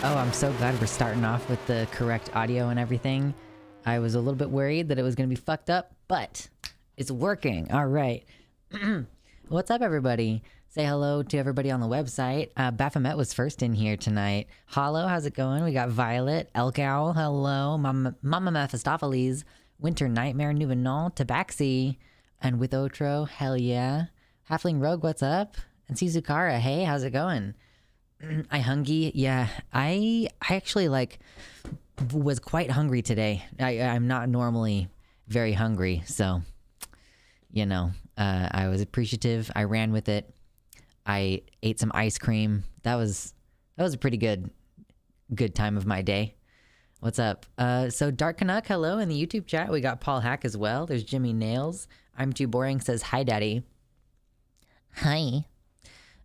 Oh, I'm so glad we're starting off with the correct audio and everything. I was a little bit worried that it was going to be fucked up, but it's working. All right. What's up, everybody? Say hello to everybody on the website. Baphomet was first in here tonight. Hollow, how's it going? We got Violet, Elk Owl, hello. Mama Mephistopheles, Winter Nightmare, Nuvenol, Tabaxi, and with Otro, hell yeah. Halfling Rogue, what's up? And Sizukara, hey, how's it going? I hungry, yeah. I actually was quite hungry today. I'm not normally very hungry, so you know, I was appreciative. I ran with it. I ate some ice cream. That was a pretty good time of my day. What's up? So Dark Canuck, hello in the YouTube chat. We got Paul Hack as well. There's Jimmy Nails. I'm Too Boring says hi, Daddy. Hi.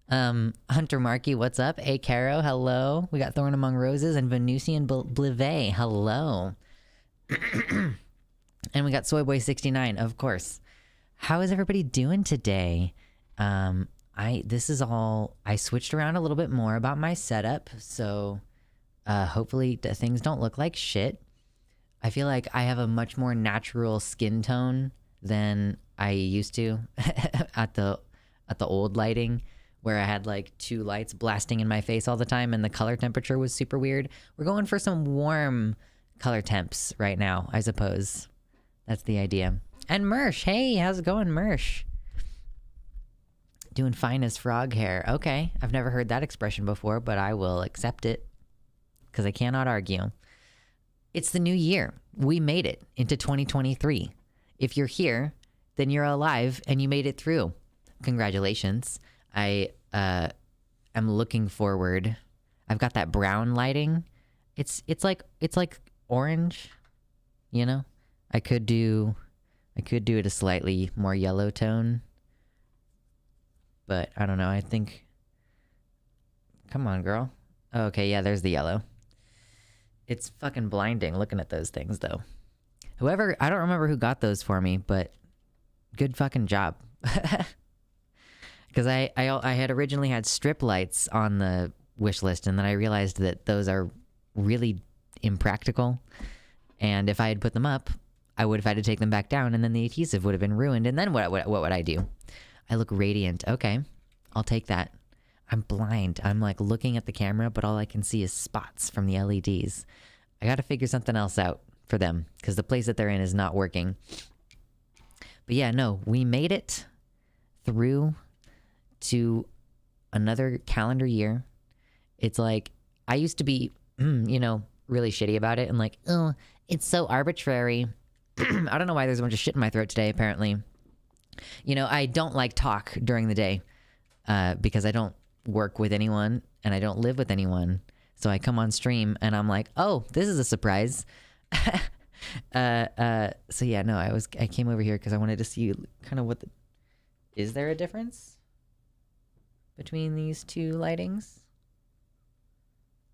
Hunter Markey, what's up? A Caro, hello. We got Thorn Among Roses and Venusian Blivet, hello. And we got Soyboy69, of course. How is everybody doing today? I switched around a little bit more about my setup, so hopefully things don't look like shit. I feel like I have a much more natural skin tone than I used to at the old lighting, where I had like two lights blasting in my face all the time and the color temperature was super weird. We're going for some warm color temps right now, I suppose. That's the idea. And Mersh, hey, how's it going, Mersh? Doing fine as frog hair. Okay, I've never heard that expression before, but I will accept it because I cannot argue. It's the new year. We made it into 2023. If you're here, then you're alive and you made it through. Congratulations. I am looking forward. I've got that brown lighting. It's like orange, you know? I could do it a slightly more yellow tone. But I don't know. I think, come on, girl. Oh, okay, yeah, there's the yellow. It's fucking blinding looking at those things, though. Whoever, I don't remember who got those for me, but good fucking job. Because I had originally had strip lights on the wish list, and then I realized that those are really impractical. And if I had put them up, I would have had to take them back down, and then the adhesive would have been ruined. And then what would I do? I look radiant. Okay, I'll take that. I'm blind. I'm like looking at the camera, but all I can see is spots from the LEDs. I got to figure something else out for them because the place that they're in is not working. But yeah, no, we made it through to another calendar year. It's like, I used to be, really shitty about it and like, oh, it's so arbitrary. I don't know why there's a bunch of shit in my throat today, apparently. You know, I don't like talk during the day because I don't work with anyone and I don't live with anyone. So I come on stream and I'm like, oh, this is a surprise. So yeah, no, I came over here because I wanted to see kind of is there a difference between these two lightings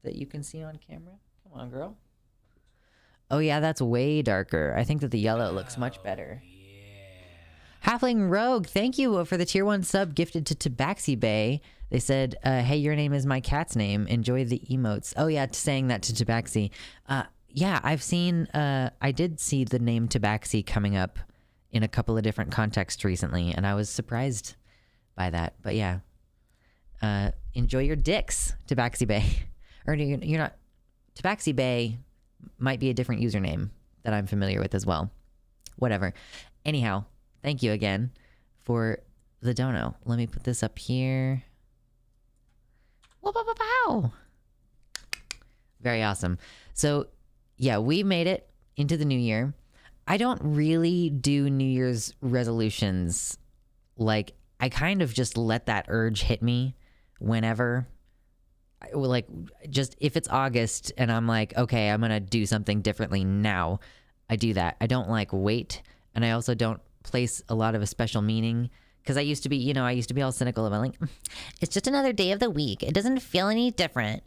that you can see on camera? Come on, girl. Oh yeah, that's way darker. I think that the yellow looks much better. Halfling Rogue, thank you for the tier 1 sub gifted to Tabaxi Bay. They said, hey, your name is my cat's name. Enjoy the emotes. Oh yeah, saying that to Tabaxi. Yeah, I did see the name Tabaxi coming up in a couple of different contexts recently, and I was surprised by that. But yeah, enjoy your dicks, Tabaxi Bay. Or you're not, Tabaxi Bay might be a different username that I'm familiar with as well. Whatever. Anyhow, thank you again for the dono. Let me put this up here. Wow. Very awesome. So, yeah, we made it into the new year. I don't really do New Year's resolutions. Like, I kind of just let that urge hit me whenever. Like, just if it's August and I'm like, okay, I'm going to do something differently now, I do that. I don't like wait. And I also don't place a lot of a special meaning because I used to be all cynical about like, it's just another day of the week. It doesn't feel any different.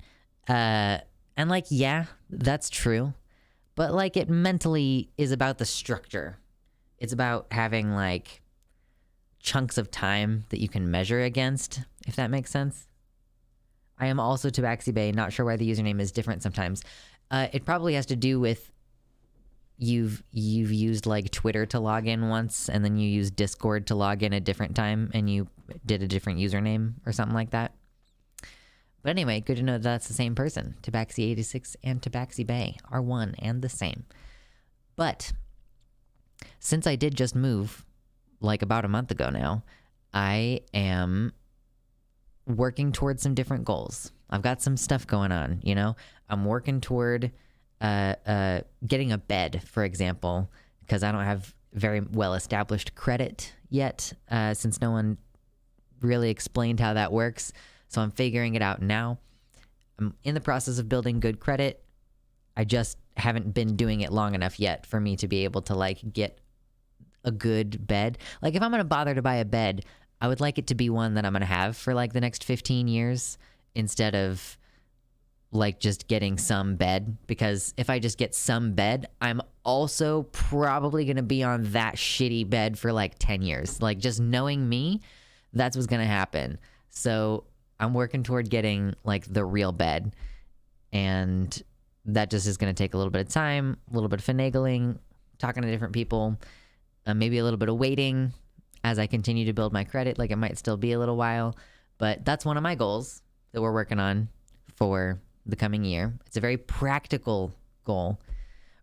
And like, yeah, that's true. But like it mentally is about the structure. It's about having like chunks of time that you can measure against, if that makes sense. I am also Tabaxi Bay. Not sure why the username is different sometimes. It probably has to do with you've used like Twitter to log in once, and then you used Discord to log in a different time, and you did a different username or something like that. But anyway, good to know that's the same person. Tabaxi86 and Tabaxi Bay are one and the same. But since I did just move, like about a month ago now, I am working towards some different goals. I've got some stuff going on, you know? I'm working toward getting a bed, for example, because I don't have very well-established credit yet, since no one really explained how that works. So I'm figuring it out now. I'm in the process of building good credit. I just haven't been doing it long enough yet for me to be able to like get a good bed. Like if I'm going to bother to buy a bed, I would like it to be one that I'm going to have for like the next 15 years instead of like just getting some bed, because if I just get some bed, I'm also probably going to be on that shitty bed for like 10 years. Like just knowing me, that's what's going to happen. So I'm working toward getting like the real bed, and that just is going to take a little bit of time, a little bit of finagling, talking to different people, maybe a little bit of waiting as I continue to build my credit. Like it might still be a little while, but that's one of my goals that we're working on for the coming year. It's a very practical goal.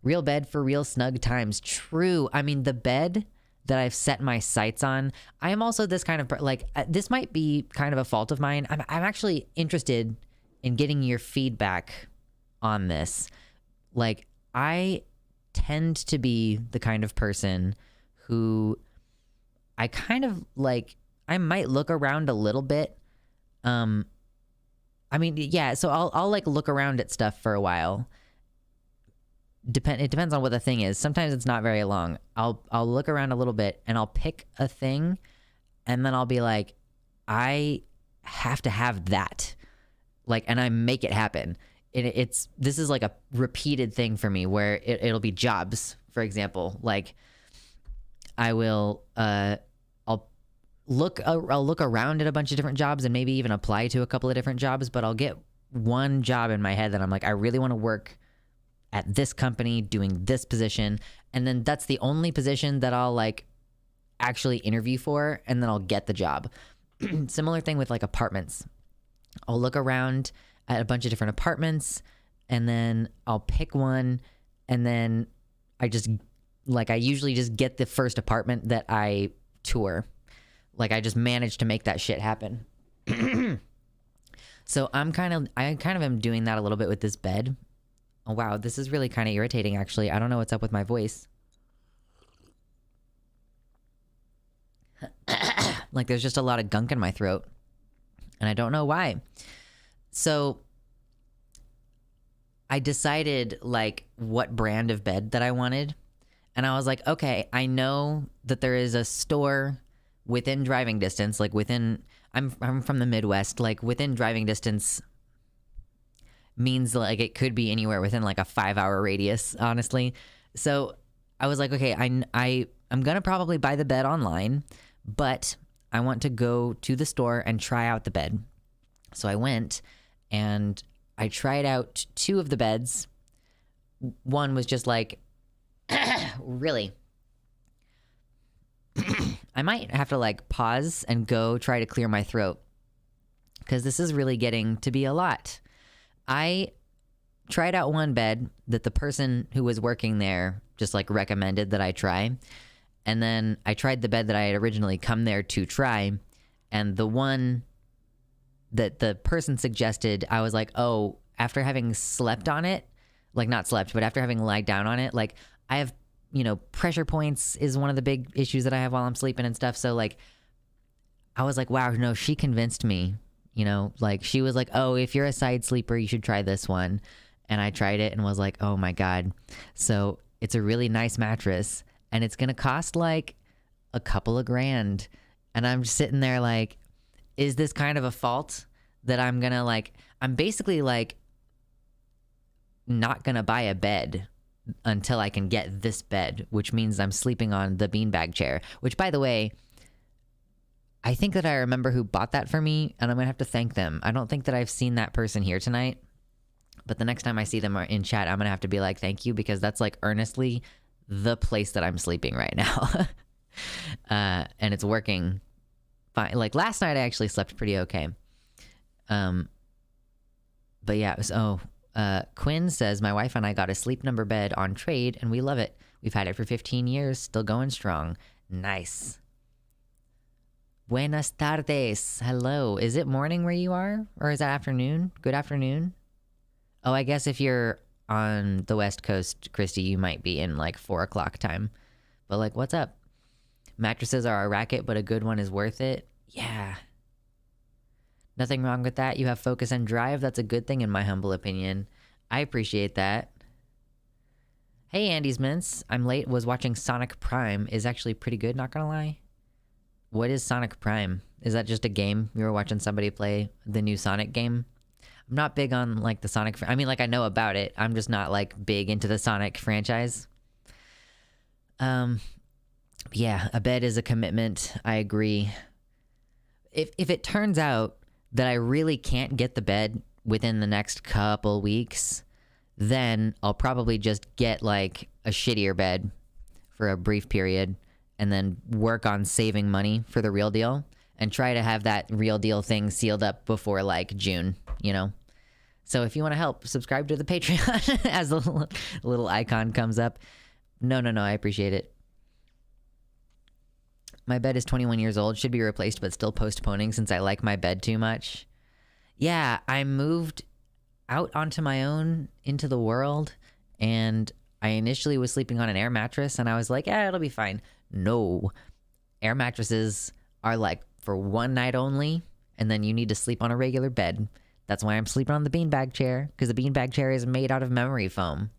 Real bed for real snug times. True. I mean, the bed that I've set my sights on, I am also this kind of, like, this might be kind of a fault of mine. I'm actually interested in getting your feedback on this. Like, I tend to be the kind of person who I kind of like, I might look around a little bit. I mean, yeah, so I'll like look around at stuff for a while. It depends on what the thing is. Sometimes it's not very long. I'll look around a little bit and I'll pick a thing, and then I'll be like, I have to have that. Like, and I make it happen. This is like a repeated thing for me where it'll be jobs, for example. Like I will I'll look around at a bunch of different jobs and maybe even apply to a couple of different jobs, but I'll get one job in my head that I'm like, I really want to work at this company doing this position, and then that's the only position that I'll like actually interview for, and then I'll get the job. Similar thing with like apartments. I'll look around at a bunch of different apartments, and then I'll pick one, and then I usually just get the first apartment that I tour. Like I just managed to make that shit happen. So I kind of am doing that a little bit with this bed. Oh wow, this is really kind of irritating actually. I don't know what's up with my voice. Like there's just a lot of gunk in my throat, and I don't know why. So I decided like what brand of bed that I wanted, and I was like, okay, I know that there is a store within driving distance, like within, I'm from the Midwest, like within driving distance means like it could be anywhere within like a 5-hour radius, honestly. So I was like, okay, I'm gonna probably buy the bed online, but I want to go to the store and try out the bed. So I went and I tried out 2 of the beds. One was just like, really? I might have to like pause and go try to clear my throat, because this is really getting to be a lot. I tried out one bed that the person who was working there just like recommended that I try. And then I tried the bed that I had originally come there to try. And the one that the person suggested, I was like, oh, after having slept on it, like not slept, but after having lied down on it, like I have, you know, pressure points is one of the big issues that I have while I'm sleeping and stuff. So like, I was like, wow, no, she convinced me, you know, like she was like, oh, if you're a side sleeper, you should try this one. And I tried it and was like, oh my God. So it's a really nice mattress, and it's going to cost like a couple of grand. And I'm just sitting there like, is this kind of a fault that I'm going to like, I'm basically like not going to buy a bed until I can get this bed, which means I'm sleeping on the beanbag chair, which by the way, I think that I remember who bought that for me, and I'm gonna have to thank them. I don't think that I've seen that person here tonight, but the next time I see them in chat, I'm gonna have to be like, thank you, because that's like earnestly the place that I'm sleeping right now. And it's working fine. Like last night I actually slept pretty okay. But yeah, Quinn says, my wife and I got a sleep number bed on trade and we love it. We've had it for 15 years, still going strong. Nice. Buenas tardes. Hello. Is it morning where you are? Or is that afternoon? Good afternoon. Oh, I guess if you're on the West Coast, Christy, you might be in like 4 o'clock time. But like, what's up? Mattresses are a racket, but a good one is worth it. Yeah. Nothing wrong with that. You have focus and drive. That's a good thing in my humble opinion. I appreciate that. Hey, Andy's Mints. I'm late. Was watching Sonic Prime. Is actually pretty good, not gonna lie. What is Sonic Prime? Is that just a game? You were watching somebody play the new Sonic game? I'm not big on like the Sonic. I mean, like I know about it. I'm just not like big into the Sonic franchise. Yeah, a bed is a commitment. I agree. If it turns out that I really can't get the bed within the next couple weeks, then I'll probably just get like a shittier bed for a brief period and then work on saving money for the real deal and try to have that real deal thing sealed up before like June, you know? So if you want to help, subscribe to the Patreon as the little icon comes up. No, I appreciate it. My bed is 21 years old, should be replaced, but still postponing since I like my bed too much. Yeah, I moved out onto my own into the world, and I initially was sleeping on an air mattress, and I was like, it'll be fine. No. Air mattresses are like for one night only, and then you need to sleep on a regular bed. That's why I'm sleeping on the beanbag chair, because the beanbag chair is made out of memory foam.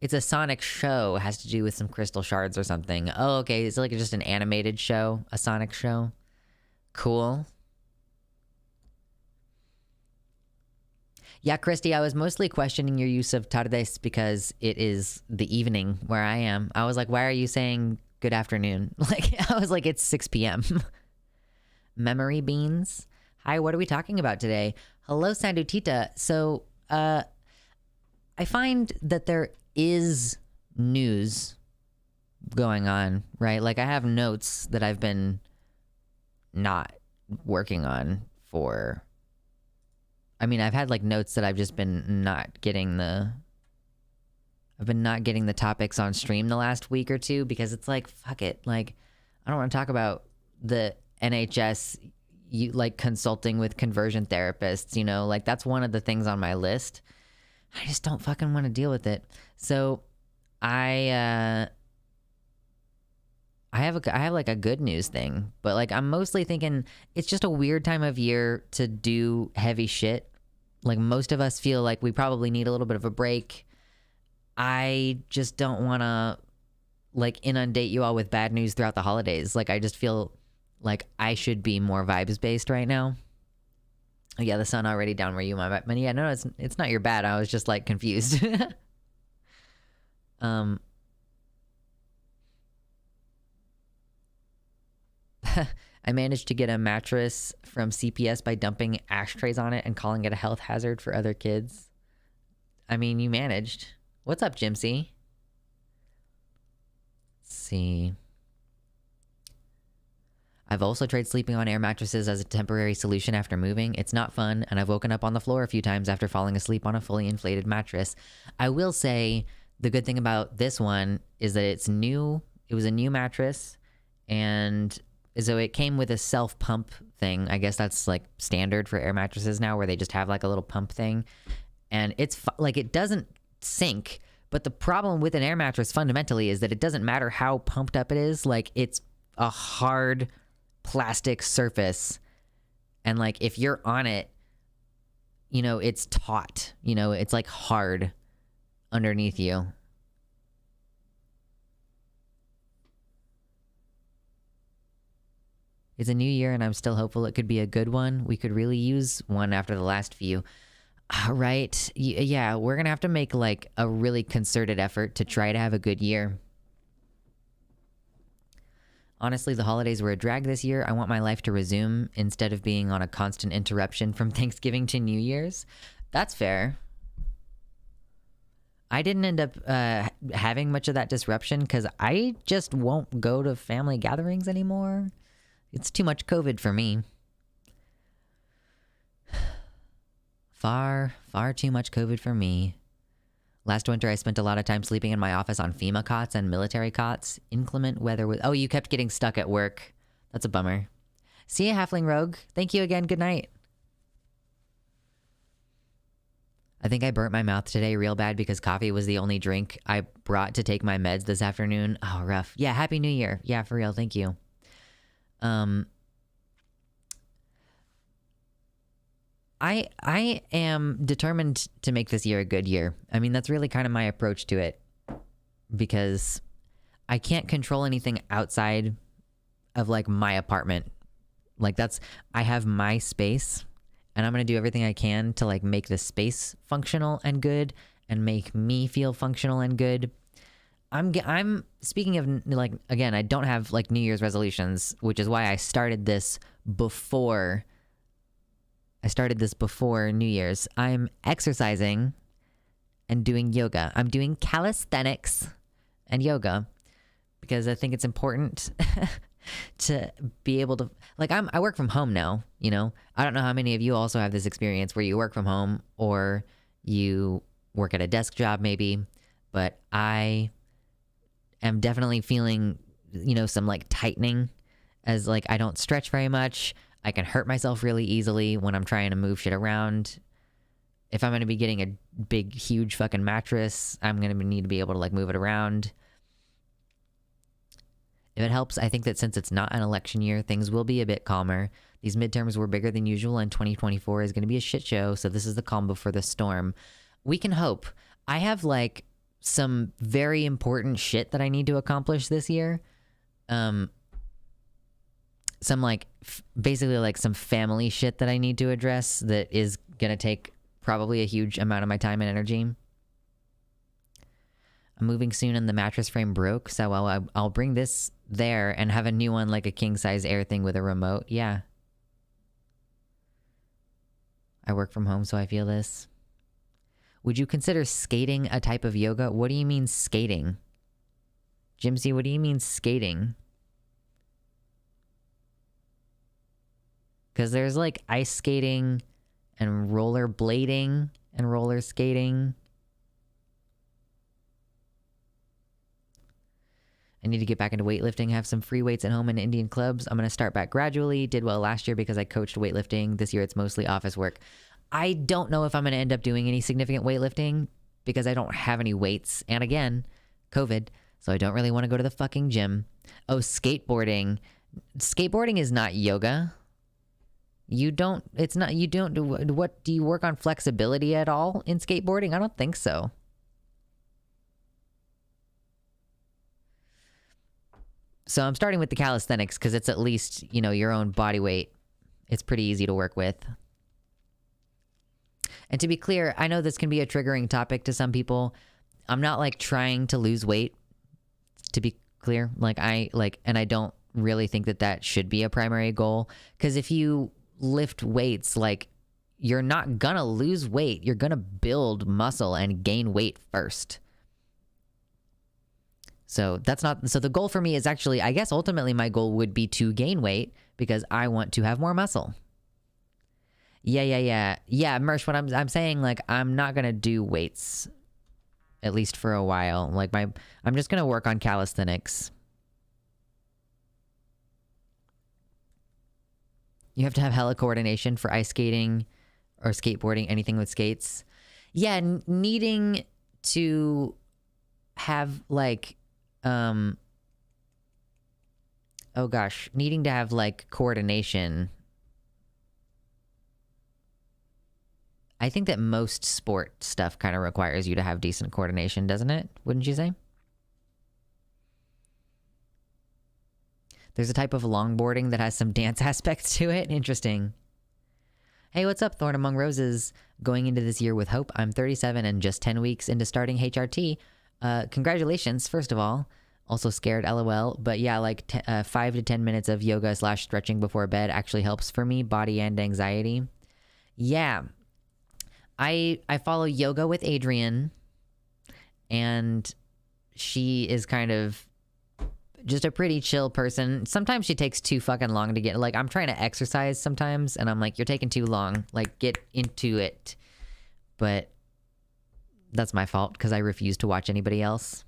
It's a Sonic show. It has to do with some crystal shards or something. Oh, okay. It's like just an animated show, a Sonic show. Cool. Yeah, Christy, I was mostly questioning your use of tardes because it is the evening where I am. I was like, why are you saying good afternoon? Like, I was like, it's 6 p.m. Memory beans. Hi, what are we talking about today? Hello, Sandutita. So, I find that there is news going on, right? Like I have notes that I've been not working on for, I mean, I've had like notes that I've just been not getting the topics on stream the last week or two because it's like, fuck it. Like, I don't want to talk about the NHS, like consulting with conversion therapists, you know, like that's one of the things on my list. I just don't fucking want to deal with it. So I have like a good news thing, but like I'm mostly thinking it's just a weird time of year to do heavy shit. Like most of us feel like we probably need a little bit of a break. I just don't want to like inundate you all with bad news throughout the holidays. Like I just feel like I should be more vibes based right now. Oh, yeah, the sun already down where you are. But yeah, no, it's not your bad. I was just like confused. I managed to get a mattress from CPS by dumping ashtrays on it and calling it a health hazard for other kids. I mean, you managed. What's up, Jimsy? Let's see. I've also tried sleeping on air mattresses as a temporary solution after moving. It's not fun, and I've woken up on the floor a few times after falling asleep on a fully inflated mattress. I will say the good thing about this one is that it's new. It was a new mattress, and so it came with a self-pump thing. I guess that's like standard for air mattresses now, where they just have like a little pump thing. And it's like it doesn't sink, but the problem with an air mattress fundamentally is that it doesn't matter how pumped up it is. Like it's a hard plastic surface, and like if you're on it, you know, it's taut, you know, it's like hard underneath you. It's a new year and I'm still hopeful it could be a good one. We could really use one after the last few. Right? Yeah, we're gonna have to make like a really concerted effort to try to have a good year. Honestly, the holidays were a drag this year. I want my life to resume instead of being on a constant interruption from Thanksgiving to New Year's. That's fair. I didn't end up having much of that disruption because I just won't go to family gatherings anymore. It's too much COVID for me. Far too much COVID for me. Last winter, I spent a lot of time sleeping in my office on FEMA cots and military cots. Inclement weather was... Oh, you kept getting stuck at work. That's a bummer. See ya, Halfling Rogue. Thank you again. Good night. I think I burnt my mouth today real bad because coffee was the only drink I brought to take my meds this afternoon. Oh, rough. Yeah, Happy New Year. Yeah, for real. Thank you. I am determined to make this year a good year. I mean, that's really kind of my approach to it because I can't control anything outside of like my apartment. Like I have my space and I'm going to do everything I can to like make the space functional and good and make me feel functional and good. I'm speaking of like, again, I don't have like New Year's resolutions, which is why I started this before New Year's. I'm exercising and doing yoga. I'm doing calisthenics and yoga because I think it's important to be able to, like, I work from home now, you know? I don't know how many of you also have this experience where you work from home or you work at a desk job maybe, but I am definitely feeling, you know, some like tightening as like I don't stretch very much. I can hurt myself really easily when I'm trying to move shit around. If I'm going to be getting a big, huge fucking mattress, I'm going to need to be able to like move it around. If it helps, I think that since it's not an election year, things will be a bit calmer. These midterms were bigger than usual and 2024 is going to be a shit show. So this is the calm before the storm. We can hope. I have like some very important shit that I need to accomplish this year. Some like basically like some family shit that I need to address that is gonna take probably a huge amount of my time and energy. I'm moving soon and the mattress frame broke, so I'll bring this there and have a new one like a king size air thing with a remote. Yeah. I work from home, so I feel this. Would you consider skating a type of yoga? What do you mean skating? Jimsy, what do you mean skating? Because there's like ice skating and roller blading and roller skating. I need to get back into weightlifting, have some free weights at home in Indian clubs. I'm going to start back gradually. Did well last year because I coached weightlifting. This year it's mostly office work. I don't know if I'm going to end up doing any significant weightlifting because I don't have any weights. And again, COVID, so I don't really want to go to the fucking gym. Oh, skateboarding. Skateboarding is not yoga. You don't what, do you work on flexibility at all in skateboarding? I don't think so. So I'm starting with the calisthenics because it's at least, you know, your own body weight. It's pretty easy to work with. And to be clear, I know this can be a triggering topic to some people. I'm not like trying to lose weight, to be clear. And I don't really think that should be a primary goal. Because if you lift weights, like, you're not gonna lose weight. You're gonna build muscle and gain weight first. So that's not, so the goal for me is actually, I guess ultimately my goal would be to gain weight because I want to have more muscle. Yeah, Mersh, what I'm saying, like, I'm not gonna do weights, at least for a while. Like, I'm just gonna work on calisthenics. You have to have hella coordination for ice skating or skateboarding, anything with skates. Yeah, needing to have like, needing to have like coordination. I think that most sport stuff kind of requires you to have decent coordination, doesn't it? Wouldn't you say? There's a type of longboarding that has some dance aspects to it. Interesting. Hey, what's up, Thorn Among Roses? Going into this year with hope. I'm 37 and just 10 weeks into starting HRT. Congratulations, first of all. Also scared, lol. But yeah, like 5 to 10 minutes of yoga / stretching before bed actually helps for me, body and anxiety. Yeah. I follow Yoga with Adrienne, and she is kind of just a pretty chill person. Sometimes she takes too fucking long to get, like, I'm trying to exercise sometimes, and I'm like, you're taking too long. Like, get into it. But that's my fault, because I refuse to watch anybody else.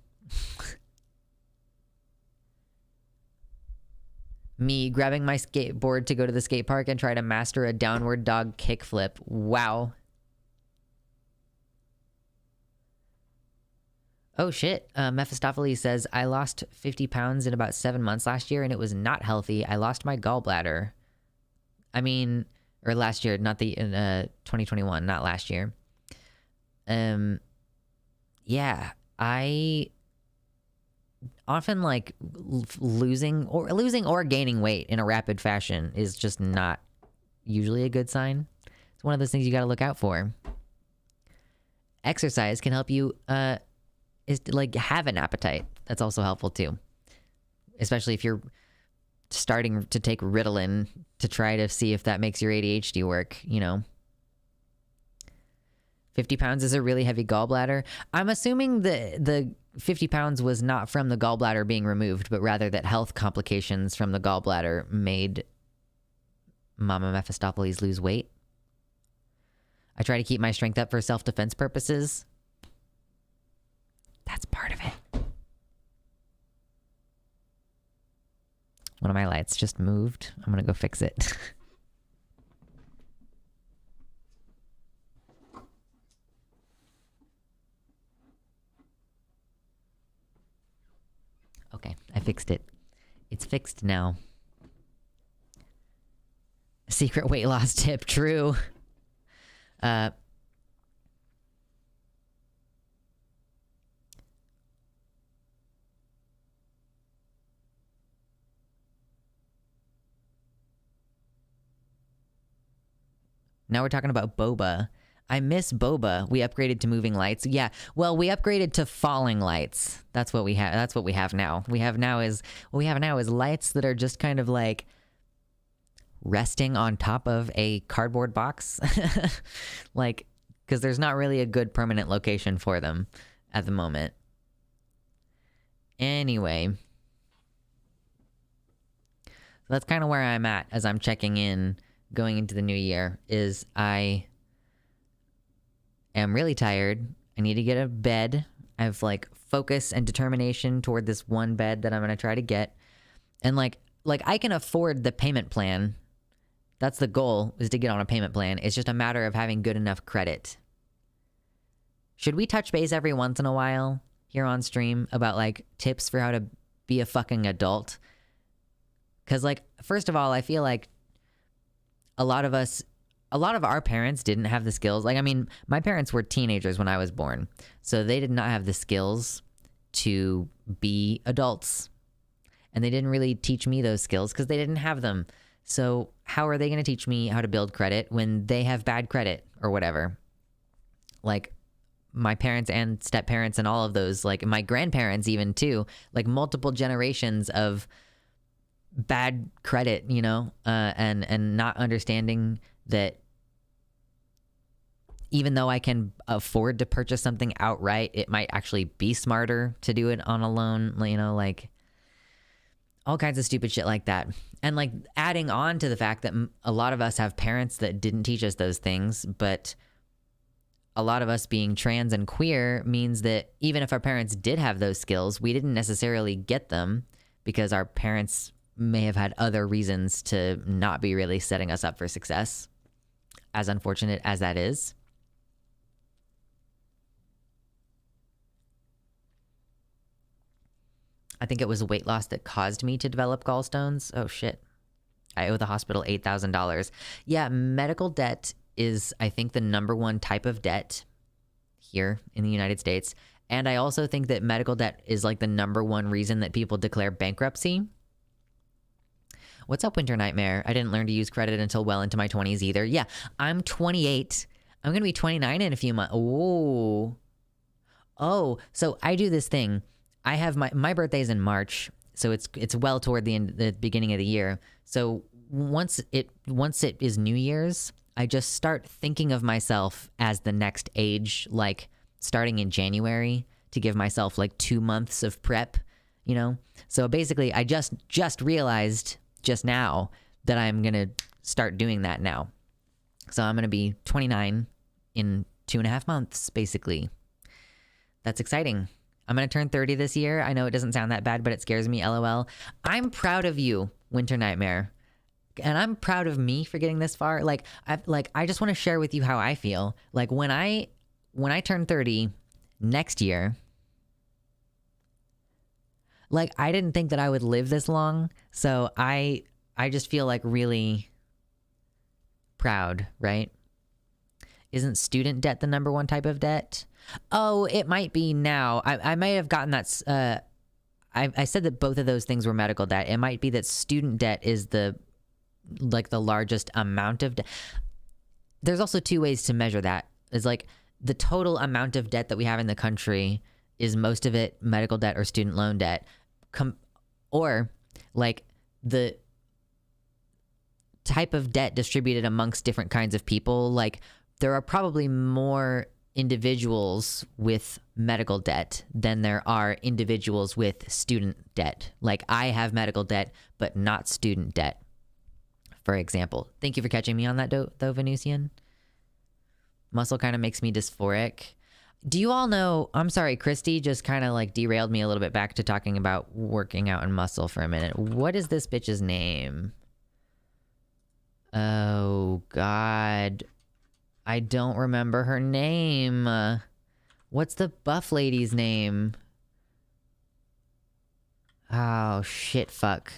Me grabbing my skateboard to go to the skate park and try to master a downward dog kickflip. Wow. Oh shit. Mephistopheles says, I lost 50 pounds in about 7 months last year and it was not healthy. I lost my gallbladder. I mean, or last year, not the 2021, not last year. Yeah, I often like losing or gaining weight in a rapid fashion is just not usually a good sign. It's one of those things you got to look out for. Exercise can help you is to, like, have an appetite. That's also helpful too, especially if you're starting to take Ritalin to try to see if that makes your ADHD work, you know. 50 pounds is a really heavy gallbladder. I'm assuming the 50 pounds was not from the gallbladder being removed, but rather that health complications from the gallbladder made Mama Mephistopheles lose weight. I try to keep my strength up for self-defense purposes. That's part of it. One of my lights just moved. I'm gonna go fix it. Okay, I fixed it. It's fixed now. Secret weight loss tip, true. Now we're talking about boba. I miss boba. We upgraded to moving lights. Yeah, well, we upgraded to falling lights. That's what we have. That's what we have now. What we have now is lights that are just kind of like resting on top of a cardboard box. Like, because there's not really a good permanent location for them at the moment. Anyway, that's kind of where I'm at as I'm checking in going into the new year. Is I am really tired. I need to get a bed. I have like focus and determination toward this one bed that I'm going to try to get. And like I can afford the payment plan. That's the goal, is to get on a payment plan. It's just a matter of having good enough credit. Should we touch base every once in a while here on stream about like tips for how to be a fucking adult? Cuz like, first of all, I feel like a lot of our parents didn't have the skills. Like, I mean, my parents were teenagers when I was born, so they did not have the skills to be adults. And they didn't really teach me those skills because they didn't have them. So how are they going to teach me how to build credit when they have bad credit or whatever? Like, my parents and step-parents and all of those, like my grandparents even too, like multiple generations of bad credit, you know, and not understanding that even though I can afford to purchase something outright, it might actually be smarter to do it on a loan, you know, like all kinds of stupid shit like that. And like adding on to the fact that a lot of us have parents that didn't teach us those things, but a lot of us being trans and queer means that even if our parents did have those skills, we didn't necessarily get them because our parents may have had other reasons to not be really setting us up for success, as unfortunate as that is. I think it was weight loss that caused me to develop gallstones. Oh shit. I owe the hospital $8,000. Yeah, medical debt is, I think, the #1 type of debt here in the United States. And I also think that medical debt is like the #1 reason that people declare bankruptcy. What's up, Winter Nightmare? I didn't learn to use credit until well into my 20s either. Yeah, I'm 28. I'm going to be 29 in a few months. Oh, so I do this thing. I have my birthday's in March, so it's well toward the beginning of the year. So once it is New Year's, I just start thinking of myself as the next age, like starting in January, to give myself like 2 months of prep, you know? So basically I just realized just now that I'm gonna start doing that now. So I'm gonna be 29 in 2.5 months, basically. That's exciting. I'm gonna turn 30 this year. I know it doesn't sound that bad, but it scares me, LOL. I'm proud of you, Winter Nightmare. And I'm proud of me for getting this far. I just want to share with you how I feel. Like when I turn 30 next year, like I didn't think that I would live this long. So I just feel like really proud, right? Isn't student debt the number one type of debt? Oh, it might be now. I might have gotten that. I said that both of those things were medical debt. It might be that student debt is the largest amount of debt. There's also two ways to measure that. It's like the total amount of debt that we have in the country is most of it medical debt or student loan debt, or like the type of debt distributed amongst different kinds of people. Like there are probably more individuals with medical debt than there are individuals with student debt. Like I have medical debt, but not student debt, for example. Thank you for catching me on that, though, Venusian. Muscle kind of makes me dysphoric. Do you all know, I'm sorry, Christy just kind of like derailed me a little bit back to talking about working out and muscle for a minute. What is this bitch's name? Oh, God. I don't remember her name. What's the buff lady's name? Oh, shit, fuck.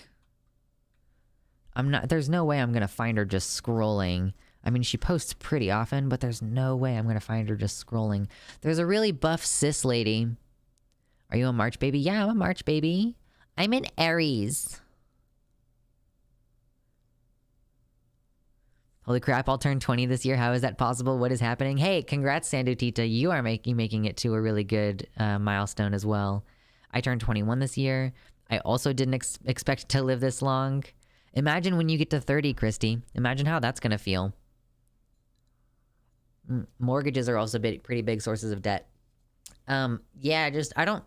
There's no way I'm gonna find her just scrolling. I mean, she posts pretty often, but there's no way I'm gonna find her just scrolling. There's a really buff cis lady. Are you a March baby? Yeah, I'm a March baby. I'm an Aries. Holy crap, I'll turn 20 this year. How is that possible? What is happening? Hey, congrats, Sandutita. You are making it to a really good milestone as well. I turned 21 this year. I also didn't expect to live this long. Imagine when you get to 30, Christy. Imagine how that's going to feel. Mortgages are also pretty big sources of debt. Yeah,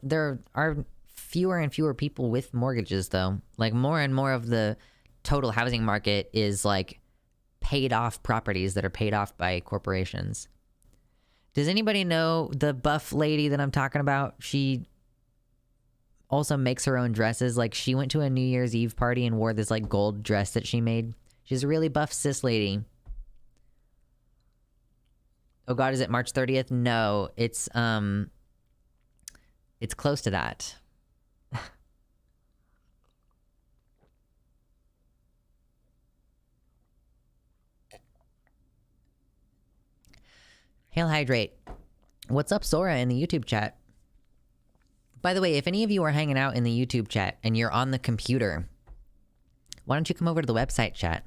there are fewer and fewer people with mortgages, though. Like, more and more of the total housing market is, like, paid off properties that are paid off by corporations. Does anybody know the buff lady that I'm talking about? She also makes her own dresses. Like, she went to a New Year's Eve party and wore this like gold dress that she made. She's a really buff cis lady. Oh God, is it March 30th? No, it's close to that. Hail Hydrate. What's up, Sora, in the YouTube chat? By the way, if any of you are hanging out in the YouTube chat and you're on the computer, why don't you come over to the website chat?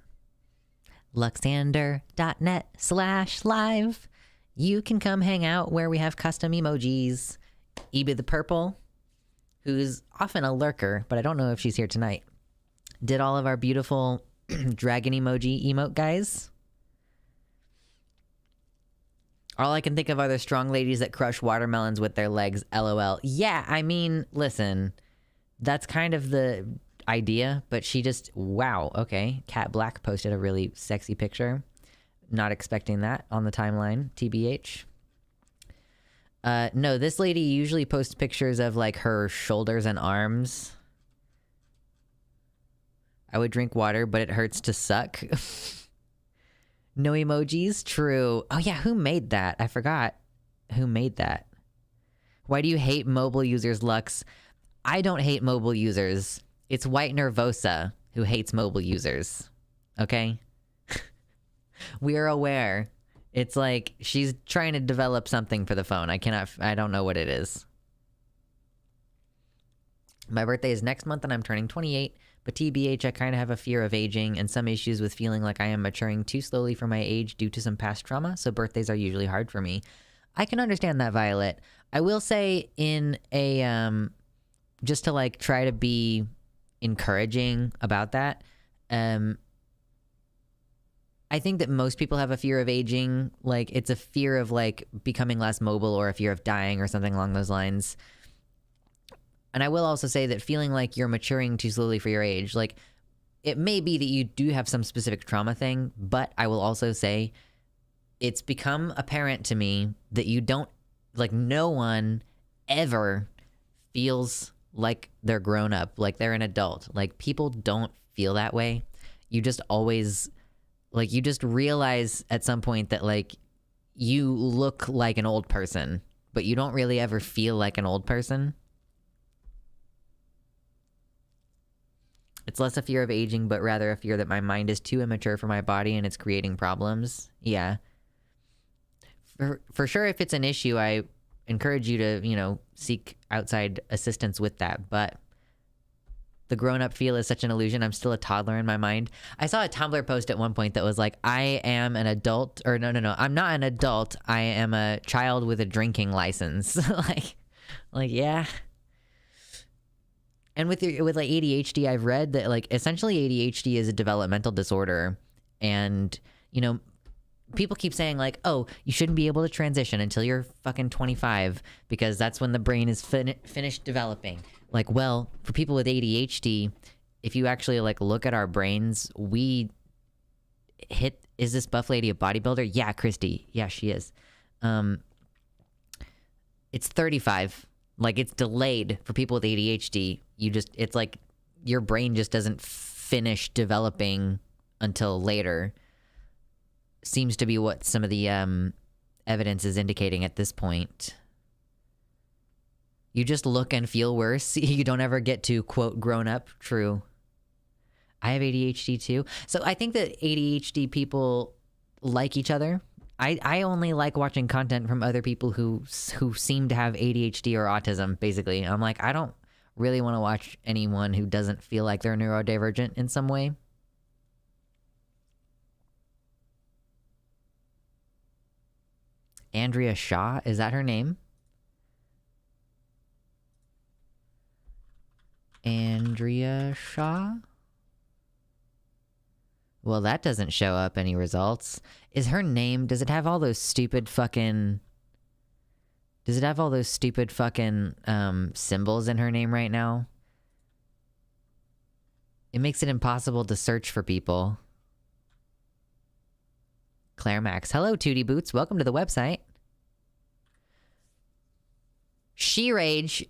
Luxander.net/live. You can come hang out where we have custom emojis. Eba the Purple, who's often a lurker, but I don't know if she's here tonight, did all of our beautiful dragon emoji emote guys. All I can think of are the strong ladies that crush watermelons with their legs, LOL. Yeah, I mean, listen, that's kind of the idea, but she just, wow, okay. Cat Black posted a really sexy picture. Not expecting that on the timeline, TBH. No, this lady usually posts pictures of, like, her shoulders and arms. I would drink water, but it hurts to suck. No emojis? True. Oh yeah, who made that? I forgot who made that. Why do you hate mobile users, Lux? I don't hate mobile users. It's White Nervosa who hates mobile users. Okay? We are aware. It's like she's trying to develop something for the phone. I don't know what it is. My birthday is next month and I'm turning 28. But TBH, I kind of have a fear of aging and some issues with feeling like I am maturing too slowly for my age due to some past trauma, so birthdays are usually hard for me. I can understand that, Violet. I will say in a just to like try to be encouraging about that, I think that most people have a fear of aging. Like, it's a fear of like becoming less mobile, or a fear of dying, or something along those lines. And I will also say that feeling like you're maturing too slowly for your age, like, it may be that you do have some specific trauma thing, but I will also say it's become apparent to me that you don't, like, no one ever feels like they're grown up, like they're an adult. Like, people don't feel that way. You just always, like, you just realize at some point that, like, you look like an old person, but you don't really ever feel like an old person. It's less a fear of aging, but rather a fear that my mind is too immature for my body and it's creating problems. Yeah. For sure, if it's an issue, I encourage you to, you know, seek outside assistance with that. But the grown-up feel is such an illusion. I'm still a toddler in my mind. I saw a Tumblr post at one point that was like, I am an adult, or no, I'm not an adult. I am a child with a drinking license. like, yeah. And with like ADHD, I've read that like essentially ADHD is a developmental disorder, and you know, people keep saying like, oh, you shouldn't be able to transition until you're fucking 25 because that's when the brain is finished developing. Like, well, for people with ADHD, if you actually like look at our brains, we hit. Is this buff lady a bodybuilder? Yeah, Christy. Yeah, she is. It's 35. Like, it's delayed for people with ADHD. It's like your brain just doesn't finish developing until later. Seems to be what some of the evidence is indicating at this point. You just look and feel worse. You don't ever get to, quote, grown up. True. I have ADHD too. So I think that ADHD people like each other. I only like watching content from other people who seem to have ADHD or autism, basically. I'm like, I don't really want to watch anyone who doesn't feel like they're neurodivergent in some way. Andrea Shaw, is that her name? Andrea Shaw? Well, that doesn't show up any results. Is her name, does it have all those stupid fucking symbols in her name right now? It makes it impossible to search for people. Claire Max. Hello, Tootie Boots. Welcome to the website. She Rage.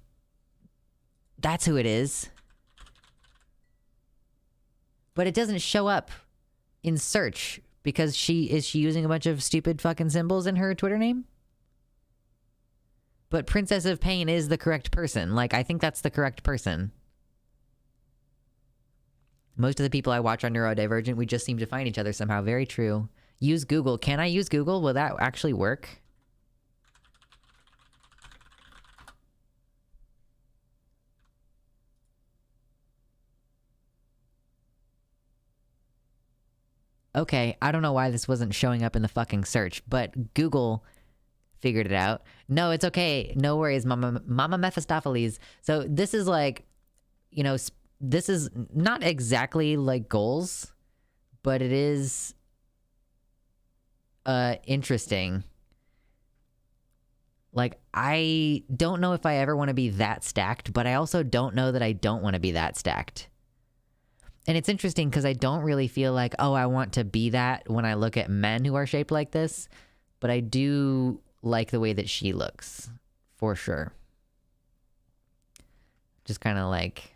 That's who it is. But it doesn't show up in search because is she using a bunch of stupid fucking symbols in her Twitter name? But Princess of Pain is the correct person. Like, I think that's the correct person. Most of the people I watch are neurodivergent. We just seem to find each other somehow. Very true. Use Google. Can I use Google? Will that actually work? Okay, I don't know why this wasn't showing up in the fucking search, but Google figured it out. No, it's okay. No worries, Mama Mephistopheles. So this is like, you know, this is not exactly like goals, but it is interesting. Like, I don't know if I ever want to be that stacked, but I also don't know that I don't want to be that stacked. And it's interesting because I don't really feel like, oh, I want to be that when I look at men who are shaped like this. But I do like the way that she looks, for sure. Just kind of like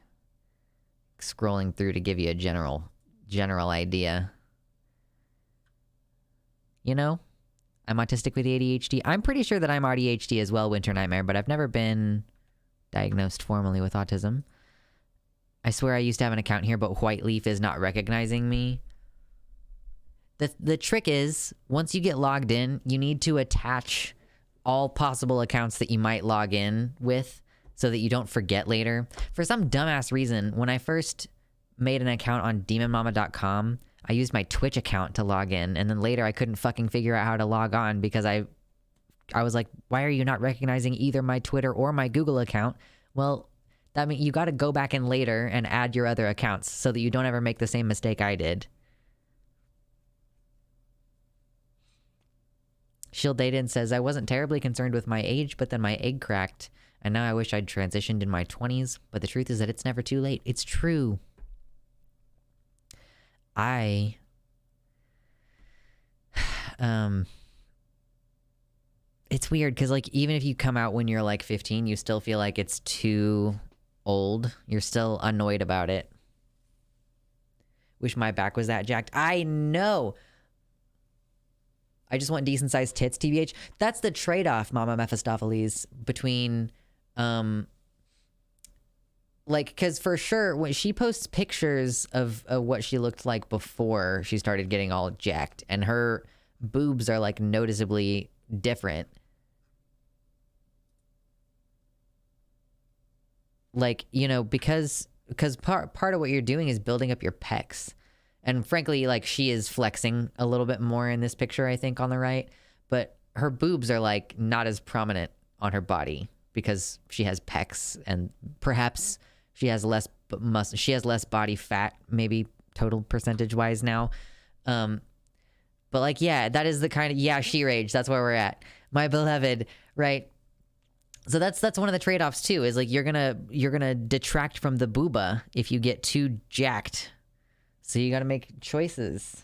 scrolling through to give you a general idea. You know, I'm autistic with ADHD. I'm pretty sure that I'm ADHD as well, Winter Nightmare, but I've never been diagnosed formally with autism. I swear I used to have an account here, but White Leaf is not recognizing me. The trick is, once you get logged in, you need to attach all possible accounts that you might log in with so that you don't forget later. For some dumbass reason, when I first made an account on demonmama.com, I used my Twitch account to log in, and then later I couldn't fucking figure out how to log on because I was like, why are you not recognizing either my Twitter or my Google account? Well, That means you got to go back in later and add your other accounts so that you don't ever make the same mistake I did. Shield Dayton says, I wasn't terribly concerned with my age, but then my egg cracked. And now I wish I'd transitioned in my 20s. But the truth is that it's never too late. It's true. It's weird because, like, even if you come out when you're, like, 15, you still feel like it's too old. You're still annoyed about it. Wish my back was that jacked. I know. I just want decent-sized tits, TBH. That's the trade-off, Mama Mephistopheles, between, like, because for sure, when she posts pictures of what she looked like before she started getting all jacked, and her boobs are, like, noticeably different. Like, you know, because part of what you're doing is building up your pecs. And frankly, like, she is flexing a little bit more in this picture, I think, on the right. But her boobs are, like, not as prominent on her body because she has pecs, and perhaps she has less body fat, maybe total percentage-wise now. But, like, yeah, that is the kind of, yeah, she rage. That's where we're at. My beloved, right? So that's one of the trade-offs too, is like you're gonna detract from the booba if you get too jacked. So you gotta make choices.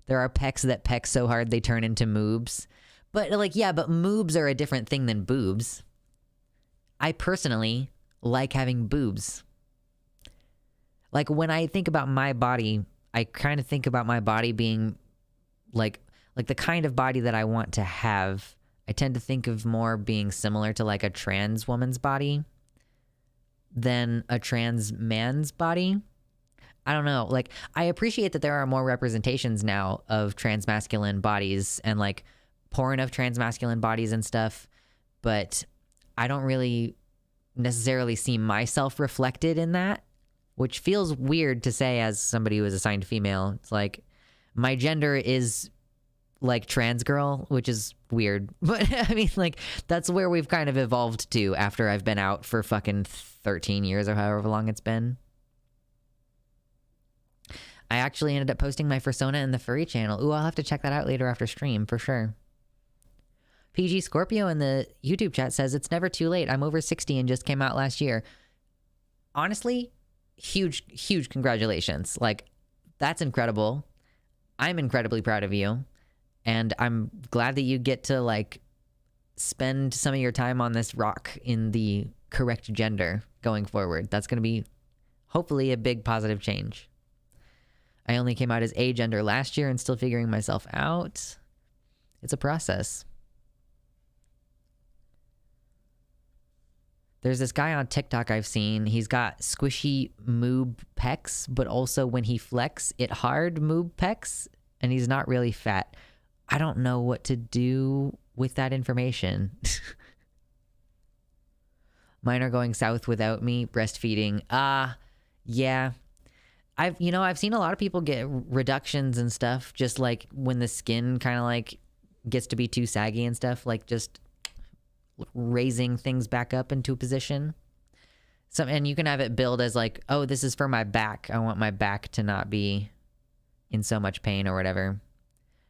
There are pecs that peck so hard they turn into moobs. But like, yeah, but moobs are a different thing than boobs. I personally like having boobs. Like when I think about my body, I kind of think about my body being like the kind of body that I want to have. I tend to think of more being similar to like a trans woman's body than a trans man's body. I don't know. Like, I appreciate that there are more representations now of transmasculine bodies and like porn of transmasculine bodies and stuff, but I don't really necessarily see myself reflected in that, which feels weird to say as somebody who is assigned female. It's like my gender is like trans girl, which is weird. But I mean, like, that's where we've kind of evolved to after I've been out for fucking 13 years or however long it's been. I actually ended up posting my Fursona in the furry channel. Ooh, I'll have to check that out later after stream for sure. PG Scorpio in the YouTube chat says, it's never too late. I'm over 60 and just came out last year. Honestly, huge congratulations. Like, that's incredible. I'm incredibly proud of you. And I'm glad that you get to, like, spend some of your time on this rock in the correct gender going forward. That's going to be, hopefully, a big positive change. I only came out as agender last year and still figuring myself out. It's a process. There's this guy on TikTok I've seen. He's got squishy moob pecs, but also when he flex, it hard moob pecs, and he's not really fat. I don't know what to do with that information. Mine are going south without me. Breastfeeding. Yeah. I've seen a lot of people get reductions and stuff, just like when the skin kind of like gets to be too saggy and stuff, like just raising things back up into a position. So, and you can have it billed as like, oh, this is for my back. I want my back to not be in so much pain or whatever.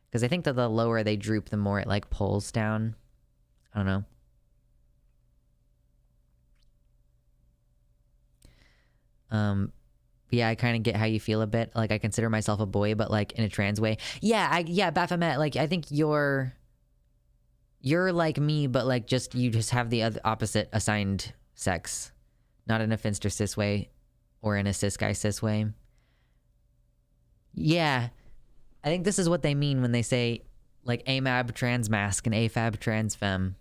Because I think that the lower they droop, the more it like pulls down. I don't know. Yeah, I kind of get how you feel a bit. Like, I consider myself a boy, but like in a trans way. Yeah, Baphomet, like I think you're like me, but like you just have the other opposite assigned sex. Not in a finster cis way or in a cis guy cis way. Yeah. I think this is what they mean when they say, like, AMAB transmasc and AFAB transfem.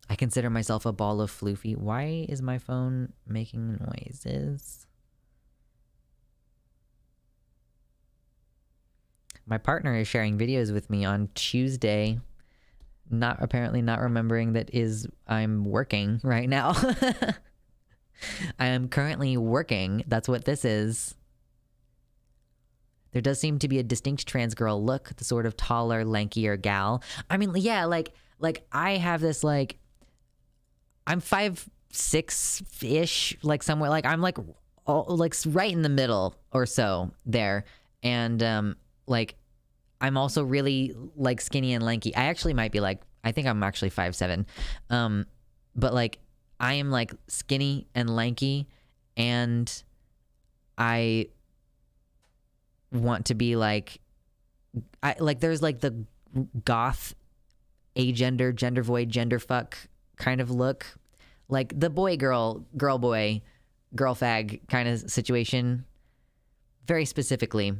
I consider myself a ball of floofy. Why is my phone making noises? My partner is sharing videos with me on Tuesday. Apparently not remembering that I'm working right now. I am currently working. That's what this is. There does seem to be a distinct trans girl look, the sort of taller, lankier gal. I mean, yeah, like I have this, like, I'm 5 6-ish, like somewhere, like I'm like like right in the middle or so there. And like I'm also really like skinny and lanky. I actually might be like, I think I'm actually 5'7". But like I am like skinny and lanky, and I want to be like, I like, there's like the goth agender, gender void, gender fuck kind of look, like the boy girl, girl boy, girl fag kind of situation, very specifically.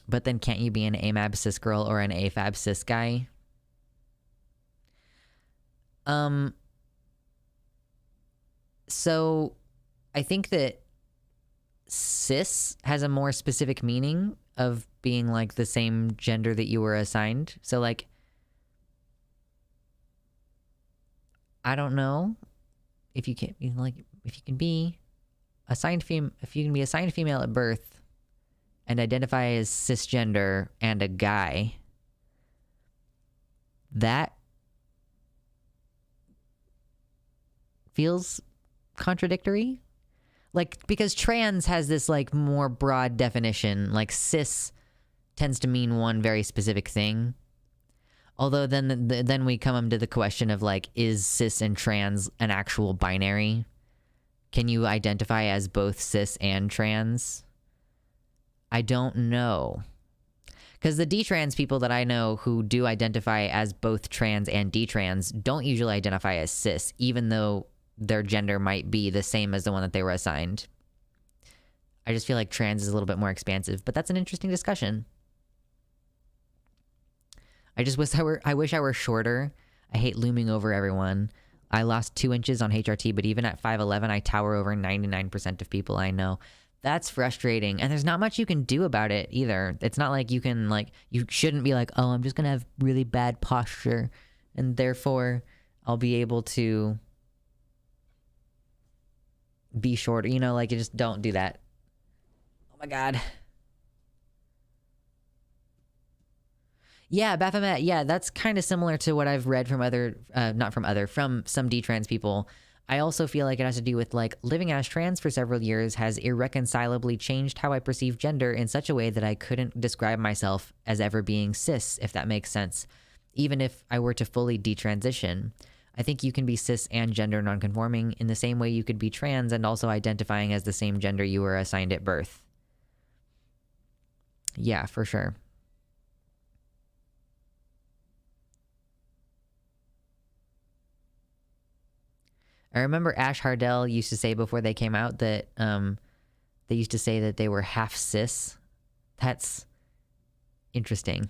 But then can't you be an AMAB cis girl or an AFAB cis guy? So I think that cis has a more specific meaning of being like the same gender that you were assigned. So like, I don't know if you can, like, if you can be assigned if you can be assigned female at birth and identify as cisgender and a guy, that feels contradictory. Like, because trans has this like more broad definition, like cis tends to mean one very specific thing. Although then we come to the question of like, is cis and trans an actual binary? Can you identify as both cis and trans? I don't know. Because the detrans people that I know who do identify as both trans and detrans don't usually identify as cis, even though their gender might be the same as the one that they were assigned. I just feel like trans is a little bit more expansive, but that's an interesting discussion. I wish I were shorter. I hate looming over everyone. I lost 2 inches on HRT, but even at 5'11", I tower over 99% of people I know. That's frustrating. And there's not much you can do about it either. It's not like you can, like, you shouldn't be like, oh, I'm just going to have really bad posture, and therefore I'll be able to be shorter. You know, like, you just don't do that. Oh my God. Yeah, Baphomet. Yeah, that's kind of similar to what I've read from from some detrans people. I also feel like it has to do with like living as trans for several years has irreconcilably changed how I perceive gender in such a way that I couldn't describe myself as ever being cis, if that makes sense, even if I were to fully detransition. I think you can be cis and gender nonconforming in the same way you could be trans and also identifying as the same gender you were assigned at birth. Yeah, for sure. I remember Ash Hardell used to say before they came out that they used to say that they were half cis. That's interesting.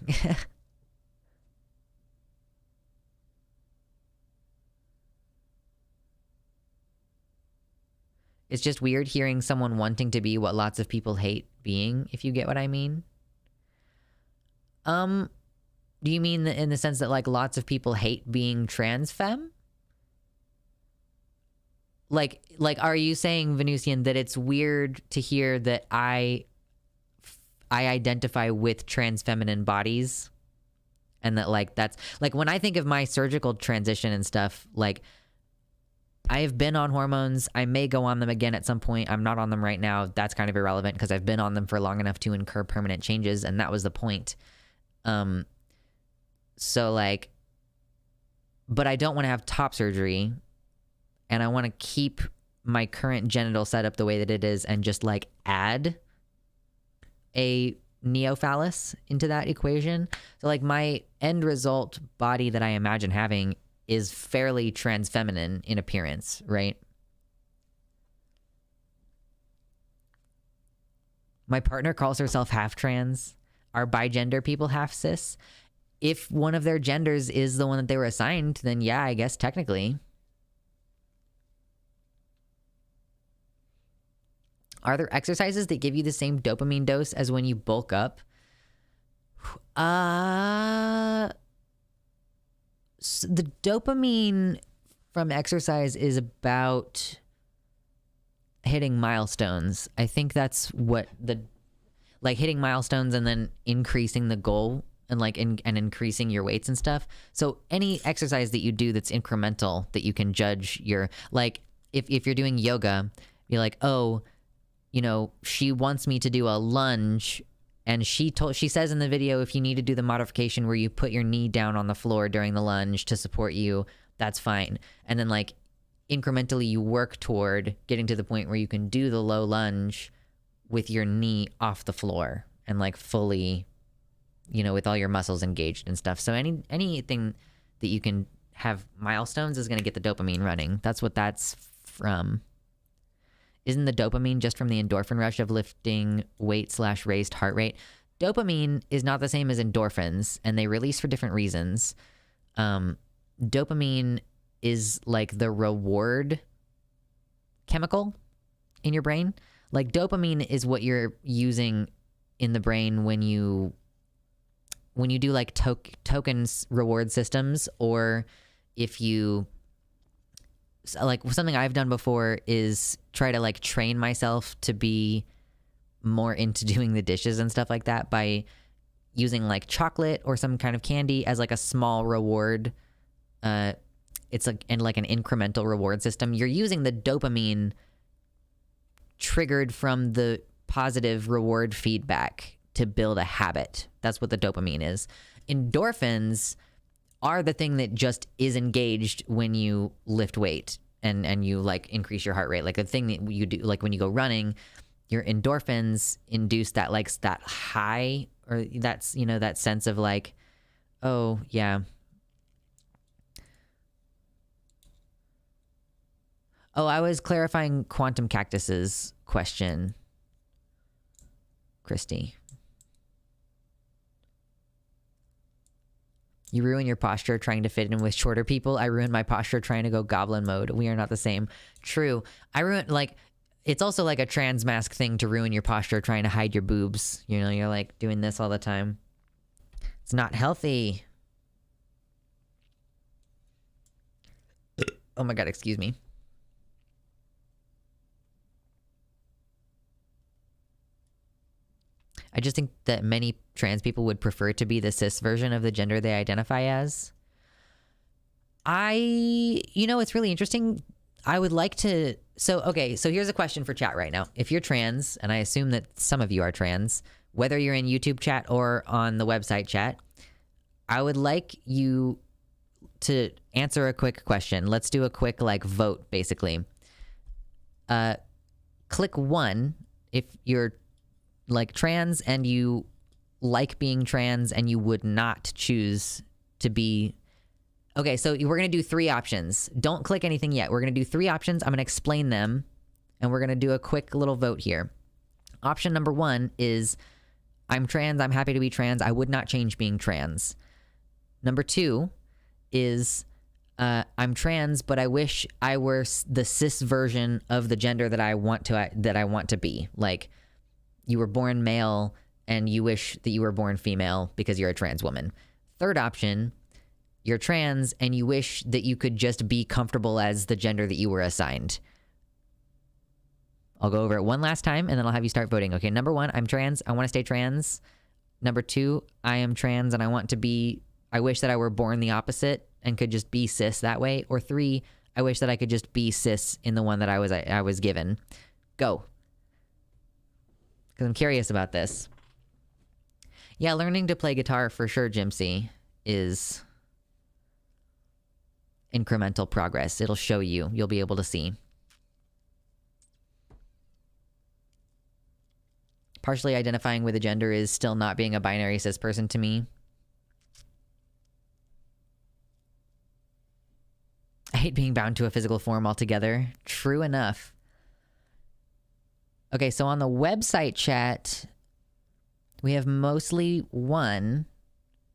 It's just weird hearing someone wanting to be what lots of people hate being, if you get what I mean. Do you mean in the sense that like lots of people hate being trans femme? Like, are you saying, Venusian, that it's weird to hear that I identify with trans feminine bodies, and that like that's like when I think of my surgical transition and stuff, like I have been on hormones. I may go on them again at some point. I'm not on them right now. That's kind of irrelevant because I've been on them for long enough to incur permanent changes, and that was the point. So like, but I don't want to have top surgery. And I want to keep my current genital setup the way that it is and just like add a neophallus into that equation. So like my end result body that I imagine having is fairly trans feminine in appearance, right? My partner calls herself half trans. Are bigender people half cis? If one of their genders is the one that they were assigned, then yeah, I guess technically. Are there exercises that give you the same dopamine dose as when you bulk up? So the dopamine from exercise is about hitting milestones. I think that's what hitting milestones and then increasing the goal and like and increasing your weights and stuff. So any exercise that you do that's incremental that you can judge your, like if you're doing yoga, you're like, oh, you know, she wants me to do a lunge, and she says in the video, if you need to do the modification where you put your knee down on the floor during the lunge to support you, that's fine. And then like incrementally you work toward getting to the point where you can do the low lunge with your knee off the floor and like fully, you know, with all your muscles engaged and stuff. So anything that you can have milestones is going to get the dopamine running. That's what that's from. Isn't the dopamine just from the endorphin rush of lifting weight / raised heart rate? Dopamine is not the same as endorphins, and they release for different reasons. Dopamine is like the reward chemical in your brain. Like dopamine is what you're using in the brain when you do like tokens reward systems, or if you, like something I've done before is try to like train myself to be more into doing the dishes and stuff like that by using like chocolate or some kind of candy as like a small reward. It's like an incremental reward system. You're using the dopamine triggered from the positive reward feedback to build a habit. That's what the dopamine is. Endorphins are the thing that just is engaged when you lift weight and you like increase your heart rate. Like the thing that you do, like when you go running, your endorphins induce that like that high, or that's, you know, that sense of like, oh yeah. Oh, I was clarifying Quantum Cactus's question, Christy. You ruin your posture trying to fit in with shorter people. I ruined my posture trying to go goblin mode. We are not the same. True. I ruined, like, it's also like a trans mask thing to ruin your posture trying to hide your boobs. You know, you're like doing this all the time. It's not healthy. Oh my God, excuse me. I just think that many trans people would prefer to be the cis version of the gender they identify as. You know, it's really interesting. I would like to, so here's a question for chat right now. If you're trans, and I assume that some of you are trans, whether you're in YouTube chat or on the website chat, I would like you to answer a quick question. Let's do a quick like vote, basically. Click 1 if you're like trans and you like being trans and you would not choose to be. Okay, so we're going to do 3 options. Don't click anything yet. We're going to do 3 options. I'm going to explain them, and we're going to do a quick little vote here. Option number 1 is, I'm trans, I'm happy to be trans, I would not change being trans. Number 2 is, I'm trans, but I wish I were the cis version of the gender that I want to be. Like, you were born male and you wish that you were born female because you're a trans woman. Third option, you're trans and you wish that you could just be comfortable as the gender that you were assigned. I'll go over it one last time and then I'll have you start voting. Okay, number 1, I'm trans, I want to stay trans. Number 2, I am trans and I wish that I were born the opposite and could just be cis that way. Or 3, I wish that I could just be cis in the one that I was given. Go. Because I'm curious about this. Yeah, learning to play guitar for sure, Jimsy, is incremental progress. It'll show you. You'll be able to see. Partially identifying with a gender is still not being a binary cis person to me. I hate being bound to a physical form altogether. True enough. Okay, so on the website chat, we have mostly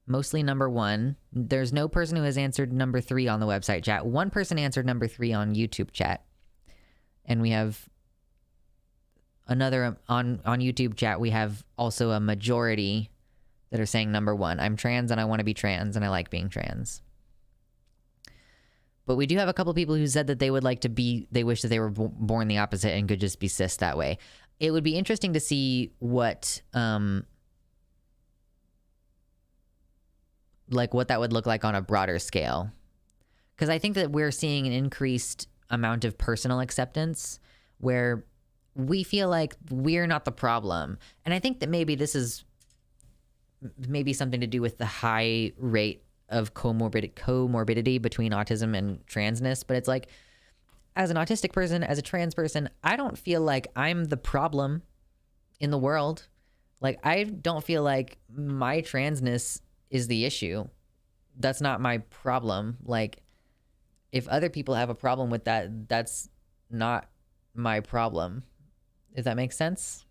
number 1. There's no person who has answered number 3 on the website chat. 1 person answered number 3 on YouTube chat. And we have another on YouTube chat. We have also a majority that are saying number 1. I'm trans and I want to be trans and I like being trans. But we do have a couple people who said that they would like to be, they wish that they were born the opposite and could just be cis that way. It would be interesting to see what like what that would look like on a broader scale. Because I think that we're seeing an increased amount of personal acceptance where we feel like we're not the problem. And I think that maybe this is maybe something to do with the high rate of comorbidity between autism and transness. But it's like, as an autistic person, as a trans person, I don't feel like I'm the problem in the world. Like, I don't feel like my transness is the issue. That's not my problem. Like, if other people have a problem with that, that's not my problem. If that makes sense.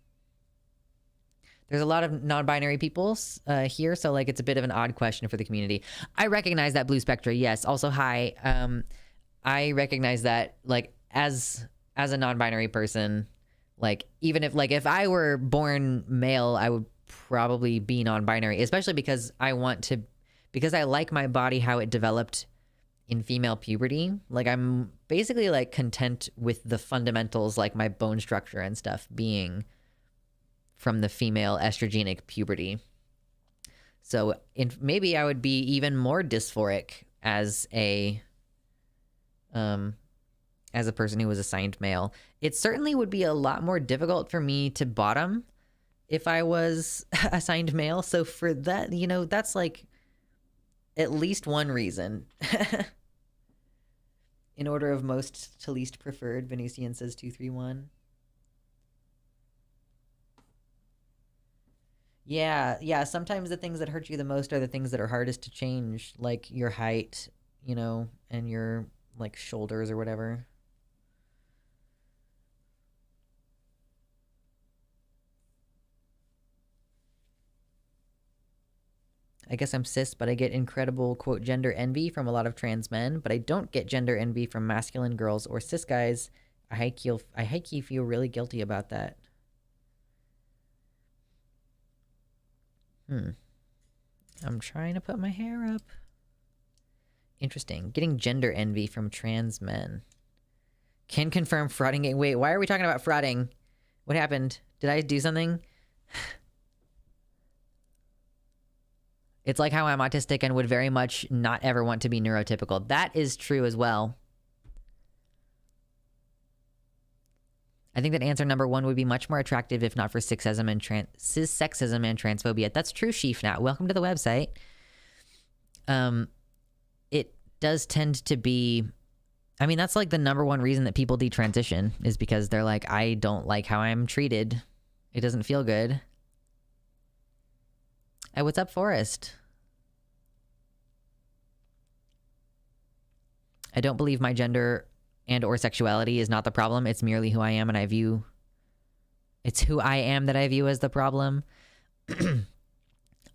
There's a lot of non-binary peoples here, so like it's a bit of an odd question for the community. I recognize that, Blue Spectra. Yes. Also, hi. I recognize that, like, as a non-binary person, like, even if I were born male, I would probably be non-binary, especially because I like my body how it developed in female puberty. Like, I'm basically like content with the fundamentals, like my bone structure and stuff being from the female estrogenic puberty. So maybe I would be even more dysphoric as a person who was assigned male. It certainly would be a lot more difficult for me to bottom if I was assigned male. So for that, that's like at least one reason. In order of most to least preferred, Venusian says 231. Yeah. Sometimes the things that hurt you the most are the things that are hardest to change, like your height, and your like shoulders or whatever. I guess I'm cis, but I get incredible, quote, gender envy from a lot of trans men, but I don't get gender envy from masculine girls or cis guys. I high-key feel really guilty about that. I'm trying to put my hair up. Interesting. Getting gender envy from trans men. Can confirm frauding. Wait, why are we talking about frauding? What happened? Did I do something? It's like how I'm autistic and would very much not ever want to be neurotypical. That is true as well. I think that answer number 1 would be much more attractive if not for cis-sexism and transphobia. That's true, Sheafnat. Welcome to the website. It does tend to be... I mean, that's like the number 1 reason that people detransition is because they're like, I don't like how I'm treated. It doesn't feel good. Hey, what's up, Forrest? I don't believe my gender and or sexuality is not the problem. It's merely who I am, and it's who I am that I view as the problem.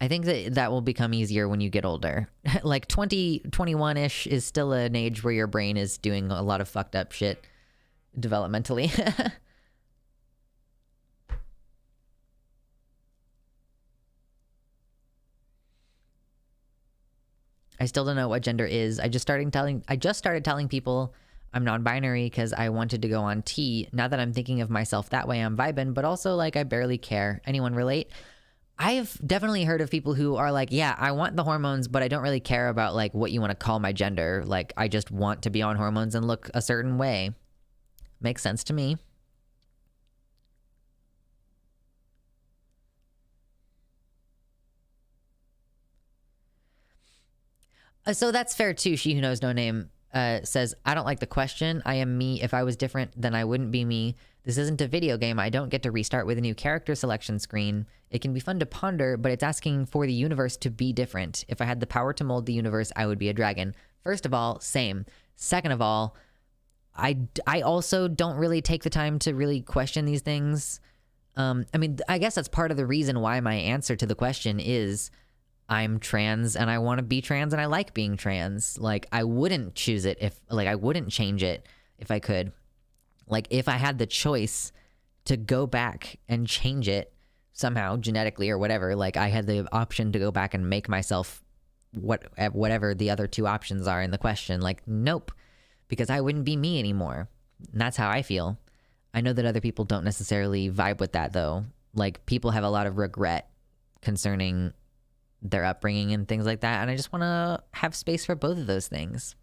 I think that will become easier when you get older. Like 21-ish is still an age where your brain is doing a lot of fucked up shit developmentally. I still don't know what gender is. I just started telling people I'm non-binary because I wanted to go on T. Now that I'm thinking of myself that way, I'm vibing, but also like I barely care. Anyone relate? I've definitely heard of people who are like, yeah, I want the hormones, but I don't really care about like what you want to call my gender. Like, I just want to be on hormones and look a certain way. Makes sense to me. So that's fair too. She who knows no name says, I don't like the question. I am me. If I was different, then I wouldn't be me. This isn't a video game. I don't get to restart with a new character selection screen. It can be fun to ponder, but it's asking for the universe to be different. If I had the power to mold the universe, I would be a dragon. First of all, same. Second of all, I also don't really take the time to really question these things. I mean, I guess that's part of the reason why my answer to the question is I'm trans and I want to be trans and I like being trans. Like, I wouldn't choose it I wouldn't change it if I could. Like, if I had the choice to go back and change it somehow genetically or whatever, like I had the option to go back and make myself whatever the other two options are in the question. Like, nope, because I wouldn't be me anymore. And that's how I feel. I know that other people don't necessarily vibe with that though. Like, people have a lot of regret concerning their upbringing and things like that. And I just want to have space for both of those things.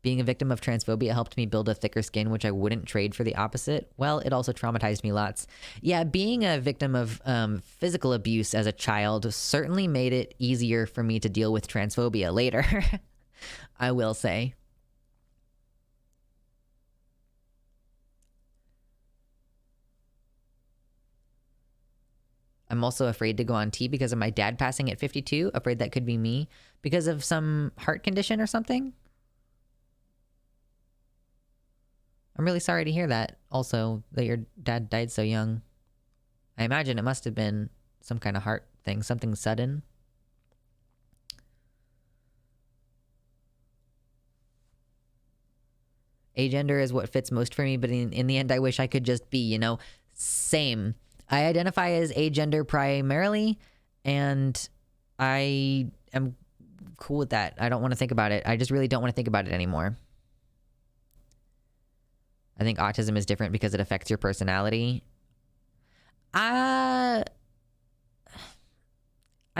Being a victim of transphobia helped me build a thicker skin, which I wouldn't trade for the opposite. Well, it also traumatized me lots. Yeah, being a victim of physical abuse as a child certainly made it easier for me to deal with transphobia later, I will say. I'm also afraid to go on T because of my dad passing at 52, afraid that could be me because of some heart condition or something. I'm really sorry to hear that, also, that your dad died so young. I imagine it must have been some kind of heart thing, something sudden. Agender is what fits most for me, but in the end, I wish I could just be, you know, same. I identify as agender primarily, and I am cool with that. I don't want to think about it. I just really don't want to think about it anymore. I think autism is different because it affects your personality. I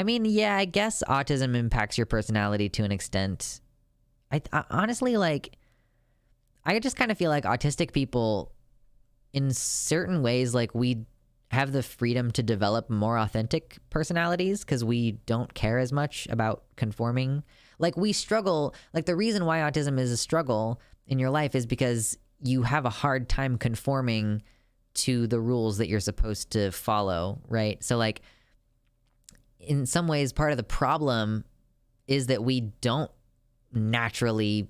mean, yeah, I guess autism impacts your personality to an extent. I honestly, like, I just kind of feel like autistic people, in certain ways, like, we have the freedom to develop more authentic personalities because we don't care as much about conforming. Like, we struggle. Like, the reason why autism is a struggle in your life is because you have a hard time conforming to the rules that you're supposed to follow, right? So, like, in some ways, part of the problem is that we don't naturally,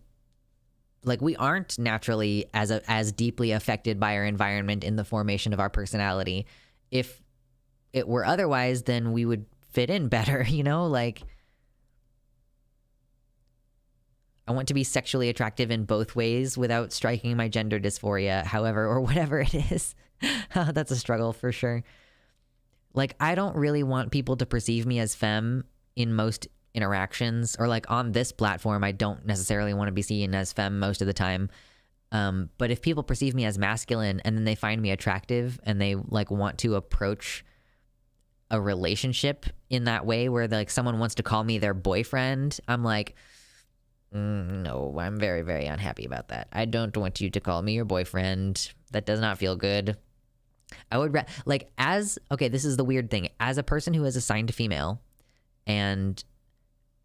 like, we aren't naturally as deeply affected by our environment in the formation of our personality. If it were otherwise, then we would fit in better, you know? Like, I want to be sexually attractive in both ways without striking my gender dysphoria, however, or whatever it is. That's a struggle for sure. Like, I don't really want people to perceive me as femme in most interactions, or like on this platform, I don't necessarily want to be seen as femme most of the time. But if people perceive me as masculine and then they find me attractive and they like want to approach a relationship in that way where like someone wants to call me their boyfriend, I'm like, no, I'm very, very unhappy about that. I don't want you to call me your boyfriend. That does not feel good. I would like, okay, this is the weird thing. As a person who is assigned female and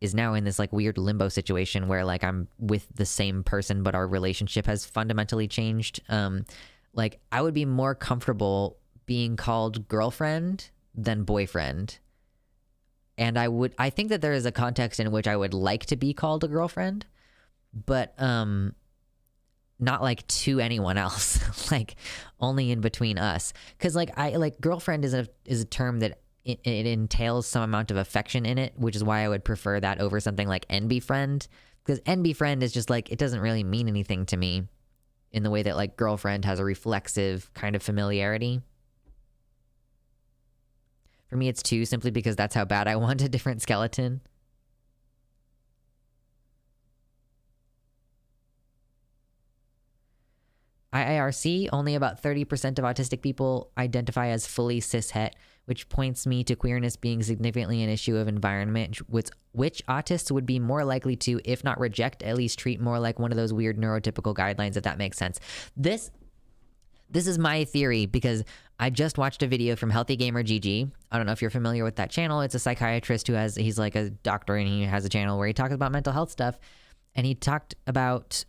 is now in this like weird limbo situation where like I'm with the same person, but our relationship has fundamentally changed. Like, I would be more comfortable being called girlfriend than boyfriend. And I think that there is a context in which I would like to be called a girlfriend, but not like to anyone else, like only in between us. Cause like girlfriend is a term that it entails some amount of affection in it, which is why I would prefer that over something like NB friend. Because NB friend is just like, it doesn't really mean anything to me in the way that like girlfriend has a reflexive kind of familiarity. For me, it's 2, simply because that's how bad I want a different skeleton. IIRC, only about 30% of autistic people identify as fully cishet, which points me to queerness being significantly an issue of environment, which autists would be more likely to, if not reject, at least treat more like one of those weird neurotypical guidelines, if that makes sense. This is my theory because I just watched a video from Healthy Gamer GG. I don't know if you're familiar with that channel. It's a psychiatrist he's like a doctor, and he has a channel where he talks about mental health stuff. And he talked about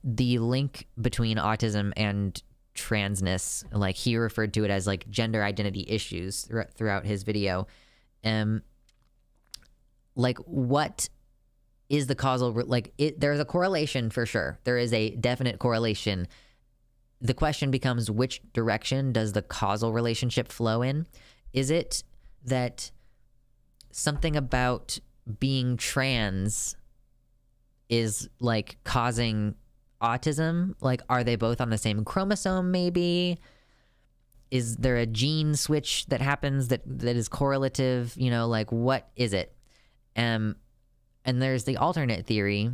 the link between autism and transness. Like, he referred to it as like gender identity issues throughout his video. Like, what is the causal, there's a correlation for sure. There is a definite correlation. The question becomes, which direction does the causal relationship flow in? Is it that something about being trans is like causing autism? Like, are they both on the same chromosome maybe? Is there a gene switch that happens that is correlative? You know, like, what is it? And there's the alternate theory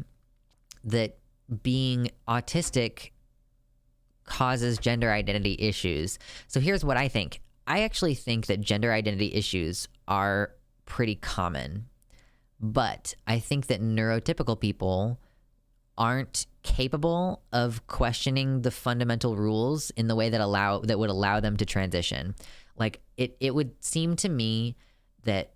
that being autistic causes gender identity issues. So here's what I think. I actually think that gender identity issues are pretty common. But I think that neurotypical people aren't capable of questioning the fundamental rules in the way that would allow them to transition. Like it would seem to me that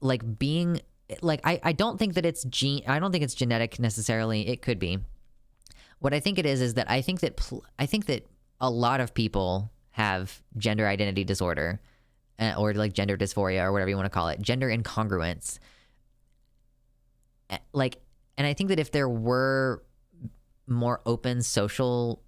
like being like I don't think that it's I don't think it's genetic necessarily. It could be. What I think it is that I think that a lot of people have gender identity disorder, or like gender dysphoria, or whatever you want to call it, gender incongruence. Like, and I think that if there were more open social,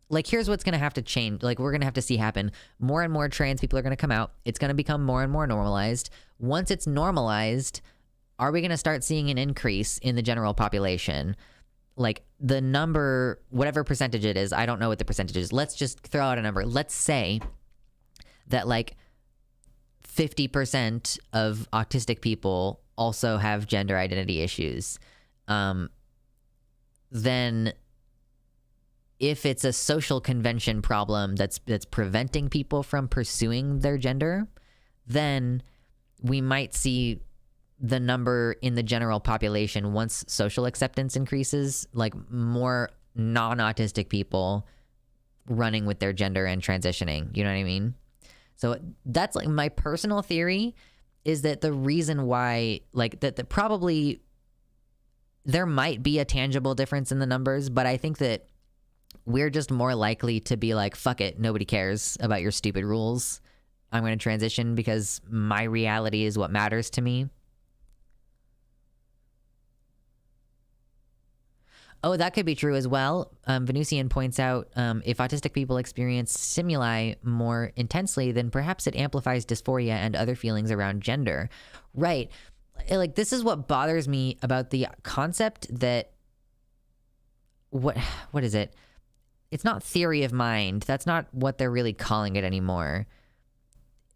like, here's what's going to have to change. Like, we're going to have to see happen. More and more trans people are going to come out. It's going to become more and more normalized. Once it's normalized, are we going to start seeing an increase in the general population? Like, the number, whatever percentage it is, I don't know what the percentage is. Let's just throw out a number. Let's say that like 50% of autistic people also have gender identity issues. Then if it's a social convention problem that's preventing people from pursuing their gender, then we might see the number in the general population, once social acceptance increases, like more non-autistic people running with their gender and transitioning. You know what I mean? So that's like my personal theory, is that the reason why, like, that probably there might be a tangible difference in the numbers, but I think that we're just more likely to be like, fuck it, nobody cares about your stupid rules. I'm going to transition because my reality is what matters to me. Oh, that could be true as well. Venusian points out, if autistic people experience stimuli more intensely, then perhaps it amplifies dysphoria and other feelings around gender. Right. Like, this is what bothers me about the concept that, what is it? It's not theory of mind. That's not what they're really calling it anymore.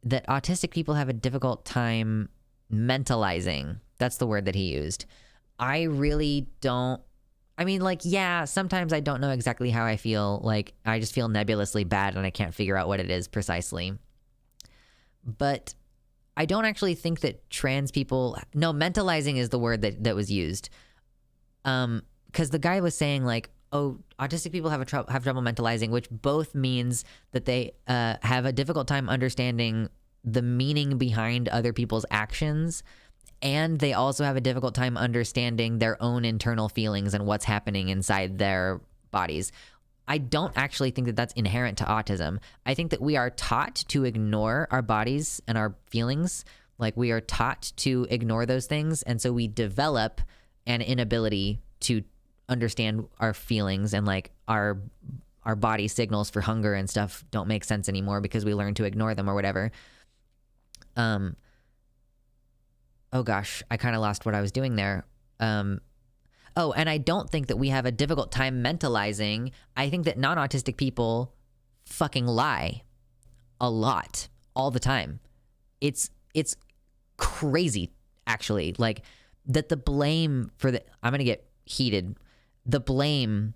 That autistic people have a difficult time mentalizing. That's the word that he used. I really don't. I mean, like, yeah, sometimes I don't know exactly how I feel. Like, I just feel nebulously bad and I can't figure out what it is precisely. But I don't actually think that trans people... No, mentalizing is the word that was used. Because the guy was saying, like, oh, autistic people have trouble mentalizing, which both means that they have a difficult time understanding the meaning behind other people's actions, and they also have a difficult time understanding their own internal feelings and what's happening inside their bodies. I don't actually think that that's inherent to autism. I think that we are taught to ignore our bodies and our feelings. Like, we are taught to ignore those things, and so we develop an inability to understand our feelings, and like our body signals for hunger and stuff don't make sense anymore because we learn to ignore them or whatever. Oh gosh, I kind of lost what I was doing there. Oh, and I don't think that we have a difficult time mentalizing. I think that non-autistic people fucking lie a lot, all the time. It's crazy, actually. Like, that the blame for the... I'm going to get heated. The blame,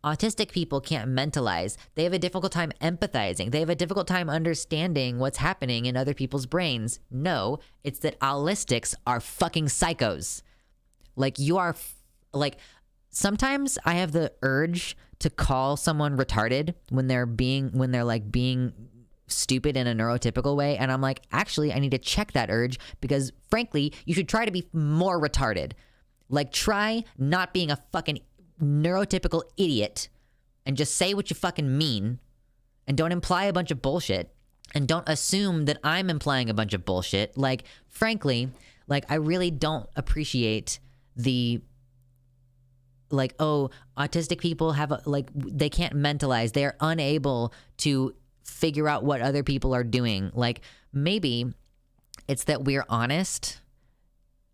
autistic people can't mentalize. They have a difficult time empathizing. They have a difficult time understanding what's happening in other people's brains. No, it's that allistics are fucking psychos. Like, you are... Like, sometimes I have the urge to call someone retarded when they're being stupid in a neurotypical way, and I'm like, actually, I need to check that urge, because frankly, you should try to be more retarded. Like, try not being a fucking neurotypical idiot and just say what you fucking mean, and don't imply a bunch of bullshit, and don't assume that I'm implying a bunch of bullshit. Like, frankly, like, I really don't appreciate the... like, oh, autistic people have they can't mentalize. They are unable to figure out what other people are doing. Like, maybe it's that we're honest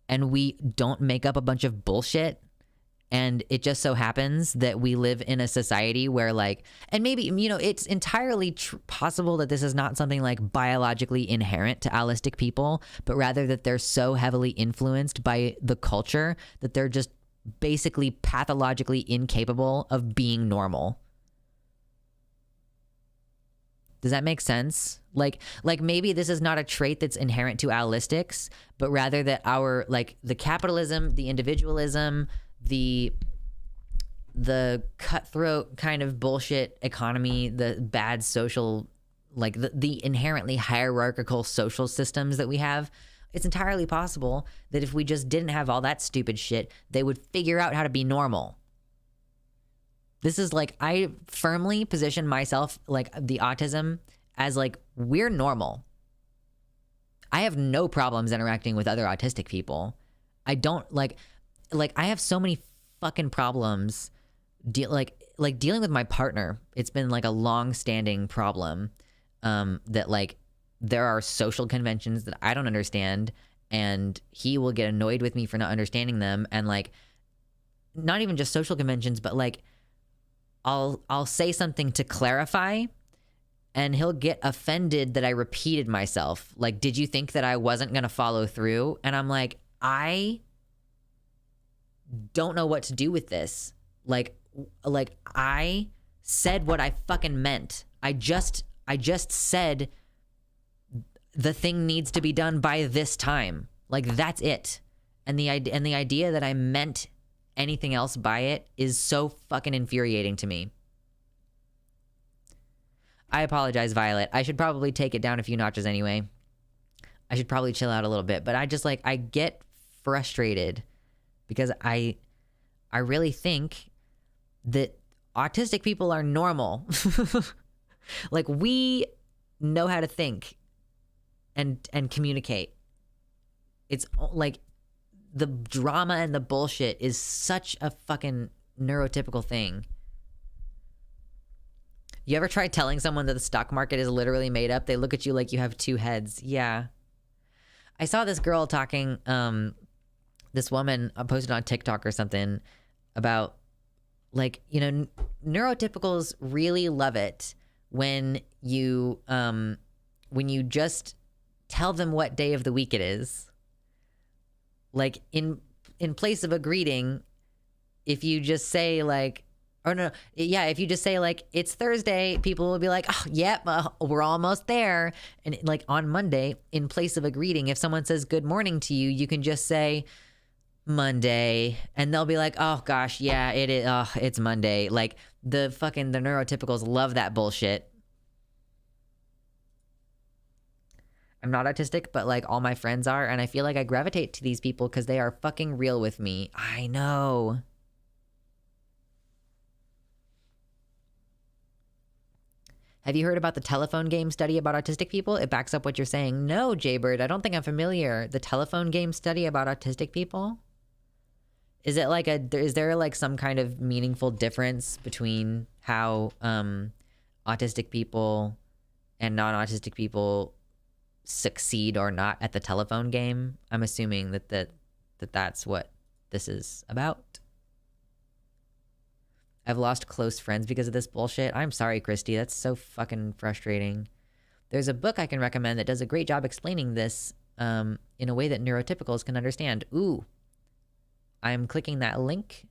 and we don't make up a bunch of bullshit. And it just so happens that we live in a society where, like, and maybe, you know, it's entirely possible that this is not something like biologically inherent to allistic people, but rather that they're so heavily influenced by the culture that they're just basically pathologically incapable of being normal. Does that make sense? Like maybe this is not a trait that's inherent to allistics, but rather that our, like, the capitalism, the individualism, the cutthroat kind of bullshit economy, the bad social, like the inherently hierarchical social systems that we have, it's entirely possible that if we just didn't have all that stupid shit, they would figure out how to be normal. This is like, I firmly position myself, like, the autism as, like, we're normal. I have no problems interacting with other autistic people. I don't, like I have so many fucking problems like dealing with my partner. It's been like a long-standing problem, that, like, there are social conventions that I don't understand, and he will get annoyed with me for not understanding them. And, like, not even just social conventions, but, like, I'll say something to clarify, and he'll get offended that I repeated myself. Like, did you think that I wasn't going to follow through? And I'm like, I don't know what to do with this. Like I said what I fucking meant. I just said the thing needs to be done by this time. Like, that's it. And the idea that I meant anything else by it is so fucking infuriating to me. I apologize, Violet. I should probably take it down a few notches anyway. I should probably chill out a little bit, but I just, like, I get frustrated because I really think that autistic people are normal. Like, we know how to think and communicate. It's like the drama and the bullshit is such a fucking neurotypical thing. You ever try telling someone that the stock market is literally made up? They look at you like you have two heads. Yeah. I saw this girl talking, this woman posted on TikTok or something about, like, you know, neurotypicals really love it when you just tell them what day of the week it is. Like, in place of a greeting, if you just say, like, or no, yeah, if you just say, like, it's Thursday, people will be like, oh, yep, we're almost there. And, like, on Monday, in place of a greeting, if someone says good morning to you, you can just say Monday, and they'll be like, oh gosh, yeah, it is, it's Monday. Like, the neurotypicals love that bullshit. I'm not autistic, but, like, all my friends are, and I feel like I gravitate to these people because they are fucking real with me. I know. Have you heard about the telephone game study about autistic people? It backs up what you're saying. No, Jaybird, I don't think I'm familiar. The telephone game study about autistic people? Is it like is there like some kind of meaningful difference between how autistic people and non-autistic people succeed or not at the telephone game? I'm assuming that's what this is about. I've lost close friends because of this bullshit. I'm sorry, Christy. That's so fucking frustrating. There's a book I can recommend that does a great job explaining this in a way that neurotypicals can understand. Ooh. I'm clicking that link.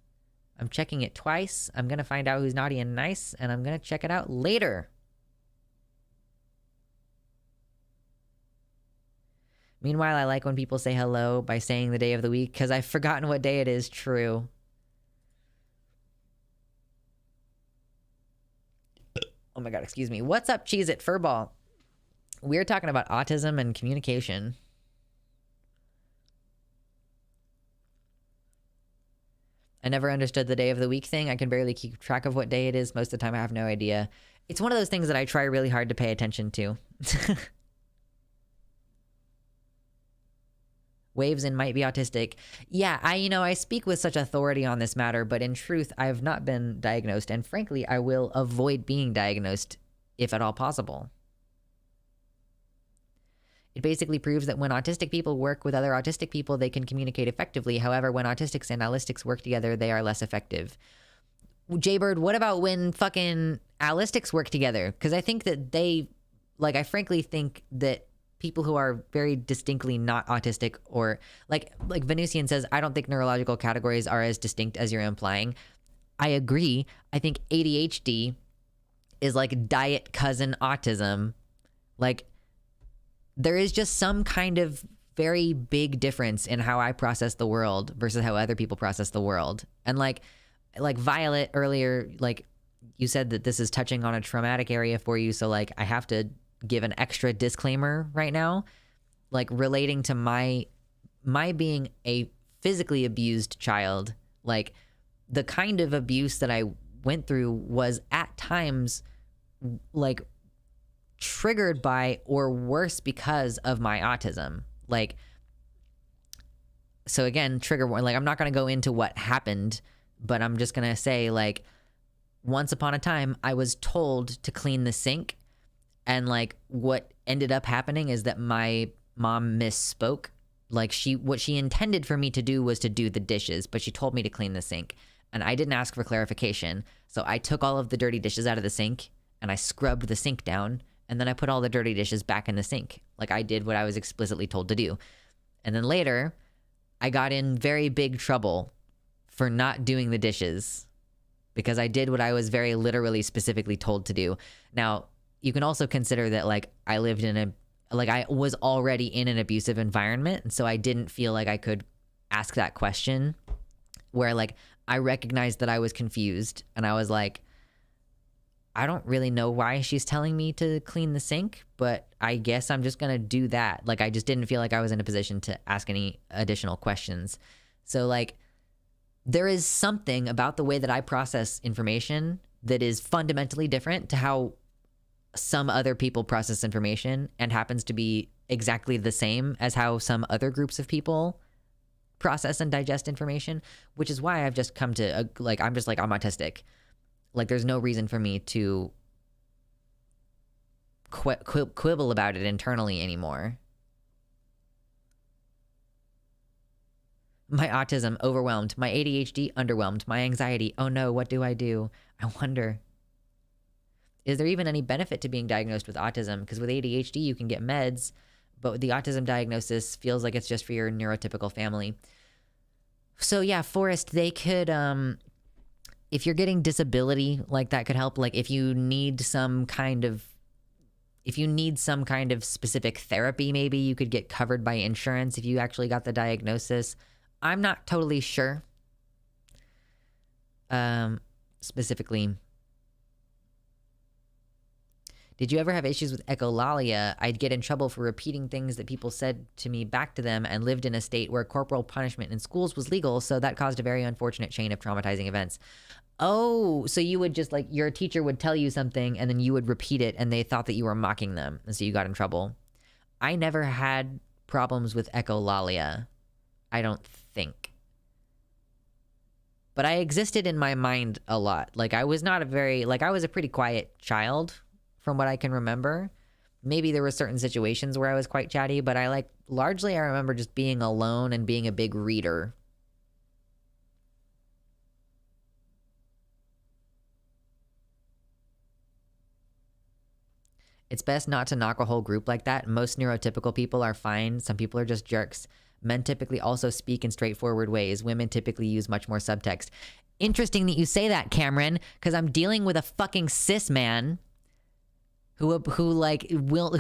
I'm checking it twice. I'm going to find out who's naughty and nice, and I'm going to check it out later. Meanwhile, I like when people say hello by saying the day of the week because I've forgotten what day it is. True. Oh my god, excuse me. What's up, Cheez It Furball? We're talking about autism and communication. I never understood the day of the week thing. I can barely keep track of what day it is. Most of the time, I have no idea. It's one of those things that I try really hard to pay attention to. Waves and might be autistic. Yeah, I speak with such authority on this matter, but in truth, I have not been diagnosed, and frankly, I will avoid being diagnosed if at all possible. It basically proves that when autistic people work with other autistic people, they can communicate effectively. However, when autistics and allistics work together, they are less effective. Jaybird, what about when fucking allistics work together? Because I think that I frankly think that people who are very distinctly not autistic, or like Venusian says, I don't think neurological categories are as distinct as you're implying. I agree. I think ADHD is like diet cousin autism. Like, there is just some kind of very big difference in how I process the world versus how other people process the world. And like Violet earlier, like, you said that this is touching on a traumatic area for you, so like I have to give an extra disclaimer right now, like relating to my being a physically abused child. Like, the kind of abuse that I went through was at times like triggered by or worse because of my autism. Like, so again, trigger warning, like I'm not going to go into what happened, but I'm just going to say, like, once upon a time I was told to clean the sink, and like what ended up happening is that my mom misspoke. Like, what she intended for me to do was to do the dishes, but she told me to clean the sink, and I didn't ask for clarification. So I took all of the dirty dishes out of the sink and I scrubbed the sink down, and then I put all the dirty dishes back in the sink. Like, I did what I was explicitly told to do. And then later I got in very big trouble for not doing the dishes because I did what I was very literally specifically told to do. Now, you can also consider that like I was already in an abusive environment, and so I didn't feel like I could ask that question, where like I recognized that I was confused, and I was like, I don't really know why she's telling me to clean the sink, but I guess I'm just gonna do that. Like, I just didn't feel like I was in a position to ask any additional questions. So like, there is something about the way that I process information that is fundamentally different to how some other people process information, and happens to be exactly the same as how some other groups of people process and digest information, which is why I've just come to I'm autistic. Like, there's no reason for me to quibble about it internally anymore. My autism overwhelmed, my ADHD underwhelmed, my anxiety, oh no, what do I do? I wonder, is there even any benefit to being diagnosed with autism? Because with ADHD, you can get meds, but the autism diagnosis feels like it's just for your neurotypical family. So yeah, Forrest, they could, if you're getting disability, like that could help. Like, if you need some kind of specific therapy, maybe you could get covered by insurance if you actually got the diagnosis. I'm not totally sure. Specifically, did you ever have issues with echolalia? I'd get in trouble for repeating things that people said to me back to them, and lived in a state where corporal punishment in schools was legal, so that caused a very unfortunate chain of traumatizing events. Oh, so you would just, like, your teacher would tell you something and then you would repeat it, and they thought that you were mocking them, and so you got in trouble. I never had problems with echolalia, I don't think. But I existed in my mind a lot. Like, I was not I was a pretty quiet child from what I can remember. Maybe there were certain situations where I was quite chatty, but largely I remember just being alone and being a big reader. It's best not to knock a whole group like that. Most neurotypical people are fine. Some people are just jerks. Men typically also speak in straightforward ways. Women typically use much more subtext. Interesting that you say that, Cameron, because I'm dealing with a fucking cis man who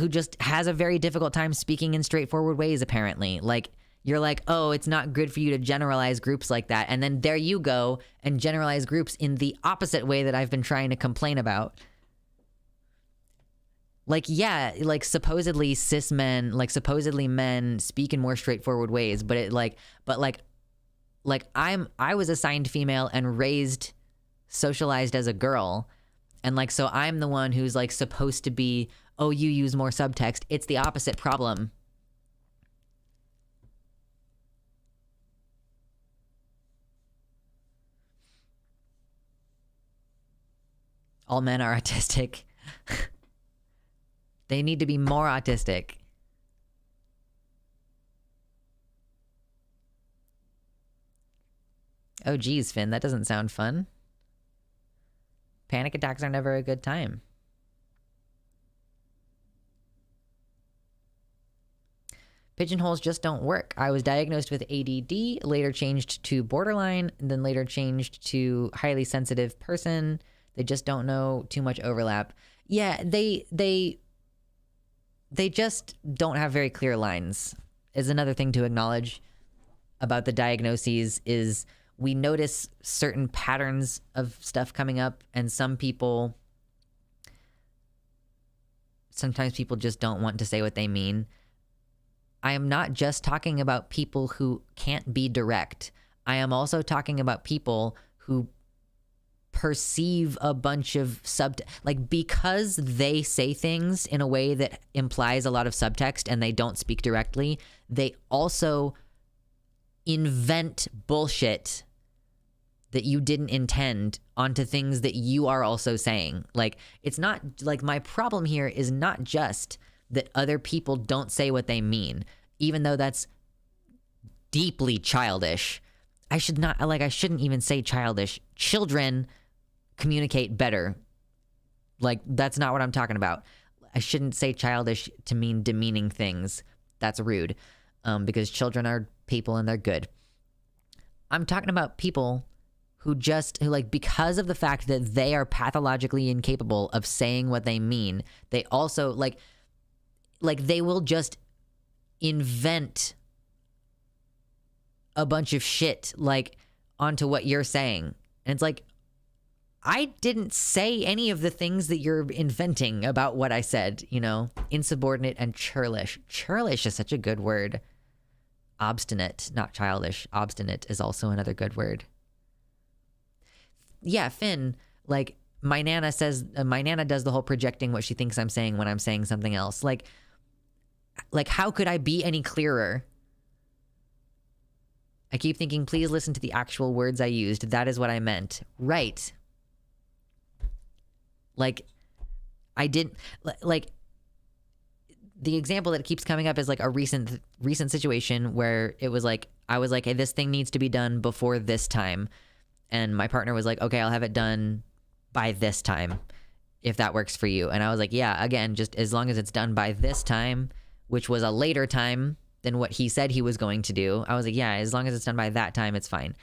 just has a very difficult time speaking in straightforward ways, apparently. Like, you're like, oh, it's not good for you to generalize groups like that. And then there you go and generalize groups in the opposite way that I've been trying to complain about. Like, yeah, like, supposedly cis men, like, supposedly men speak in more straightforward ways, but I was assigned female and raised, socialized as a girl. And like, so I'm the one who's like supposed to be, oh, you use more subtext. It's the opposite problem. All men are autistic. They need to be more autistic. Oh geez, Finn, that doesn't sound fun. Panic attacks are never a good time. Pigeonholes just don't work. I was diagnosed with ADD, later changed to borderline, and then later changed to highly sensitive person. They just don't know too much overlap. Yeah, they just don't have very clear lines. Is another thing to acknowledge about the diagnoses is we notice certain patterns of stuff coming up, and sometimes people just don't want to say what they mean. I am not just talking about people who can't be direct. I am also talking about people who perceive a bunch of like, because they say things in a way that implies a lot of subtext and they don't speak directly, they also invent bullshit that you didn't intend onto things that you are also saying. Like, it's not like, my problem here is not just that other people don't say what they mean, even though that's deeply childish. I shouldn't even say childish. Children communicate better. Like, that's not what I'm talking about. I shouldn't say childish to mean demeaning things. That's rude, because children are people and they're good. I'm talking about people who like, because of the fact that they are pathologically incapable of saying what they mean, they also like they will just invent a bunch of shit like onto what you're saying. And it's like, I didn't say any of the things that you're inventing about what I said, you know? Insubordinate and churlish. Churlish is such a good word. Obstinate, not childish. Obstinate is also another good word. Yeah, Finn, like, my nana does the whole projecting what she thinks I'm saying when I'm saying something else. Like, how could I be any clearer? I keep thinking, please listen to the actual words I used. That is what I meant. Right. Like, I didn't, like, the example that keeps coming up is like a recent situation where it was like, I was like, hey, this thing needs to be done before this time. And my partner was like, okay, I'll have it done by this time, if that works for you. And I was like, yeah, again, just as long as it's done by this time, which was a later time than what he said he was going to do. I was like, yeah, as long as it's done by that time, it's fine.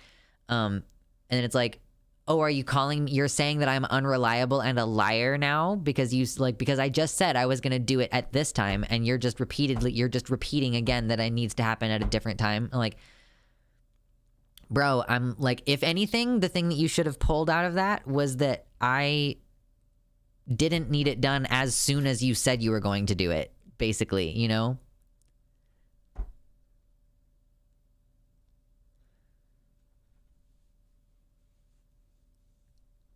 And then it's like, oh, you're saying that I'm unreliable and a liar now because because I just said I was going to do it at this time, and you're just repeating again that it needs to happen at a different time. I'm like, bro, I'm like, if anything, the thing that you should have pulled out of that was that I didn't need it done as soon as you said you were going to do it, basically, you know?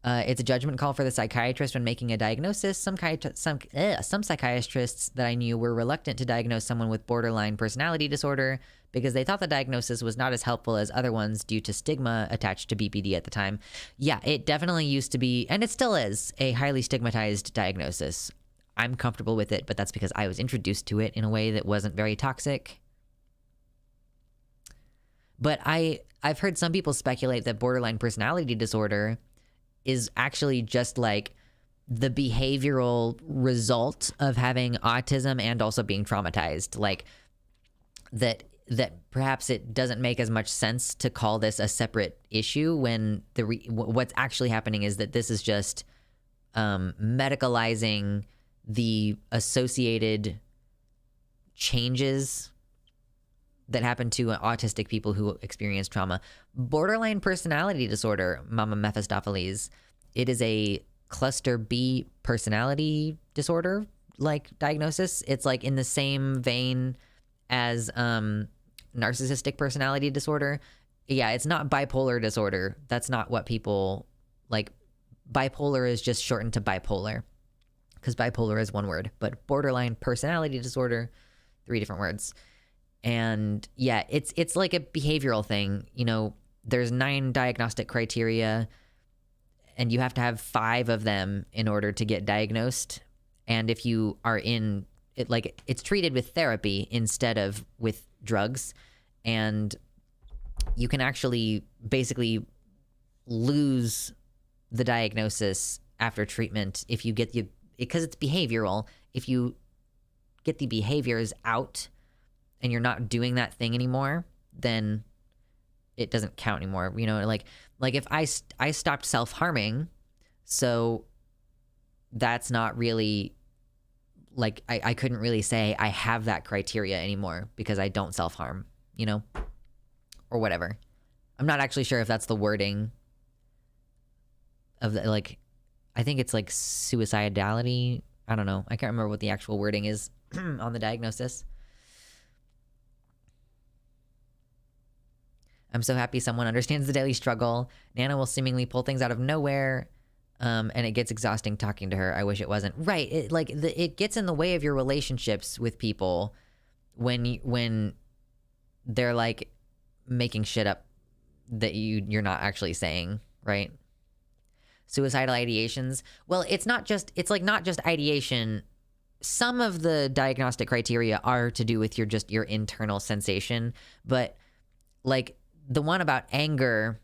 It's a judgment call for the psychiatrist when making a diagnosis. Some psychiatrists that I knew were reluctant to diagnose someone with borderline personality disorder because they thought the diagnosis was not as helpful as other ones due to stigma attached to BPD at the time. Yeah, it definitely used to be, and it still is, a highly stigmatized diagnosis. I'm comfortable with it, but that's because I was introduced to it in a way that wasn't very toxic. But I've heard some people speculate that borderline personality disorder is actually just like the behavioral result of having autism and also being traumatized. Like that perhaps it doesn't make as much sense to call this a separate issue when what's actually happening is that this is just medicalizing the associated changes that happen to autistic people who experience trauma. Borderline personality disorder, Mama Mephistopheles, it is a cluster B personality disorder like diagnosis. It's like in the same vein as narcissistic personality disorder. Yeah, it's not bipolar disorder. That's not what people like. Bipolar is just shortened to bipolar because bipolar is one word, but borderline personality disorder, 3 different words. And yeah, it's like a behavioral thing. You know, there's 9 diagnostic criteria and you have to have 5 of them in order to get diagnosed. And if you are in it, like, it's treated with therapy instead of with drugs. And you can actually basically lose the diagnosis after treatment if you get because it's behavioral. If you get the behaviors out and you're not doing that thing anymore, then it doesn't count anymore. You know, like if I stopped self-harming, So that's not really, like, I couldn't really say I have that criteria anymore because I don't self-harm, you know? Or whatever. I'm not actually sure if that's the wording of the, like, I think it's like suicidality. I don't know. I can't remember what the actual wording is on the diagnosis. I'm so happy someone understands the daily struggle. Nana will seemingly pull things out of nowhere, and it gets exhausting talking to her. I wish it wasn't. Right. It gets in the way of your relationships with people when they're like making shit up that you're not actually saying, right? Suicidal ideations. Well, it's not just ideation. Some of the diagnostic criteria are to do with your internal sensation, but like the one about anger,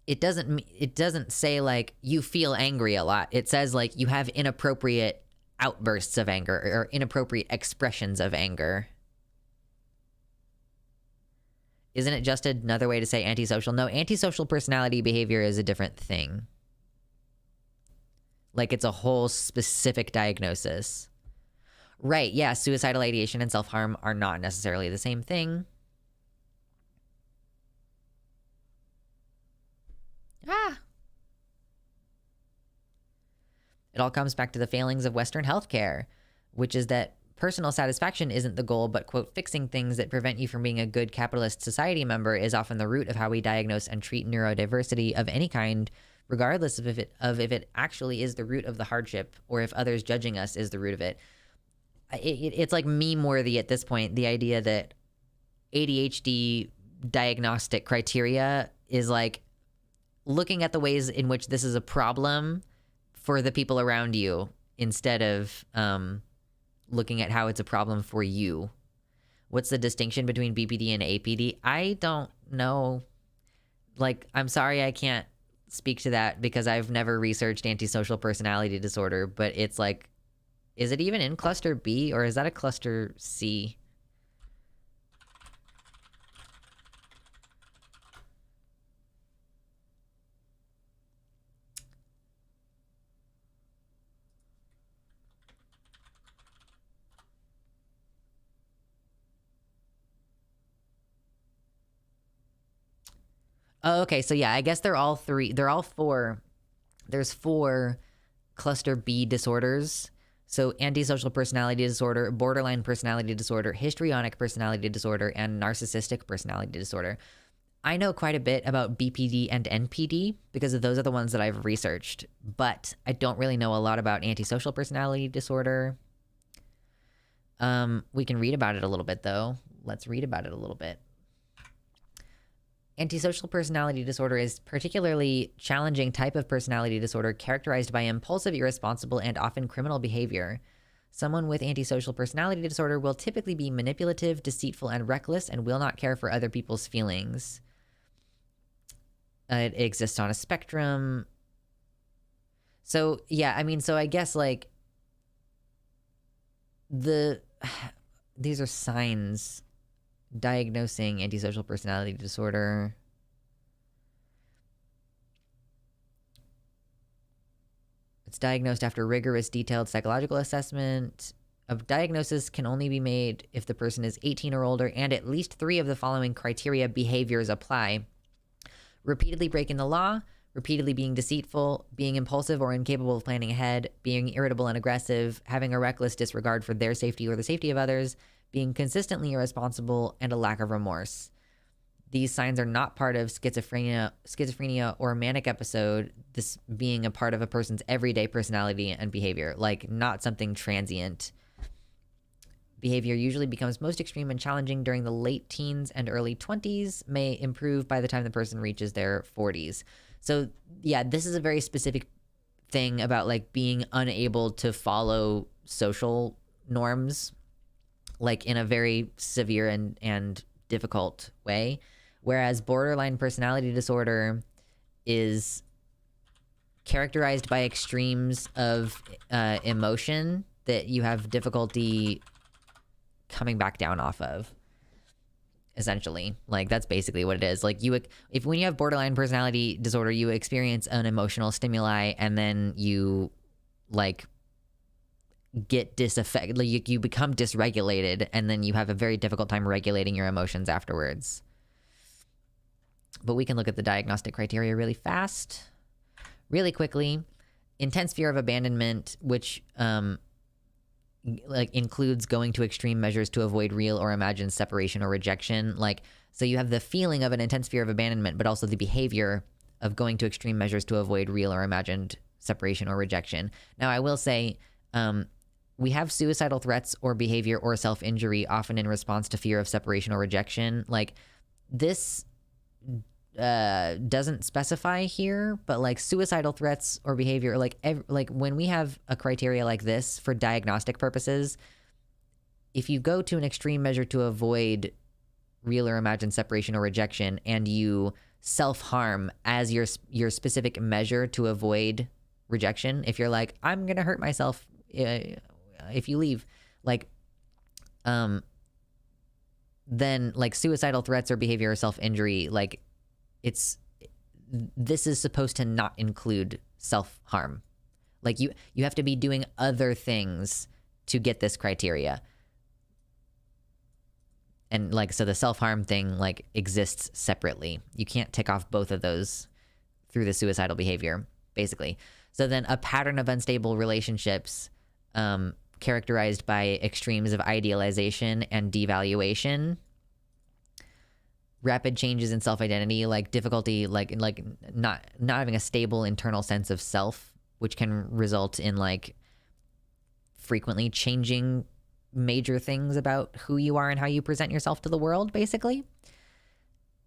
it doesn't say like you feel angry a lot. It says like you have inappropriate outbursts of anger or inappropriate expressions of anger. Isn't it just another way to say antisocial? No, antisocial personality behavior is a different thing. Like it's a whole specific diagnosis. Right, yeah, suicidal ideation and self-harm are not necessarily the same thing. It all comes back to the failings of Western healthcare, which is that personal satisfaction isn't the goal, but, quote, fixing things that prevent you from being a good capitalist society member is often the root of how we diagnose and treat neurodiversity of any kind, regardless of if it actually is the root of the hardship or if others judging us is the root of it. It's like meme-worthy at this point, the idea that ADHD diagnostic criteria is like looking at the ways in which this is a problem for the people around you instead of looking at how it's a problem for you. What's the distinction between BPD and APD? I don't know. Like, I'm sorry I can't speak to that because I've never researched antisocial personality disorder, but it's like, is it even in cluster B or is that a cluster C? Oh, okay. So yeah, I guess they're all four. There's 4 cluster B disorders. So antisocial personality disorder, borderline personality disorder, histrionic personality disorder, and narcissistic personality disorder. I know quite a bit about BPD and NPD because those are the ones that I've researched, but I don't really know a lot about antisocial personality disorder. We can read about it a little bit though. Let's read about it a little bit. Antisocial personality disorder is a particularly challenging type of personality disorder characterized by impulsive, irresponsible, and often criminal behavior. Someone with antisocial personality disorder will typically be manipulative, deceitful, and reckless and will not care for other people's feelings. It exists on a spectrum. So, yeah, I mean, so I guess, like, these are signs diagnosing antisocial personality disorder. It's diagnosed after rigorous, detailed psychological assessment. A diagnosis can only be made if the person is 18 or older and at least 3 of the following criteria behaviors apply: repeatedly breaking the law, repeatedly being deceitful, being impulsive or incapable of planning ahead, being irritable and aggressive, having a reckless disregard for their safety or the safety of others, being consistently irresponsible, and a lack of remorse. These signs are not part of schizophrenia or a manic episode, this being a part of a person's everyday personality and behavior, like not something transient. Behavior usually becomes most extreme and challenging during the late teens and early 20s, may improve by the time the person reaches their 40s. So yeah, this is a very specific thing about like being unable to follow social norms, like in a very severe and difficult way. Whereas borderline personality disorder is characterized by extremes of emotion that you have difficulty coming back down off of. essentially. Like, that's basically what it is. Like, when you have borderline personality disorder, you experience an emotional stimuli and then you like get disaffected, like you become dysregulated, and then you have a very difficult time regulating your emotions afterwards. But we can look at the diagnostic criteria really fast, really quickly. Intense fear of abandonment, which like includes going to extreme measures to avoid real or imagined separation or rejection. Like, so you have the feeling of an intense fear of abandonment, but also the behavior of going to extreme measures to avoid real or imagined separation or rejection. Now, I will say, we have suicidal threats or behavior or self-injury, often in response to fear of separation or rejection. Like, this doesn't specify here, but like suicidal threats or behavior, like when we have a criteria like this for diagnostic purposes, if you go to an extreme measure to avoid real or imagined separation or rejection, and you self-harm as your specific measure to avoid rejection, if you're like, I'm gonna hurt myself if you leave, like, then like suicidal threats or behavior or self-injury, like, this is supposed to not include self-harm. Like, you have to be doing other things to get this criteria. And like, so the self-harm thing like exists separately. You can't tick off both of those through the suicidal behavior, basically. So then a pattern of unstable relationships, characterized by extremes of idealization and devaluation, rapid changes in self-identity, like difficulty, like not having a stable internal sense of self, which can result in like frequently changing major things about who you are and how you present yourself to the world, basically.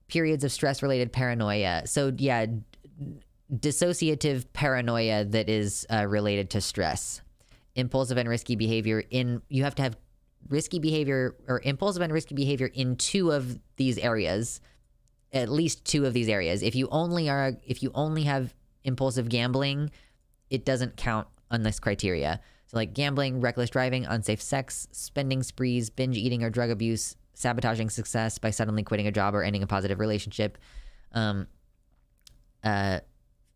Periods of stress-related paranoia. So yeah, dissociative paranoia that is related to stress. Impulsive and risky behavior you have to have risky behavior or impulsive and risky behavior in two of these areas, at least two of these areas. If you only have impulsive gambling, it doesn't count on this criteria. So like gambling, reckless driving, unsafe sex, spending sprees, binge eating or drug abuse, sabotaging success by suddenly quitting a job or ending a positive relationship.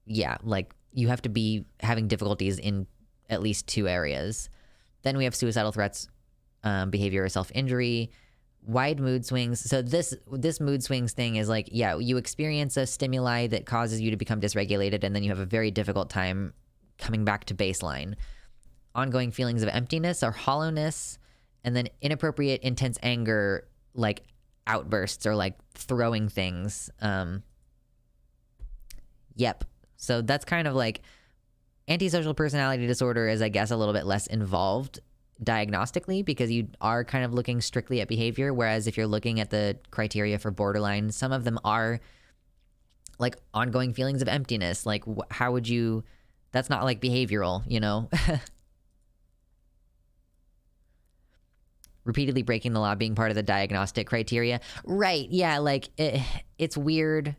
Yeah, like you have to be having difficulties in at least two areas. Then we have suicidal threats, behavior or self-injury, wide mood swings. So this mood swings thing is like, yeah, you experience a stimuli that causes you to become dysregulated, and then you have a very difficult time coming back to baseline. Ongoing feelings of emptiness or hollowness, and then inappropriate, intense anger, like outbursts or like throwing things. Yep. So that's kind of like antisocial personality disorder is, I guess, a little bit less involved diagnostically because you are kind of looking strictly at behavior. Whereas if you're looking at the criteria for borderline, some of them are like ongoing feelings of emptiness. Like how would you, that's not like behavioral, you know? Repeatedly breaking the law being part of the diagnostic criteria. Right. Yeah. Like it's weird,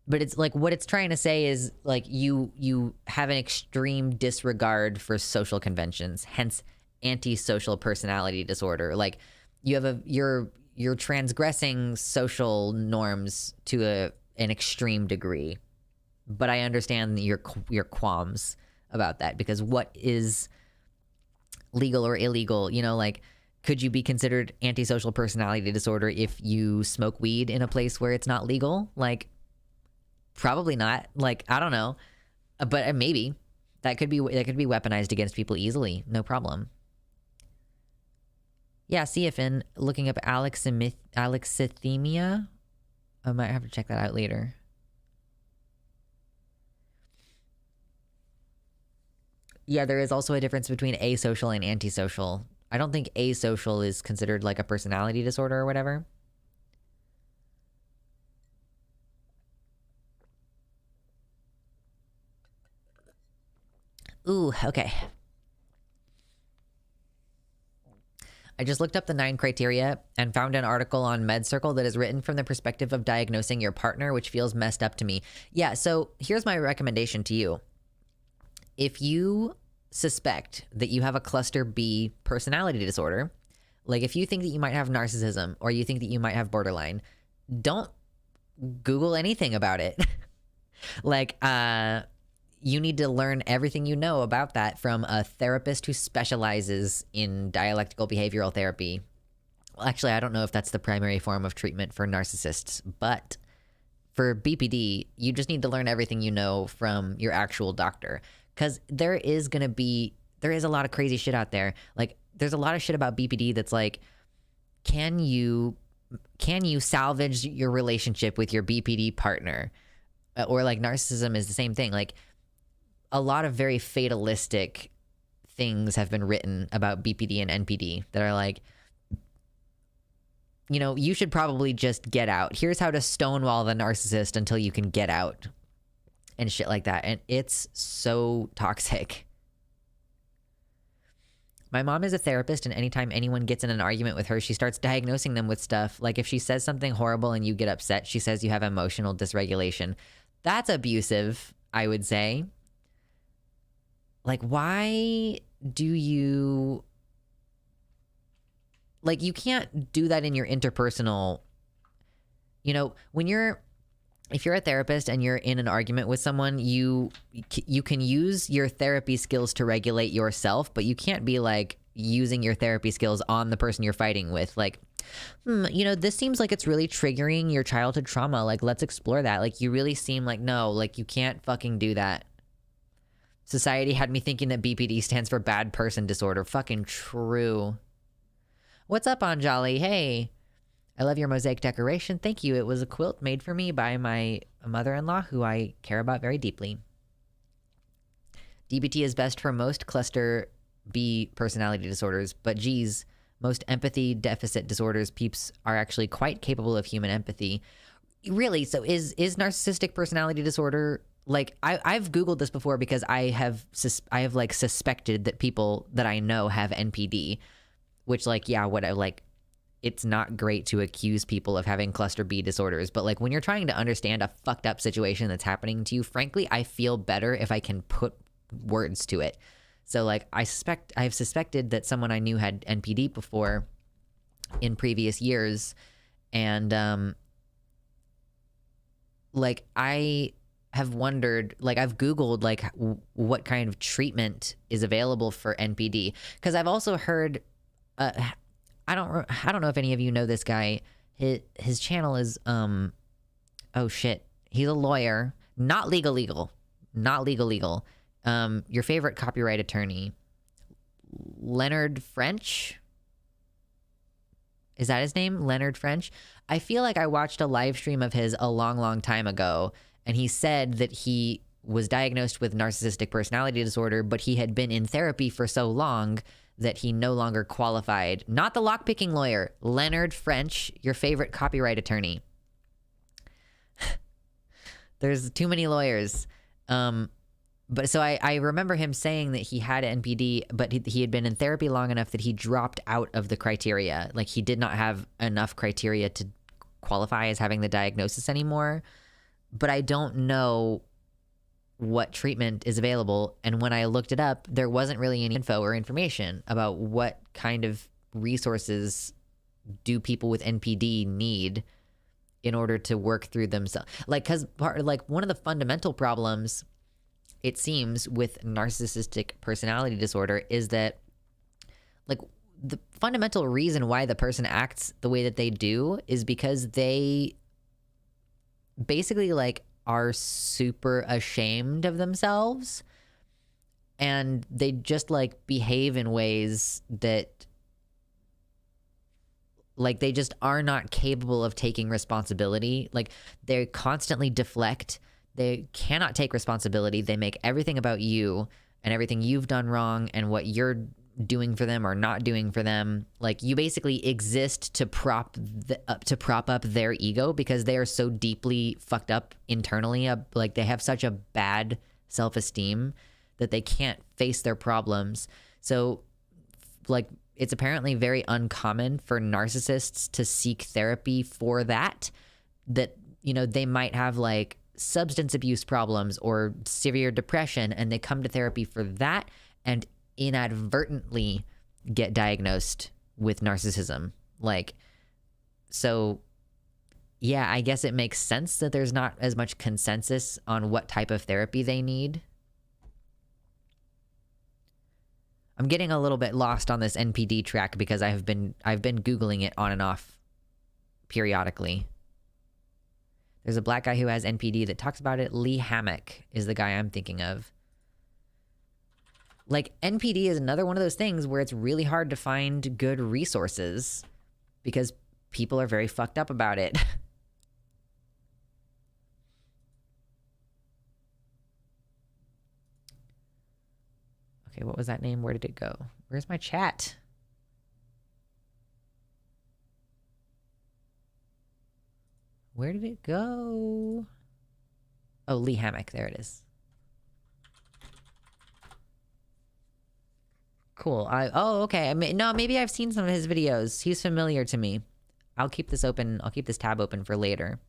but it's like what it's trying to say is like you have an extreme disregard for social conventions, hence antisocial personality disorder. Like you have you're transgressing social norms to an extreme degree. But I understand your qualms about that, because what is legal or illegal, you know, like could you be considered antisocial personality disorder if you smoke weed in a place where it's not legal? Like probably not. Like I don't know, but maybe that could be weaponized against people easily, no problem. Yeah, see if in looking up alexithymia, I might have to check that out later. Yeah, there is also a difference between asocial and antisocial. I don't think asocial is considered like a personality disorder or whatever. Ooh, okay. I just looked up the 9 criteria and found an article on MedCircle that is written from the perspective of diagnosing your partner, which feels messed up to me. Yeah, so here's my recommendation to you. If you suspect that you have a cluster B personality disorder, Like, if you think that you might have narcissism or you think that you might have borderline, don't Google anything about it. Like, you need to learn everything you know about that from a therapist who specializes in dialectical behavioral therapy. Well, actually, I don't know if that's the primary form of treatment for narcissists, but for BPD, you just need to learn everything you know from your actual doctor. Because there is a lot of crazy shit out there. Like, there's a lot of shit about BPD that's like, can you salvage your relationship with your BPD partner? Or like narcissism is the same thing. Like, a lot of very fatalistic things have been written about BPD and NPD that are like, you know, you should probably just get out. Here's how to stonewall the narcissist until you can get out. And shit like that. And it's so toxic. My mom is a therapist, and anytime anyone gets in an argument with her, she starts diagnosing them with stuff. Like, if she says something horrible and you get upset, she says you have emotional dysregulation. That's abusive, I would say. Like, why do you... Like, you can't do that in your interpersonal... You know, if you're a therapist and you're in an argument with someone, you can use your therapy skills to regulate yourself, but you can't be like using your therapy skills on the person you're fighting with. Like, you know, this seems like it's really triggering your childhood trauma. Like, let's explore that. Like, you really seem like, no, like, you can't fucking do that. Society had me thinking that BPD stands for bad person disorder. Fucking true. What's up, Anjali? Hey. I love your mosaic decoration. Thank you. It was a quilt made for me by my mother-in-law, who I care about very deeply. DBT is best for most cluster B personality disorders, but geez, most empathy deficit disorders peeps are actually quite capable of human empathy. Really? So is narcissistic personality disorder, like, I've Googled this before because I have like suspected that people that I know have NPD, which, like, yeah, it's not great to accuse people of having cluster B disorders, but like, when you're trying to understand a fucked up situation that's happening to you, frankly, I feel better if I can put words to it. So like, I've suspected that someone I knew had NPD before in previous years. And, like, I have wondered, like, I've Googled like what kind of treatment is available for NPD. 'Cause I've also heard, I don't know if any of you know this guy. His channel is, oh shit. He's a lawyer. Not legal. Your favorite copyright attorney. Leonard French? Is that his name? Leonard French? I feel like I watched a live stream of his a long time ago, and he said that he was diagnosed with narcissistic personality disorder, but he had been in therapy for so long that he no longer qualified. Not the lockpicking lawyer, Leonard French, your favorite copyright attorney. There's too many lawyers. But so I remember him saying that he had NPD, but he had been in therapy long enough that he dropped out of the criteria. Like, he did not have enough criteria to qualify as having the diagnosis anymore. But I don't know what treatment is available, and when I looked it up, there wasn't really any info or information about what kind of resources do people with NPD need in order to work through themselves. Like, because one of the fundamental problems, it seems, with narcissistic personality disorder is that, like, the fundamental reason why the person acts the way that they do is because they basically, like, are super ashamed of themselves, and they just like behave in ways that, like, they just are not capable of taking responsibility. Like, they constantly deflect. They cannot take responsibility. They make everything about you and everything you've done wrong and what you're doing for them or not doing for them. Like, you basically exist to prop up their ego because they are so deeply fucked up internally. Like, they have such a bad self-esteem that they can't face their problems. So, like, it's apparently very uncommon for narcissists to seek therapy for that, you know, they might have like substance abuse problems or severe depression, and they come to therapy for that and inadvertently get diagnosed with narcissism. Like, so yeah, I guess it makes sense that there's not as much consensus on what type of therapy they need. I'm getting a little bit lost on this NPD track because I've been Googling it on and off periodically. There's a black guy who has NPD that talks about it. Lee Hammock is the guy I'm thinking of. Like, NPD is another one of those things where it's really hard to find good resources because people are very fucked up about it. Okay, what was that name? Where did it go? Where's my chat? Where did it go? Oh, Lee Hammock. There it is. Cool. Oh, okay. No, maybe I've seen some of his videos. He's familiar to me. I'll keep this open. I'll keep this tab open for later.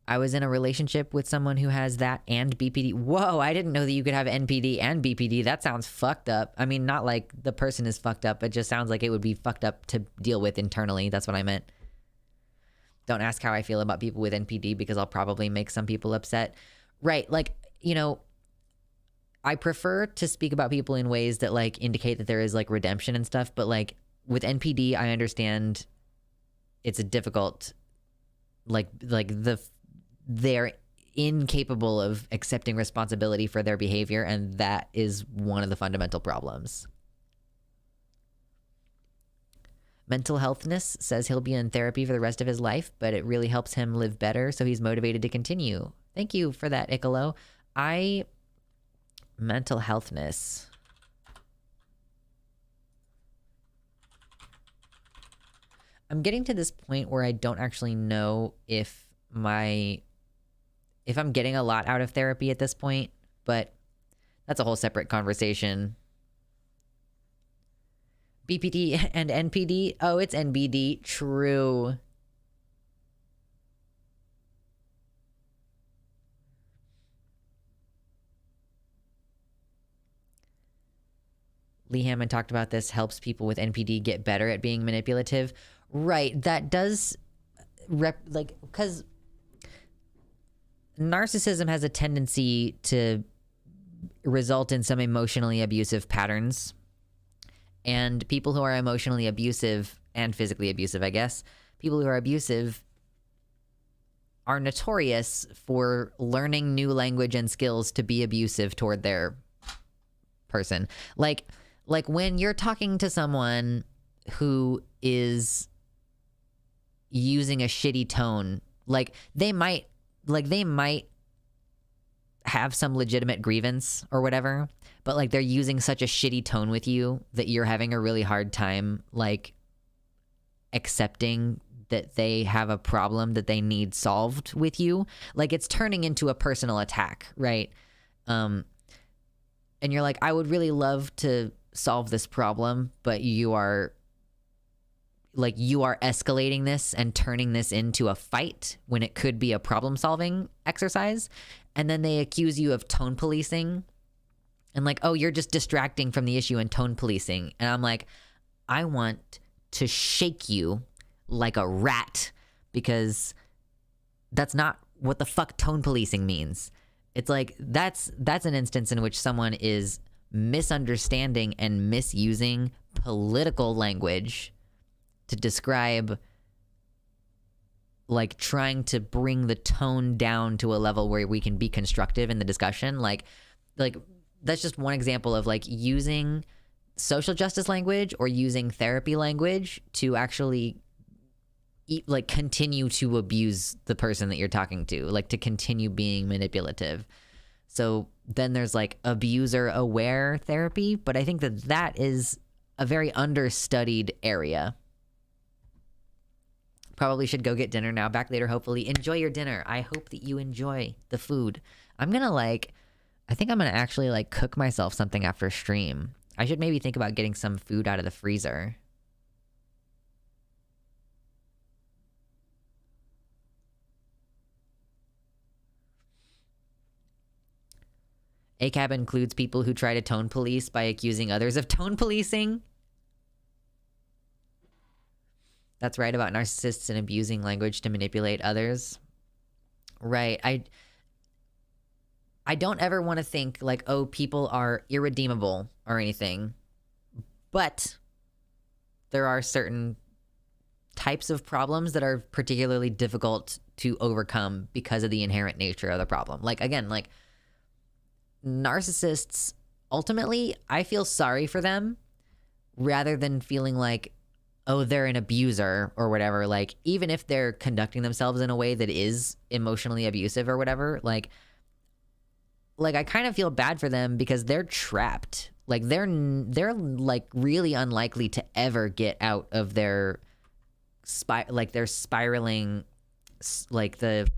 I was in a relationship with someone who has that and BPD. Whoa, I didn't know that you could have NPD and BPD. That sounds fucked up. I mean, not like the person is fucked up. It just sounds like it would be fucked up to deal with internally. That's what I meant. Don't ask how I feel about people with NPD because I'll probably make some people upset. Right, like, you know, I prefer to speak about people in ways that, like, indicate that there is, like, redemption and stuff. But, like, with NPD, I understand it's a difficult, they're incapable of accepting responsibility for their behavior, and that is one of the fundamental problems. Mental Healthness says he'll be in therapy for the rest of his life, but it really helps him live better, so he's motivated to continue. Thank you for that, Icalo. Mental Healthness. I'm getting to this point where I don't actually know if I'm getting a lot out of therapy at this point, but that's a whole separate conversation. BPD and NPD? Oh, it's NBD. True. Lee Hammond talked about this, helps people with NPD get better at being manipulative. Right, that does, because narcissism has a tendency to result in some emotionally abusive patterns. And people who are emotionally abusive and physically abusive, I guess, people who are abusive are notorious for learning new language and skills to be abusive toward their person. Like when you're talking to someone who is using a shitty tone, they might have some legitimate grievance or whatever, but they're using such a shitty tone with you that you're having a really hard time accepting that they have a problem that they need solved with you. It's turning into a personal attack, right? And you're like, I would really love to solve this problem, but you are escalating this and turning this into a fight when it could be a problem solving exercise. And then they accuse you of tone policing and oh, you're just distracting from the issue and tone policing. And I'm like, I want to shake you like a rat, because that's not what the fuck tone policing means. It's that's an instance in which someone is misunderstanding and misusing political language to describe trying to bring the tone down to a level where we can be constructive in the discussion. That's just one example of using social justice language or using therapy language to actually continue to abuse the person that you're talking to, to continue being manipulative. So then there's abuser aware therapy, but I think that is a very understudied area. Probably should go get dinner now. Back later, hopefully. Enjoy your dinner. I hope that you enjoy the food. I'm gonna I think I'm gonna actually cook myself something after stream. I should maybe think about getting some food out of the freezer. ACAB includes people who try to tone police by accusing others of tone policing. that's right about narcissists and abusing language to manipulate others. Right. I don't ever want to think like, oh, people are irredeemable or anything, but there are certain types of problems that are particularly difficult to overcome because of the inherent nature of the problem. Like, again, like narcissists, ultimately, I feel sorry for them rather than feeling like, oh, they're an abuser or whatever. Like, even if they're conducting themselves in a way that is emotionally abusive or whatever, like I kind of feel bad for them because they're trapped. Like they're like really unlikely to ever get out of their they're spiraling, like the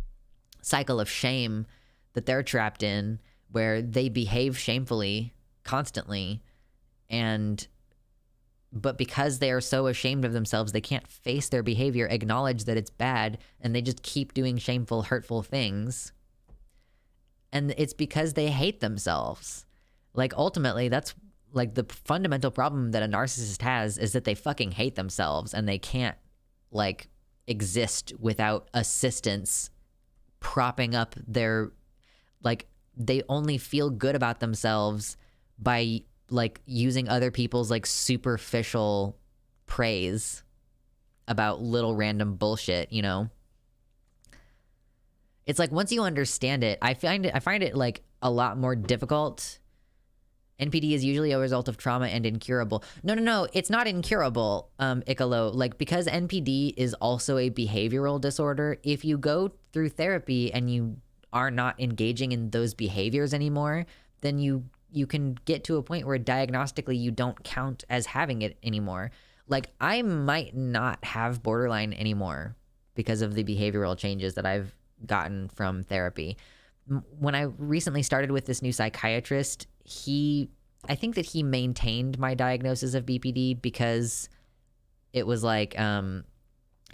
cycle of shame that they're trapped in, where they behave shamefully constantly, but because they are so ashamed of themselves, they can't face their behavior, acknowledge that it's bad, and they just keep doing shameful, hurtful things. And it's because they hate themselves. Like, ultimately, that's like the fundamental problem that a narcissist has, is that they fucking hate themselves and they can't like exist without assistance propping up their, like, they only feel good about themselves by like using other people's like superficial praise about little random bullshit, you know? It's like, once you understand it, I find it like a lot more difficult. NPD is usually a result of trauma and incurable. No, it's not incurable, Icalo. Like, because NPD is also a behavioral disorder, if you go through therapy and you are not engaging in those behaviors anymore, then you can get to a point where diagnostically you don't count as having it anymore. Like, I might not have borderline anymore because of the behavioral changes that I've gotten from therapy. When I recently started with this new psychiatrist, I think that he maintained my diagnosis of BPD because it was like,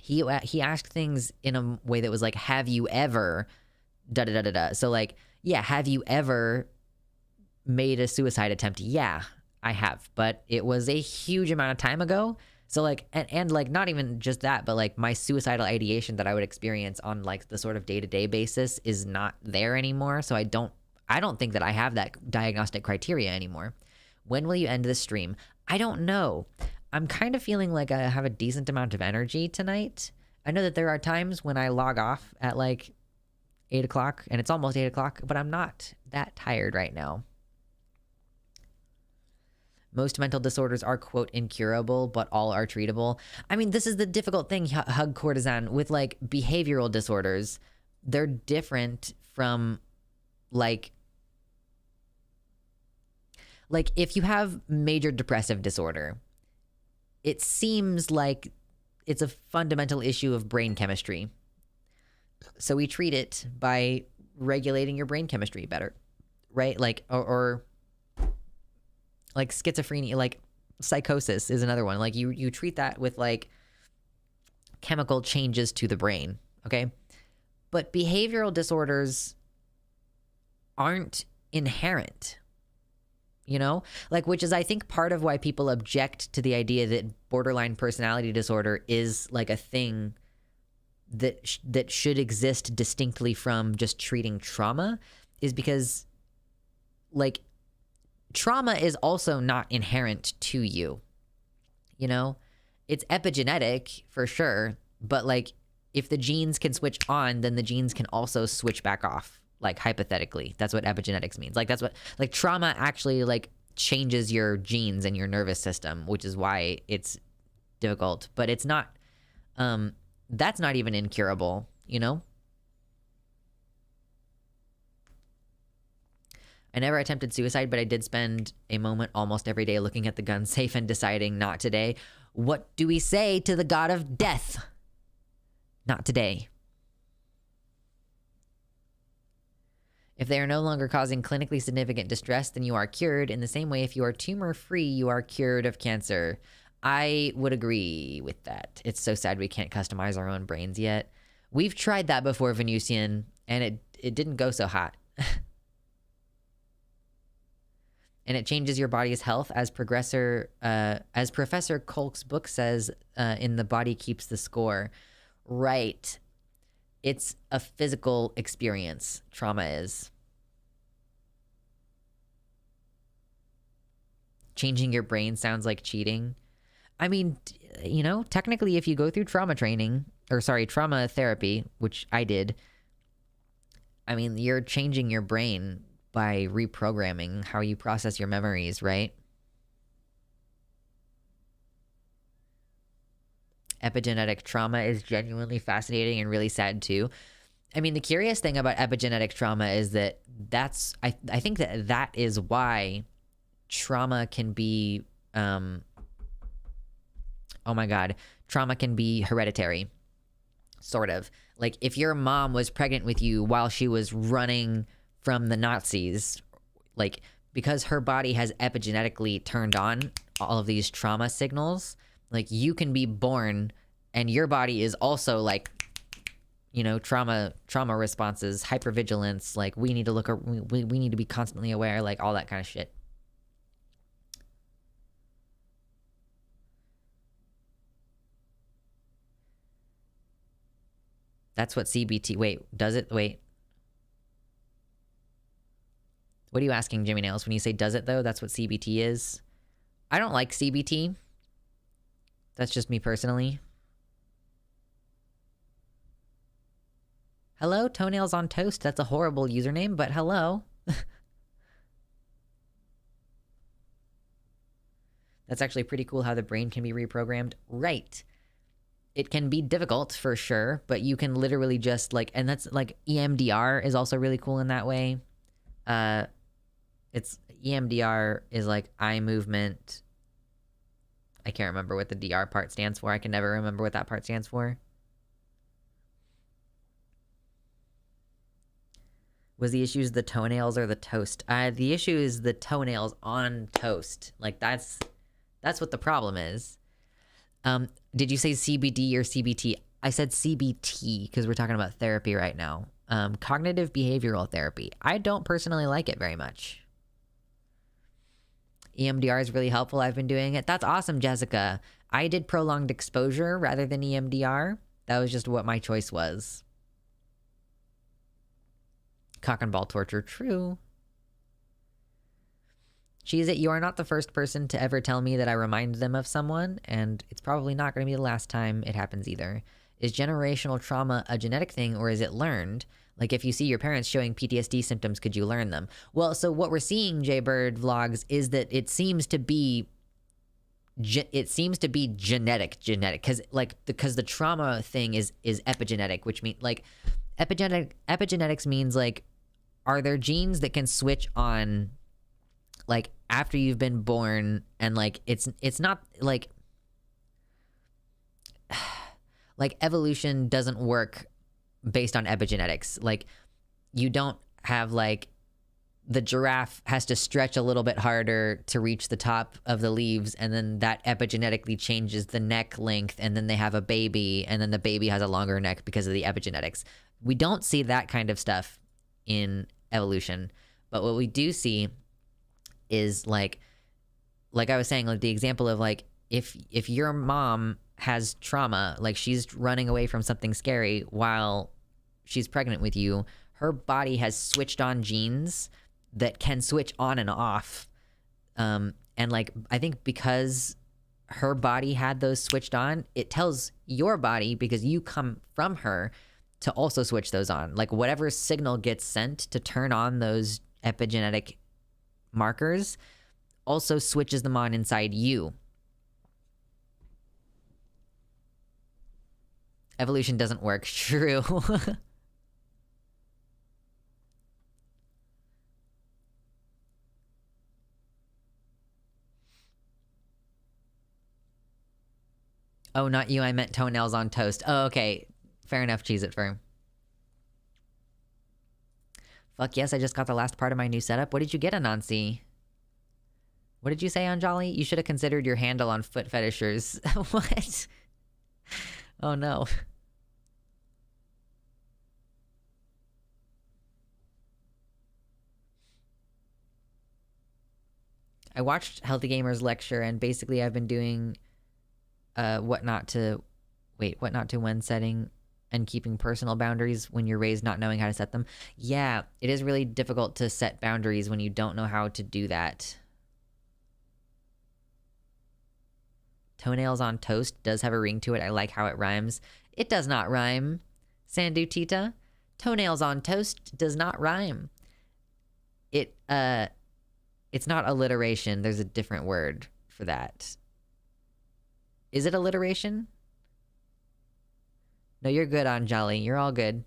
he asked things in a way that was like, have you ever da da da da da. So like, yeah, have you ever made a suicide attempt? Yeah, I have, but it was a huge amount of time ago. So like, and like, not even just that, but like my suicidal ideation that I would experience on like the sort of day-to-day basis is not there anymore. So I don't think that I have that diagnostic criteria anymore. When will you end this stream? I don't know. I'm kind of feeling like I have a decent amount of energy tonight. I know that there are times when I log off at like 8 o'clock and it's almost 8 o'clock, but I'm not that tired right now. Most mental disorders are, quote, incurable, but all are treatable. I mean, this is the difficult thing, Hug Courtesan, with like behavioral disorders. They're different from like if you have major depressive disorder, it seems like it's a fundamental issue of brain chemistry. So we treat it by regulating your brain chemistry better, right? Like, or like schizophrenia, like psychosis is another one. Like you treat that with like chemical changes to the brain, okay? But behavioral disorders aren't inherent, you know? Like, which is, I think, part of why people object to the idea that borderline personality disorder is like a thing that should exist distinctly from just treating trauma, is because like trauma is also not inherent to you, you know? It's epigenetic for sure, but like if the genes can switch on, then the genes can also switch back off, like hypothetically. That's what epigenetics means. Like that's what, like trauma actually like changes your genes and your nervous system, which is why it's difficult, but it's not, that's not even incurable, you know? I never attempted suicide, but I did spend a moment almost every day looking at the gun safe and deciding not today. What do we say to the god of death? Not today. If they are no longer causing clinically significant distress, then you are cured. In the same way, if you are tumor-free, you are cured of cancer. I would agree with that. It's so sad we can't customize our own brains yet. We've tried that before, Venusian, and it didn't go so hot. and it changes your body's health, as Professor Kolk's book says in The Body Keeps the Score. Right. It's a physical experience, trauma is. Changing your brain sounds like cheating. I mean, you know, technically if you go through trauma therapy, which I did, I mean, you're changing your brain by reprogramming how you process your memories, right? Epigenetic trauma is genuinely fascinating and really sad too. I mean, the curious thing about epigenetic trauma is that I think that is why trauma can be, oh my God, trauma can be hereditary, sort of. Like, if your mom was pregnant with you while she was running from the Nazis, like, because her body has epigenetically turned on all of these trauma signals, like, you can be born and your body is also like, you know, trauma responses, hypervigilance, like, we need to we need to be constantly aware, like, all that kind of shit. That's what CBT... Wait, does it? Wait. What are you asking, Jimmy Nails? When you say does it, though, that's what CBT is? I don't like CBT. That's just me personally. Hello, Toenails on Toast. That's a horrible username, but hello. That's actually pretty cool how the brain can be reprogrammed. Right. It can be difficult for sure, but you can literally just like, and that's like EMDR is also really cool in that way. It's EMDR is like eye movement. I can't remember what the DR part stands for. I can never remember what that part stands for. Was the issue the toenails or the toast? The issue is the toenails on toast. Like, that's what the problem is. Did you say CBD or CBT? I said CBT because we're talking about therapy right now. Cognitive behavioral therapy. I don't personally like it very much. EMDR is really helpful. I've been doing it. That's awesome, Jessica. I did prolonged exposure rather than EMDR. That was just what my choice was. Cock and ball torture. True. Cheese It, you are not the first person to ever tell me that I remind them of someone, and it's probably not going to be the last time it happens either. Is generational trauma a genetic thing, or is it learned? Like, if you see your parents showing PTSD symptoms, could you learn them? Well, so what we're seeing, Jaybird Vlogs, is that it seems to be genetic, because the trauma thing is epigenetic, which means, like, epigenetics means, like, are there genes that can switch on, like, after you've been born, and, like, it's not, like evolution doesn't work based on epigenetics. Like, you don't have, like, the giraffe has to stretch a little bit harder to reach the top of the leaves, and then that epigenetically changes the neck length, and then they have a baby, and then the baby has a longer neck because of the epigenetics. We don't see that kind of stuff in evolution, but what we do see is, like I was saying, like, the example of, like, if your mom has trauma, like, she's running away from something scary while she's pregnant with you, her body has switched on genes that can switch on and off. And, like, I think because her body had those switched on, it tells your body, because you come from her, to also switch those on. Like, whatever signal gets sent to turn on those epigenetic markers also switches them on inside you. Evolution doesn't work. True. Oh, not you. I meant toenails on toast. Oh, okay. Fair enough, Cheese It Firm. Fuck yes, I just got the last part of my new setup. What did you get, Anansi? What did you say, Anjali? You should have considered your handle on foot fetishers. What? Oh no. I watched Healthy Gamer's lecture, and basically I've been doing what not to when setting and keeping personal boundaries when you're raised not knowing how to set them. Yeah, it is really difficult to set boundaries when you don't know how to do that. Toenails on toast does have a ring to it. I like how it rhymes. It does not rhyme, Sandu Tita. Toenails on toast does not rhyme. It's not alliteration. There's a different word for that. Is it alliteration? No, you're good, Anjali. You're all good.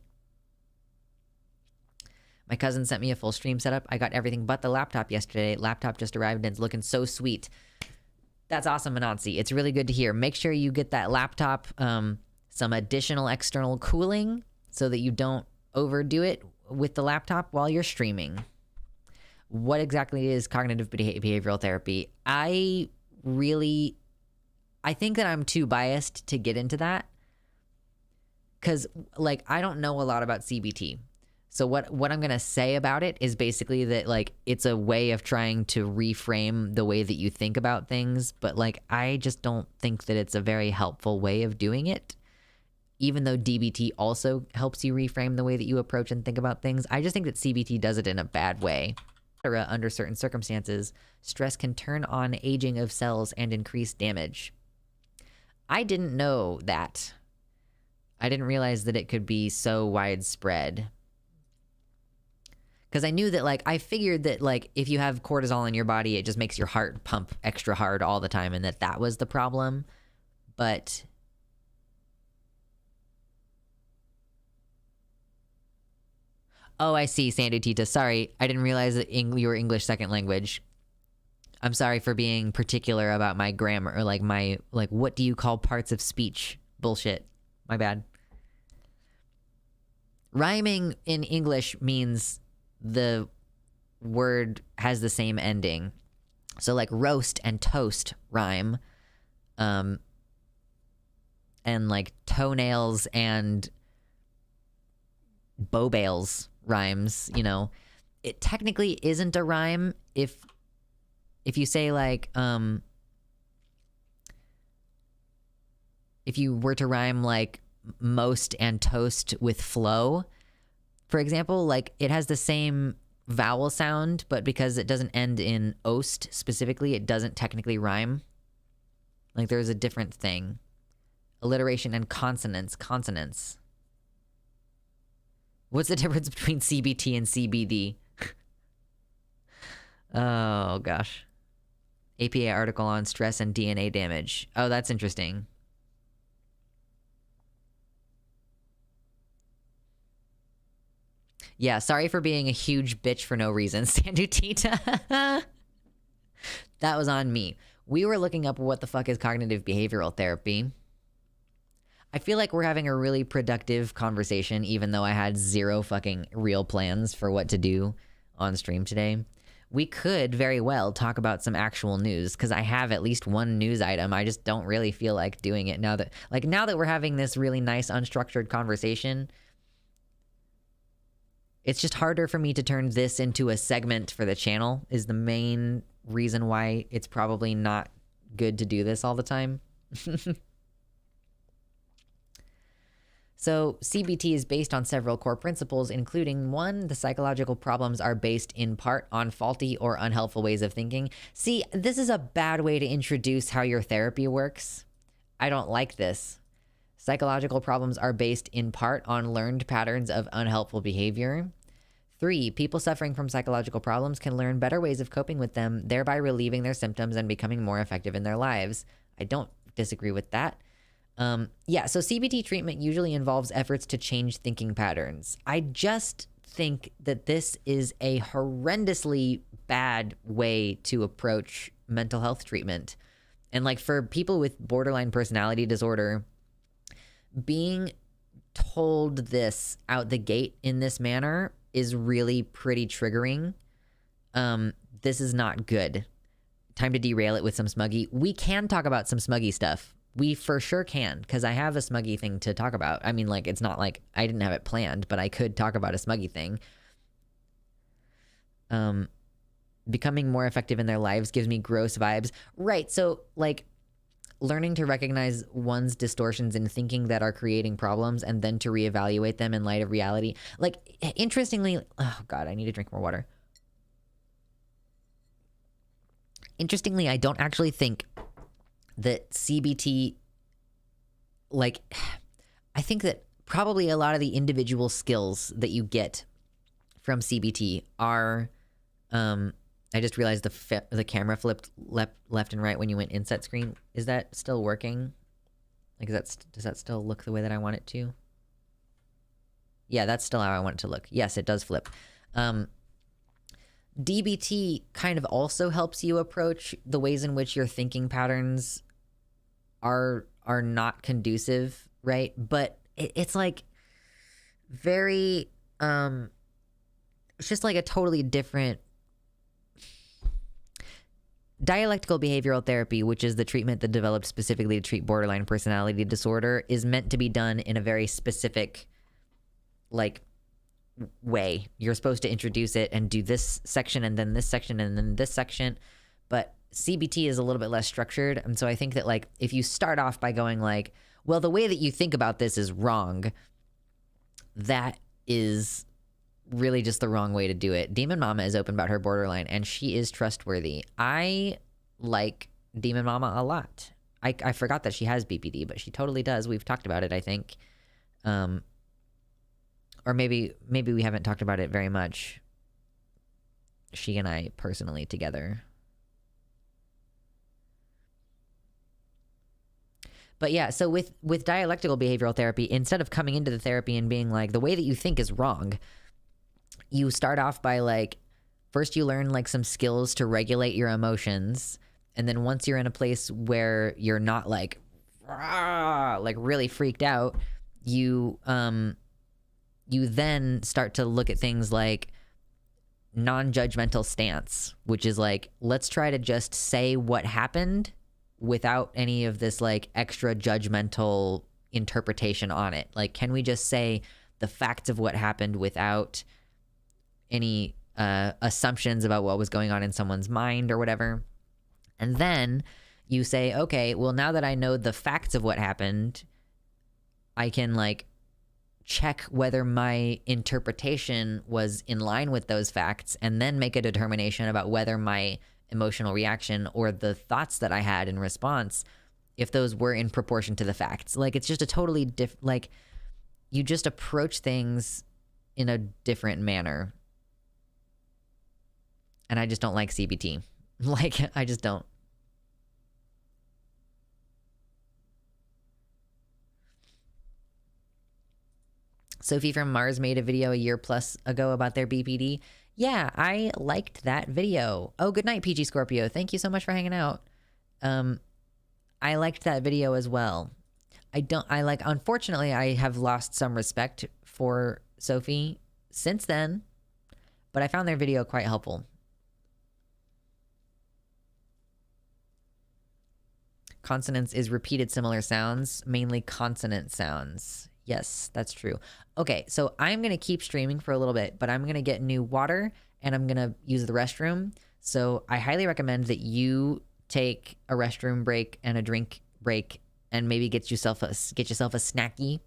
My cousin sent me a full stream setup. I got everything but the laptop yesterday. Laptop just arrived and it's looking so sweet. That's awesome, Anansi. It's really good to hear. Make sure you get that laptop some additional external cooling so that you don't overdo it with the laptop while you're streaming. What exactly is cognitive behavioral therapy? I think that I'm too biased to get into that. Because, like, I don't know a lot about CBT. So what I'm going to say about it is basically that, like, it's a way of trying to reframe the way that you think about things. But, like, I just don't think that it's a very helpful way of doing it. Even though DBT also helps you reframe the way that you approach and think about things, I just think that CBT does it in a bad way. Under certain circumstances, stress can turn on aging of cells and increase damage. I didn't know that. I didn't realize that it could be so widespread. Because I knew that, like, I figured that, like, if you have cortisol in your body, it just makes your heart pump extra hard all the time, and that was the problem. But oh, I see, Sandy Tita. Sorry, I didn't realize that you were English second language. I'm sorry for being particular about my grammar, or like my, like, what do you call parts of speech? Bullshit. My bad. Rhyming in English means the word has the same ending. So like roast and toast rhyme. And like toenails and bobales rhymes, you know. It technically isn't a rhyme if you say like if you were to rhyme like most and toast with flow, for example, like it has the same vowel sound, but because it doesn't end in ost specifically, it doesn't technically rhyme. Like there's a different thing. Alliteration and consonants. What's the difference between CBT and CBD? Oh gosh. APA article on stress and DNA damage. Oh, that's interesting. Yeah, sorry for being a huge bitch for no reason, Sandutita. That was on me. We were looking up what the fuck is cognitive behavioral therapy. I feel like we're having a really productive conversation, even though I had zero fucking real plans for what to do on stream today. We could very well talk about some actual news, because I have at least one news item. I just don't really feel like doing it now that we're having this really nice unstructured conversation. It's just harder for me to turn this into a segment for the channel, is the main reason why it's probably not good to do this all the time. So CBT is based on several core principles, including 1, the psychological problems are based in part on faulty or unhelpful ways of thinking. See, this is a bad way to introduce how your therapy works. I don't like this. Psychological problems are based in part on learned patterns of unhelpful behavior. 3, people suffering from psychological problems can learn better ways of coping with them, thereby relieving their symptoms and becoming more effective in their lives. I don't disagree with that. Yeah, so CBT treatment usually involves efforts to change thinking patterns. I just think that this is a horrendously bad way to approach mental health treatment. And like for people with borderline personality disorder, being told this out the gate in this manner is really pretty triggering. This is not good. Time to derail it with some smuggy. We can talk about some smuggy stuff. We for sure can, because I have a smuggy thing to talk about. I mean, like, it's not like I didn't have it planned, but I could talk about a smuggy thing. becoming more effective in their lives gives me gross vibes. Right. So like learning to recognize one's distortions in thinking that are creating problems and then to reevaluate them in light of reality. Like, interestingly, oh God, I need to drink more water. Interestingly, I don't actually think that CBT, like, I think that probably a lot of the individual skills that you get from CBT are, I just realized the camera flipped left and right when you went inset screen. Is that still working? Like, does that still look the way that I want it to? Yeah, that's still how I want it to look. Yes, it does flip. DBT kind of also helps you approach the ways in which your thinking patterns are not conducive, right? But it's like very, it's just like a totally different. Dialectical behavioral therapy, which is the treatment that developed specifically to treat borderline personality disorder, is meant to be done in a very specific, like, way. You're supposed to introduce it and do this section and then this section and then this section. But CBT is a little bit less structured. And so I think that, like, if you start off by going like, well, the way that you think about this is wrong, that is really just the wrong way to do it. Demon Mama is open about her borderline and she is trustworthy. I like Demon Mama a lot. I forgot that she has BPD, but she totally does. We've talked about it, I think. Or maybe we haven't talked about it very much. She and I personally together. But yeah, so with dialectical behavioral therapy, instead of coming into the therapy and being like, the way that you think is wrong, you start off by like, first you learn like some skills to regulate your emotions. And then once you're in a place where you're not like really freaked out, you then start to look at things like non-judgmental stance, which is like, let's try to just say what happened without any of this like extra judgmental interpretation on it. Like, can we just say the facts of what happened without any assumptions about what was going on in someone's mind or whatever? And then you say, okay, well, now that I know the facts of what happened, I can like check whether my interpretation was in line with those facts and then make a determination about whether my emotional reaction or the thoughts that I had in response, if those were in proportion to the facts. Like, it's just a totally different, like, you just approach things in a different manner. And I just don't like CBT. Like, I just don't. Sophie from Mars made a video a year plus ago about their BPD. Yeah, I liked that video. Oh, good night, PG Scorpio. Thank you so much for hanging out. I liked that video as well. Unfortunately, I have lost some respect for Sophie since then, but I found their video quite helpful. Consonants is repeated similar sounds, mainly consonant sounds. Yes, that's true. Okay, so I'm going to keep streaming for a little bit, but I'm going to get new water and I'm going to use the restroom. So I highly recommend that you take a restroom break and a drink break and maybe get yourself a snacky,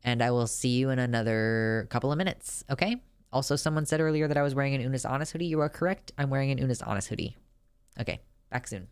and I will see you in another couple of minutes, okay? Also, someone said earlier that I was wearing an Unis Honest hoodie. You are correct. I'm wearing an Unis Honest hoodie. Okay, back soon.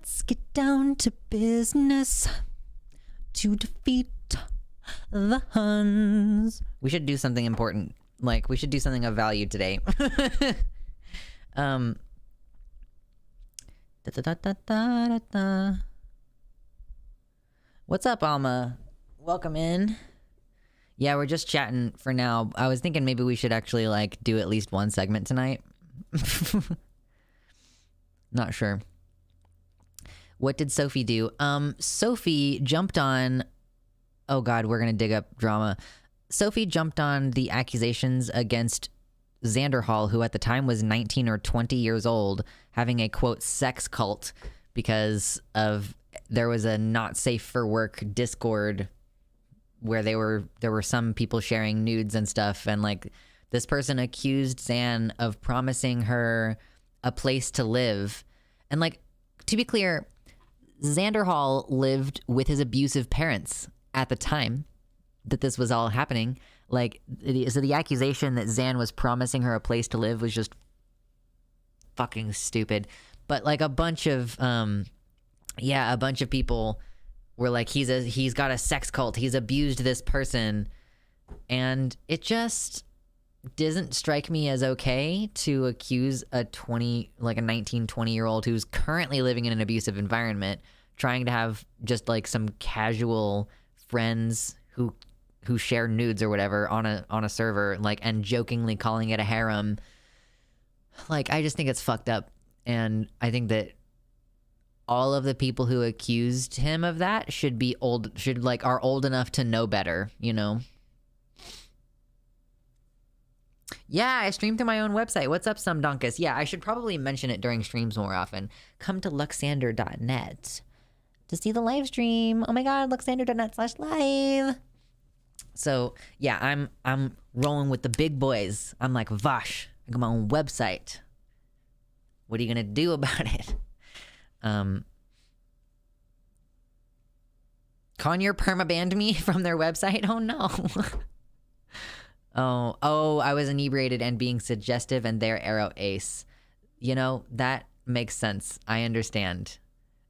Let's get down to business to defeat the Huns. We should do something important. Like, we should do something of value today. What's up, Alma? Welcome in. Yeah, we're just chatting for now. I was thinking maybe we should actually, like, do at least one segment tonight. Not sure. What did Sophie do? Sophie jumped on... Oh god, we're gonna dig up drama. Sophie jumped on the accusations against Xander Hall, who at the time was 19 or 20 years old, having a, quote, sex cult because of... There was a not safe for work Discord where there were some people sharing nudes and stuff, and, like, this person accused Zan of promising her a place to live. And, like, to be clear, Xander Hall lived with his abusive parents at the time that this was all happening. Like, so the accusation that Zan was promising her a place to live was just fucking stupid. But, like, a bunch of people were like, he's got a sex cult, he's abused this person, and it just doesn't strike me as okay to accuse a 19, 20-year-old who's currently living in an abusive environment, trying to have just, like, some casual friends who share nudes or whatever on a server, like, and jokingly calling it a harem. Like, I just think it's fucked up, and I think that all of the people who accused him of that are old enough to know better, you know? Yeah, I stream through my own website. What's up, some donkus? Yeah, I should probably mention it during streams more often. Come to luxander.net to see the live stream. Oh my god, luxander.net/live. So, yeah, I'm rolling with the big boys. I'm like, Vash, I got my own website. What are you gonna do about it? Conyer permabanned me from their website? Oh no. Oh, I was inebriated and being suggestive and their arrow ace. You know, that makes sense. I understand.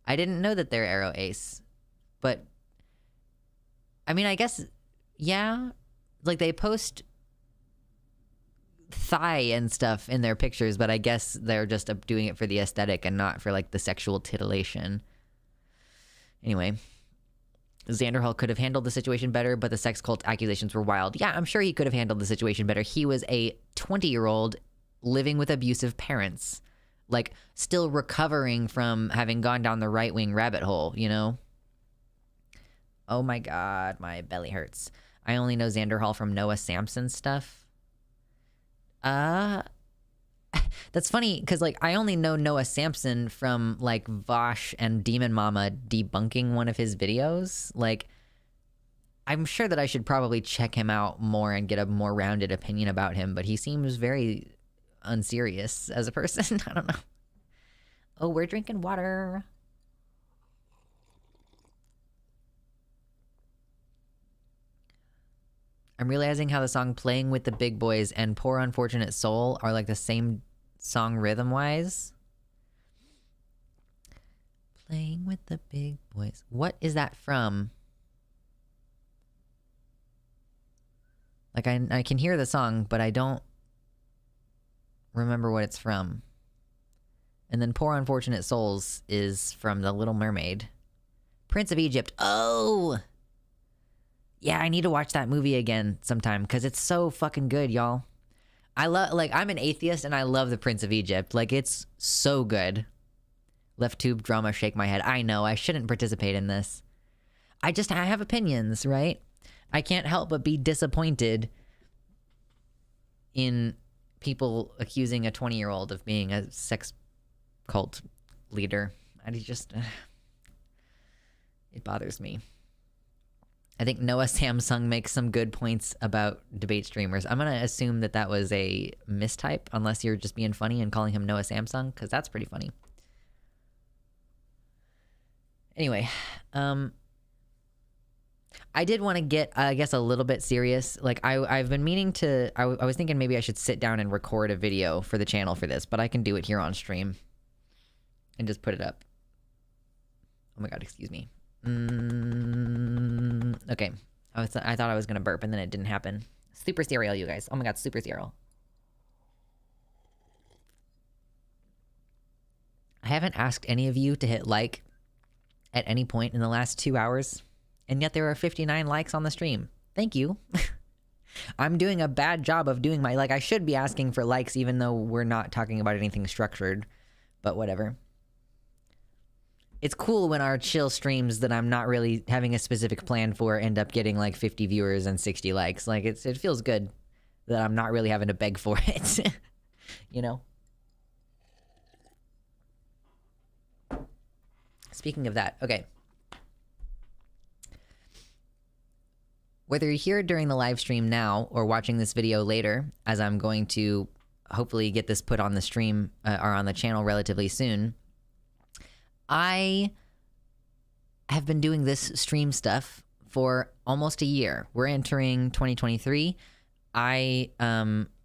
I didn't know that they're arrow ace. But, I mean, I guess, yeah. Like, they post thigh and stuff in their pictures, but I guess they're just doing it for the aesthetic and not for, like, the sexual titillation. Anyway, Xander Hall could have handled the situation better, but the sex cult accusations were wild. Yeah, I'm sure he could have handled the situation better. He was a 20-year-old living with abusive parents, like, still recovering from having gone down the right-wing rabbit hole, you know? Oh my god, my belly hurts. I only know Xander Hall from Noah Samson stuff. That's funny, because, like, I only know Noah Samson from, like, Vosh and Demon Mama debunking one of his videos. Like, I'm sure that I should probably check him out more and get a more rounded opinion about him, but he seems very unserious as a person. I don't know. Oh, we're drinking water. I'm realizing how the song Playing with the Big Boys and Poor Unfortunate Soul are, like, the same song rhythm-wise. Playing with the Big Boys. What is that from? Like, I can hear the song, but I don't remember what it's from. And then Poor Unfortunate Souls is from The Little Mermaid. Prince of Egypt. Oh! Yeah, I need to watch that movie again sometime, because it's so fucking good, y'all. I'm an atheist, and I love The Prince of Egypt. Like, it's so good. Left tube drama, shake my head. I know, I shouldn't participate in this. I have opinions, right? I can't help but be disappointed in people accusing a 20-year-old of being a sex cult leader. It bothers me. I think Noah Samsung makes some good points about debate streamers. I'm going to assume that that was a mistype, unless you're just being funny and calling him Noah Samsung, because that's pretty funny. Anyway, I did want to get, I guess, a little bit serious. Like, I've been meaning to... I was thinking maybe I should sit down and record a video for the channel for this, but I can do it here on stream and just put it up. Oh my god, excuse me. Okay. I thought I was gonna burp and then it didn't happen. Super cereal, you guys. Oh my god, super cereal. I haven't asked any of you to hit like at any point in the last 2 hours, and yet there are 59 likes on the stream. Thank you. I'm doing a bad job of doing my, like, I should be asking for likes even though we're not talking about anything structured, but whatever. It's cool when our chill streams that I'm not really having a specific plan for end up getting like 50 viewers and 60 likes. Like, it feels good that I'm not really having to beg for it, you know? Speaking of that, okay. Whether you're here during the live stream now or watching this video later, as I'm going to hopefully get this put on the stream or on the channel relatively soon, I have been doing this stream stuff for almost a year. We're entering 2023. I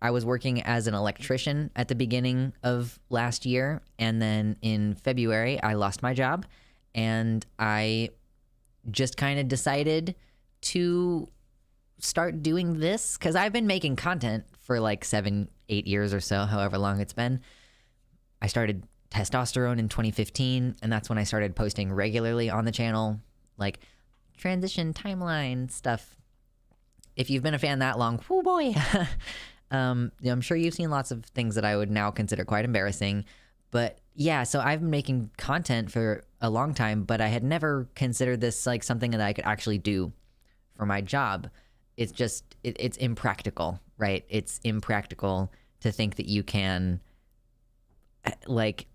was working as an electrician at the beginning of last year, and then in February I lost my job, and I just kind of decided to start doing this because I've been making content for like 7-8 years or so, however long it's been. I started testosterone in 2015, and that's when I started posting regularly on the channel, like transition timeline stuff. If you've been a fan that long, whoo boy. I'm sure you've seen lots of things that I would now consider quite embarrassing. But yeah, so I've been making content for a long time, but I had never considered this like something that I could actually do for my job. It's just, it's impractical, right? It's impractical to think that you can like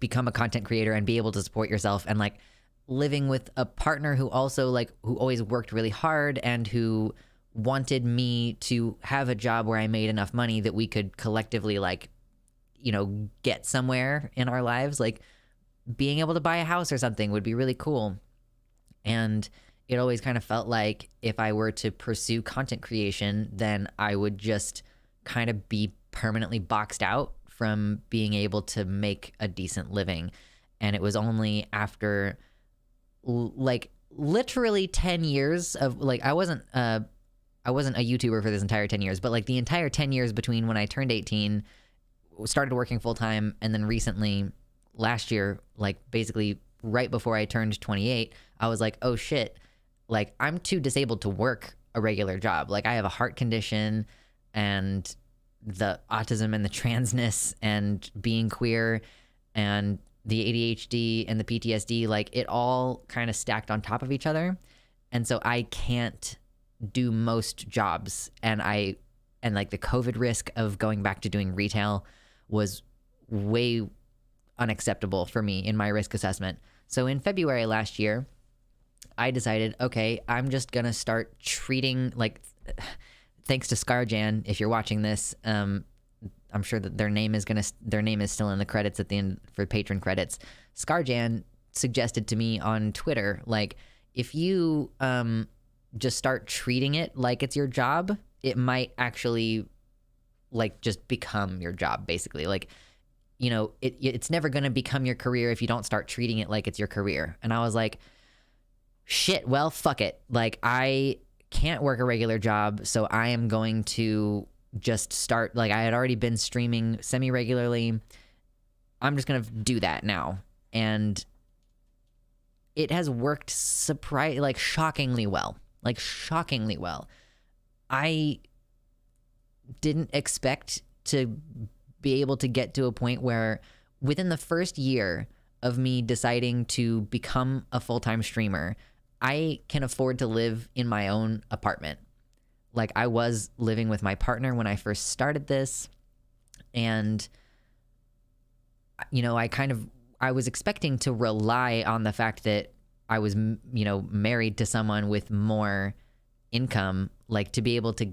become a content creator and be able to support yourself, and like living with a partner who also like, who always worked really hard and who wanted me to have a job where I made enough money that we could collectively like, you know, get somewhere in our lives. Like being able to buy a house or something would be really cool. And it always kind of felt like if I were to pursue content creation, then I would just kind of be permanently boxed out from being able to make a decent living. And it was only after like literally 10 years of like, I wasn't a YouTuber for this entire 10 years, but like the entire 10 years between when I turned 18, started working full time, and then recently last year, like basically right before I turned 28, I was like, oh shit, like I'm too disabled to work a regular job. Like I have a heart condition, and the autism and the transness and being queer and the ADHD and the PTSD, like it all kind of stacked on top of each other. And so I can't do most jobs. And like the COVID risk of going back to doing retail was way unacceptable for me in my risk assessment. So in February last year, I decided, okay, I'm just gonna start treating, like, thanks to Scarjan, if you're watching this, I'm sure that their name is still in the credits at the end for patron credits. Scarjan suggested to me on Twitter, like, if you just start treating it like it's your job, it might actually like just become your job, basically. Like, you know, it's never going to become your career if you don't start treating it like it's your career. And I was like, shit, well, fuck it. Like, I can't work a regular job, so I am going to just start, like, I had already been streaming semi-regularly. I'm just going to do that now. And it has worked shockingly well. Like, shockingly well. I didn't expect to be able to get to a point where within the first year of me deciding to become a full-time streamer, I can afford to live in my own apartment. Like, I was living with my partner when I first started this, and, you know, I was expecting to rely on the fact that I was, you know, married to someone with more income, like, to be able to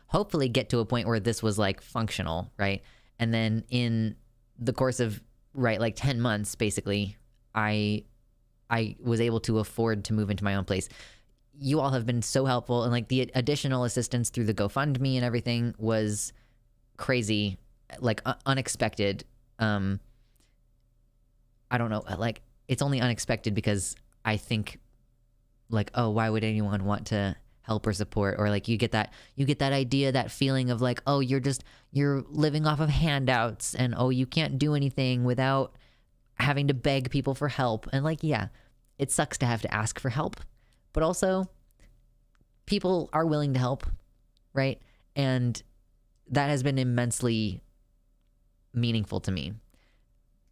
hopefully get to a point where this was, like, functional, right? And then in the course of, right, like 10 months, basically, I was able to afford to move into my own place. You all have been so helpful, and like the additional assistance through the GoFundMe and everything was crazy, like unexpected. I don't know, like it's only unexpected because I think like, oh, why would anyone want to help or support? Or like you get that idea, that feeling of like, oh, you're living off of handouts, and oh, you can't do anything without having to beg people for help. And like, yeah, it sucks to have to ask for help, but also people are willing to help, right? And that has been immensely meaningful to me.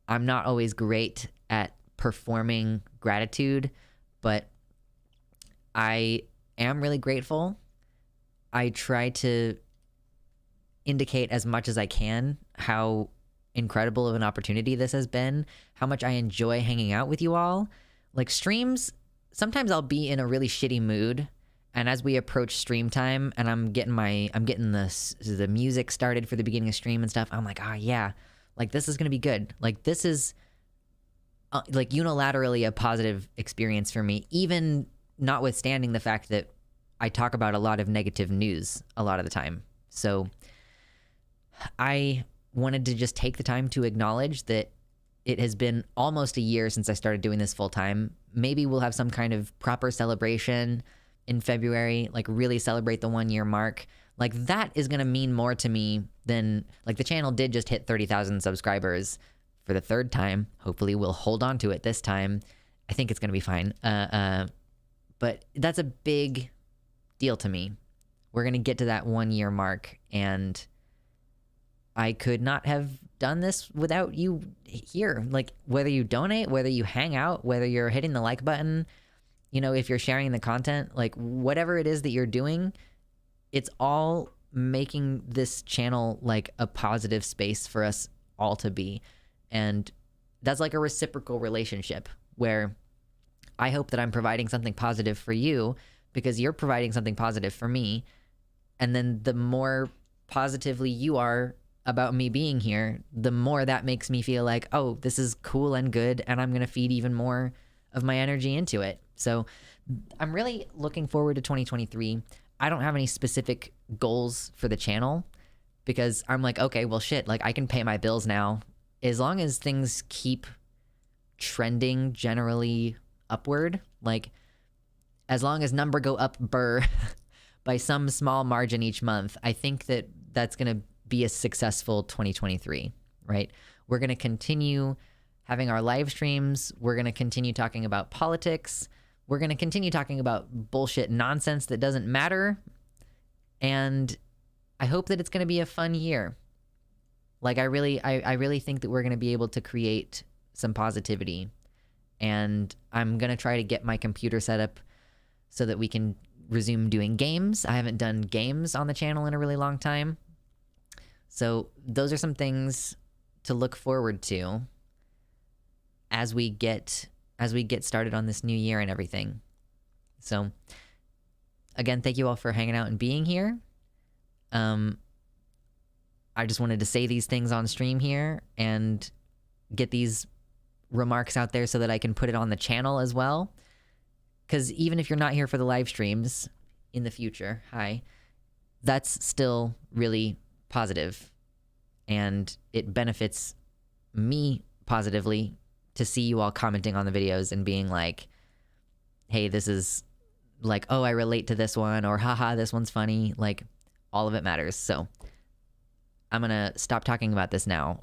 I'm not always great at performing gratitude, but I am really grateful. I try to indicate as much as I can how incredible of an opportunity this has been, how much I enjoy hanging out with you all. Like streams, sometimes I'll be in a really shitty mood, and as we approach stream time and I'm getting the music started for the beginning of stream and stuff, I'm like, yeah, like this is gonna be good. Like this is like unilaterally a positive experience for me, even notwithstanding the fact that I talk about a lot of negative news a lot of the time. So I wanted to just take the time to acknowledge that it has been almost a year since I started doing this full time. Maybe we'll have some kind of proper celebration in February, like really celebrate the 1 year mark. Like that is going to mean more to me than, like, the channel did just hit 30,000 subscribers for the third time. Hopefully we'll hold on to it this time. I think it's going to be fine. But that's a big deal to me. We're going to get to that 1 year mark, and I could not have done this without you here. Like, whether you donate, whether you hang out, whether you're hitting the like button, you know, if you're sharing the content, like whatever it is that you're doing, it's all making this channel like a positive space for us all to be. And that's like a reciprocal relationship where I hope that I'm providing something positive for you because you're providing something positive for me. And then the more positively you are about me being here, the more that makes me feel like, oh, this is cool and good, and I'm going to feed even more of my energy into it. So I'm really looking forward to 2023. I don't have any specific goals for the channel because I'm like, okay, well, shit, like I can pay my bills now. As long as things keep trending generally upward, like as long as number go up by some small margin each month, I think that that's going to be a successful 2023, right? We're going to continue having our live streams. We're going to continue talking about politics. We're going to continue talking about bullshit nonsense that doesn't matter. And I hope that it's going to be a fun year. Like I really think that we're going to be able to create some positivity. And I'm going to try to get my computer set up so that we can resume doing games. I haven't done games on the channel in a really long time. So those are some things to look forward to as we get started on this new year and everything. So again, thank you all for hanging out and being here. I just wanted to say these things on stream here and get these remarks out there so that I can put it on the channel as well. Because even if you're not here for the live streams in the future, hi, that's still really positive, and it benefits me positively to see you all commenting on the videos and being like, hey, this is like, oh, I relate to this one, or haha, this one's funny. Like, all of it matters. So I'm gonna stop talking about this now.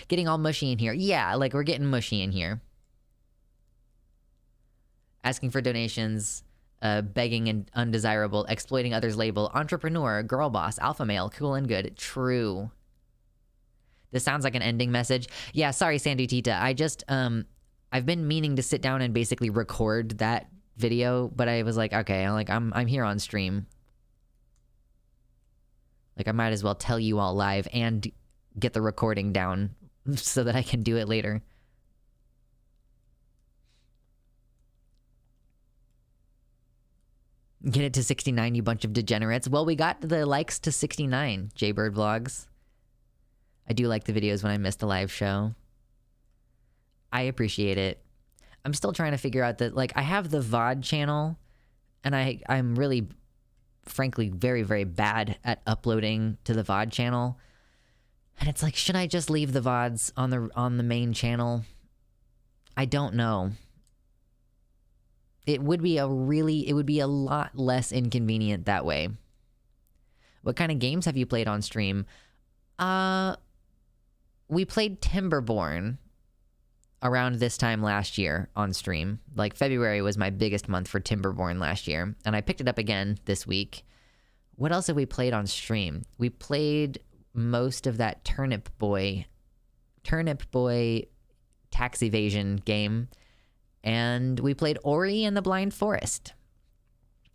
Getting all mushy in here. Yeah, like we're getting mushy in here. Asking for donations, begging and undesirable, exploiting others' label, entrepreneur, girl boss, alpha male, cool and good. True. This sounds like an ending message. Yeah, sorry, Sandy Tita. I just, I've been meaning to sit down and basically record that video, but I was like, okay, I'm here on stream. Like, I might as well tell you all live and get the recording down so that I can do it later. Get it to 69, you bunch of degenerates. Well, we got the likes to 69, Jaybird Vlogs. I do like the videos when I miss the live show. I appreciate it. I'm still trying to figure out that, like, I have the VOD channel, and I'm really, frankly, very, very bad at uploading to the VOD channel. And it's like, should I just leave the VODs on the main channel? I don't know. It would be a lot less inconvenient that way. What kind of games have you played on stream? We played Timberborn around this time last year on stream. Like February was my biggest month for Timberborn last year, and I picked it up again this week. What else have we played on stream? We played most of that Turnip Boy tax evasion game, and we played Ori and the Blind Forest.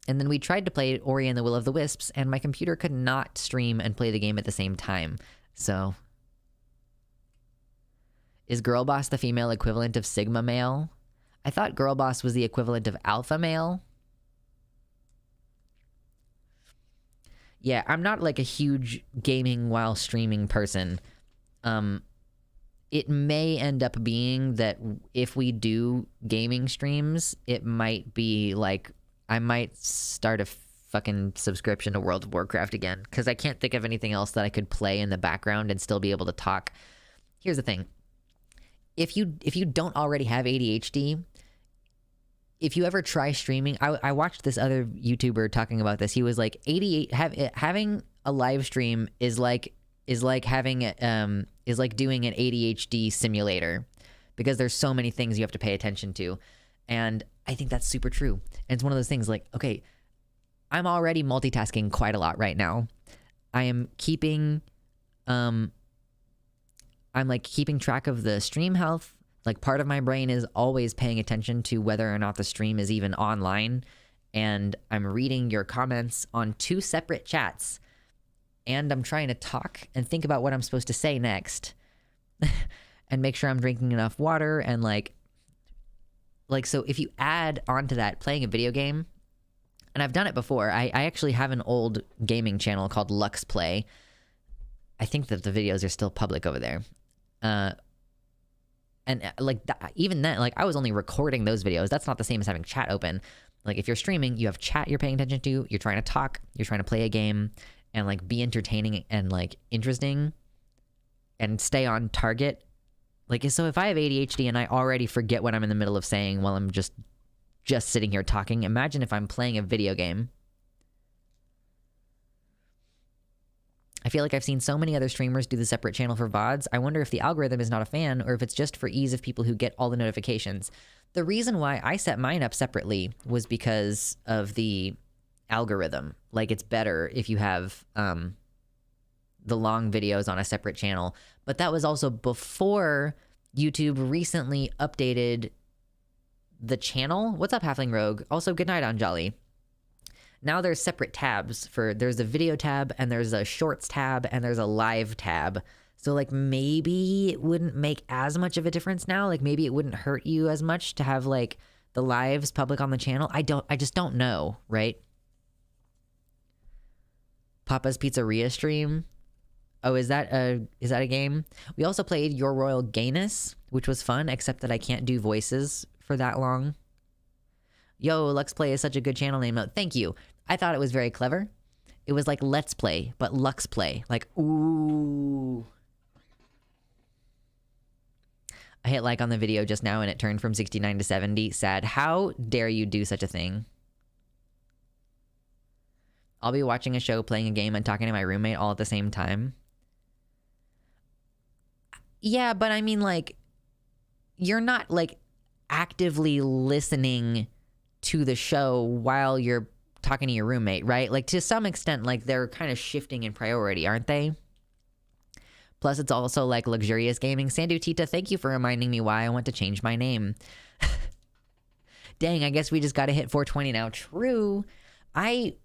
And then we tried to play Ori and the Will of the Wisps, and my computer could not stream and play the game at the same time. So, is Girl Boss the female equivalent of Sigma male? I thought Girl Boss was the equivalent of Alpha male. Yeah, I'm not like a huge gaming while streaming person. It may end up being that if we do gaming streams, it might be like I might start a fucking subscription to World of Warcraft again, because I can't think of anything else that I could play in the background and still be able to talk. Here's the thing. If you don't already have ADHD, if you ever try streaming, I watched this other YouTuber talking about this. He was like, having a live stream is like doing an ADHD simulator, because there's so many things you have to pay attention to. And I think that's super true. And it's one of those things like, okay, I'm already multitasking quite a lot right now. I am keeping, I'm like keeping track of the stream health. Like part of my brain is always paying attention to whether or not the stream is even online. And I'm reading your comments on 2 separate chats. And I'm trying to talk and think about what I'm supposed to say next. And make sure I'm drinking enough water and like, so if you add onto that playing a video game, and I've done it before. I actually have an old gaming channel called Lux Play. I think that the videos are still public over there. And like even then, like I was only recording those videos. That's not the same as having chat open. Like if you're streaming, you have chat you're paying attention to. You're trying to talk. You're trying to play a game and like be entertaining and like interesting and stay on target. Like, so if I have ADHD and I already forget what I'm in the middle of saying while I'm just sitting here talking, imagine if I'm playing a video game. I feel like I've seen so many other streamers do the separate channel for VODs. I wonder if the algorithm is not a fan or if it's just for ease of people who get all the notifications. The reason why I set mine up separately was because of the algorithm. Like, it's better if you have the long videos on a separate channel. But that was also before YouTube recently updated the channel. What's up, Halfling Rogue? Also, good night, Anjali. Now there's separate tabs there's a video tab and there's a shorts tab and there's a live tab. So like maybe it wouldn't make as much of a difference now. Like maybe it wouldn't hurt you as much to have like the lives public on the channel. I just don't know, right? Papa's Pizzeria stream. Oh, is that a game? We also played Your Royal Gayness, which was fun, except that I can't do voices for that long. Yo, Lux Play is such a good channel name. Oh, thank you. I thought it was very clever. It was like Let's Play, but Lux Play. Like, ooh. I hit like on the video just now and it turned from 69 to 70. Sad. How dare you do such a thing? I'll be watching a show, playing a game, and talking to my roommate all at the same time. Yeah, but I mean, like, you're not, like, actively listening to the show while you're talking to your roommate, right? Like, to some extent, like, they're kind of shifting in priority, aren't they? Plus, it's also, like, luxurious gaming. Sandu Tita, thank you for reminding me why I want to change my name. Dang, I guess we just gotta hit 420 now. True. I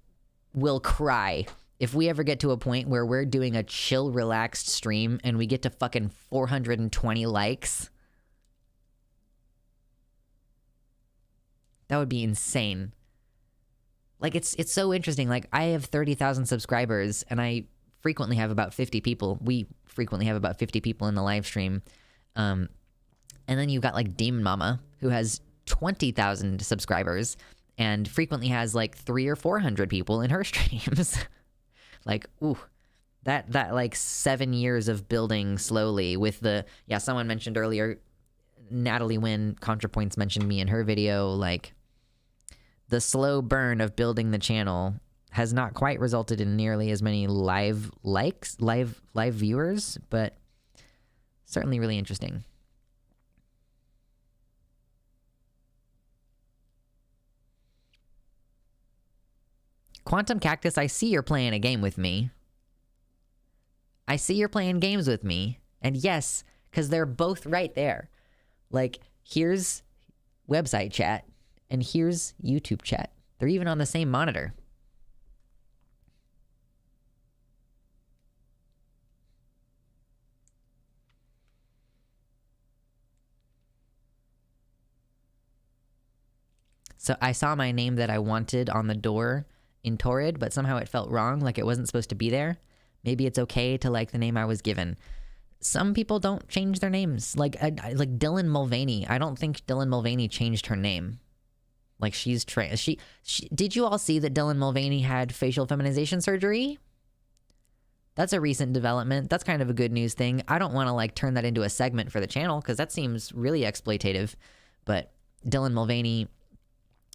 will cry if we ever get to a point where we're doing a chill, relaxed stream and we get to fucking 420 likes. That would be insane. Like, it's so interesting. Like, I have 30,000 subscribers and I frequently have about 50 people. We frequently have about 50 people in the live stream. And then you've got like Demon Mama, who has 20,000 subscribers and frequently has like 300 or 400 people in her streams. Like, ooh, that like 7 years of building slowly with the, yeah, someone mentioned earlier, Natalie Wynn ContraPoints mentioned me in her video, like, the slow burn of building the channel has not quite resulted in nearly as many live viewers, but certainly really interesting. Quantum Cactus, I see you're playing a game with me. I see you're playing games with me. And yes, because they're both right there. Like, here's website chat, and here's YouTube chat. They're even on the same monitor. So I saw my name that I wanted on the door in Torrid, but somehow it felt wrong, like it wasn't supposed to be there. Maybe it's okay to like the name I was given. Some people don't change their names. Like Dylan Mulvaney. I don't think Dylan Mulvaney changed her name. Like, she's she did you all see that Dylan Mulvaney had facial feminization surgery? That's a recent development. That's kind of a good news thing. I don't want to like turn that into a segment for the channel because that seems really exploitative. But Dylan Mulvaney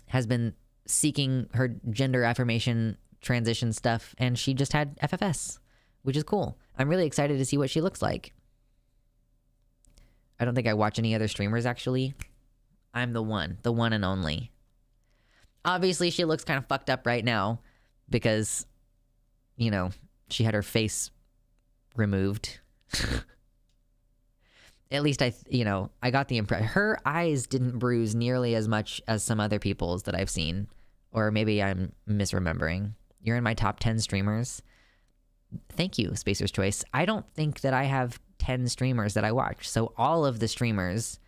has been seeking her gender affirmation transition stuff, and she just had FFS, which is cool. I'm really excited to see what she looks like. I don't think I watch any other streamers, actually. I'm the one and only. Obviously, she looks kind of fucked up right now because, you know, she had her face removed. At least I got the impression. Her eyes didn't bruise nearly as much as some other people's that I've seen. Or maybe I'm misremembering. You're in my top 10 streamers. Thank you, Spacer's Choice. I don't think that I have 10 streamers that I watch. So all of the streamers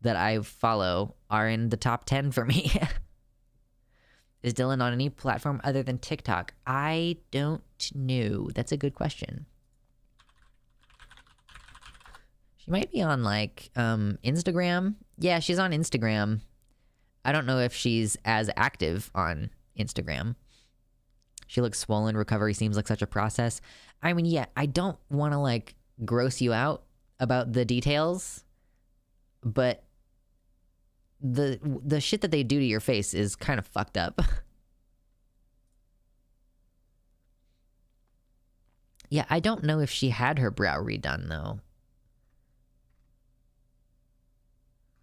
that I follow are in the top 10 for me. Is Dylan on any platform other than TikTok? I don't know. That's a good question. She might be on, like, Instagram. Yeah, she's on Instagram. I don't know if she's as active on Instagram. She looks swollen. Recovery seems like such a process. I mean, yeah, I don't want to, like, gross you out about the details, but the shit that they do to your face is kind of fucked up. Yeah, I don't know if she had her brow redone, though.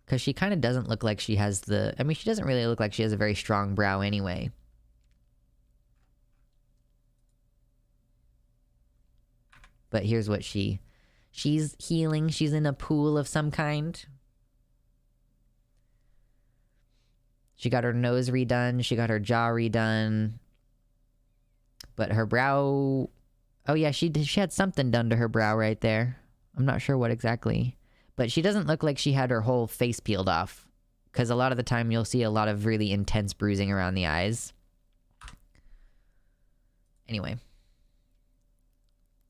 Because she kind of doesn't look like she has the... I mean, she doesn't really look like she has a very strong brow anyway. But here's what she's healing. She's in a pool of some kind. She got her nose redone. She got her jaw redone. But her brow... Oh yeah, she had something done to her brow right there. I'm not sure what exactly. But she doesn't look like she had her whole face peeled off. Because a lot of the time you'll see a lot of really intense bruising around the eyes. Anyway.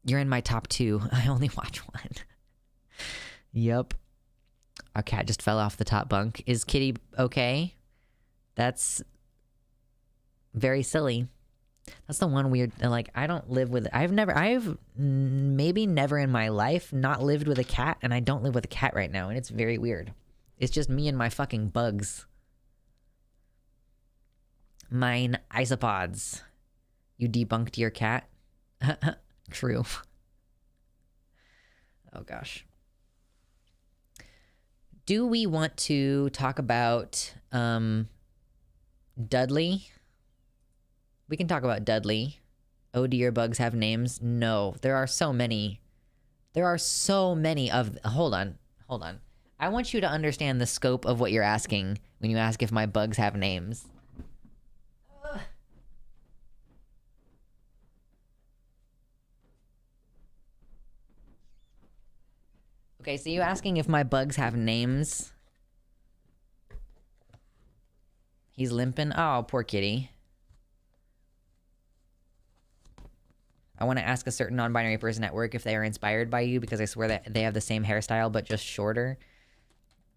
You're in my top 2. I only watch 1. Yep. Our cat just fell off the top bunk. Is Kitty okay? That's very silly. That's the one weird, like, I don't live with, I've maybe never in my life not lived with a cat, and I don't live with a cat right now, and it's very weird. It's just me and my fucking bugs. Mine isopods. You debunked your cat? True. Oh gosh. Do we want to talk about Dudley? We can talk about Dudley. Oh, do your bugs have names? No, there are so many. There are so many of... Hold on. I want you to understand the scope of what you're asking when you ask if my bugs have names. Okay, so you asking if my bugs have names? He's limping? Oh, poor kitty. I want to ask a certain non-binary person at work if they are inspired by you because I swear that they have the same hairstyle but just shorter.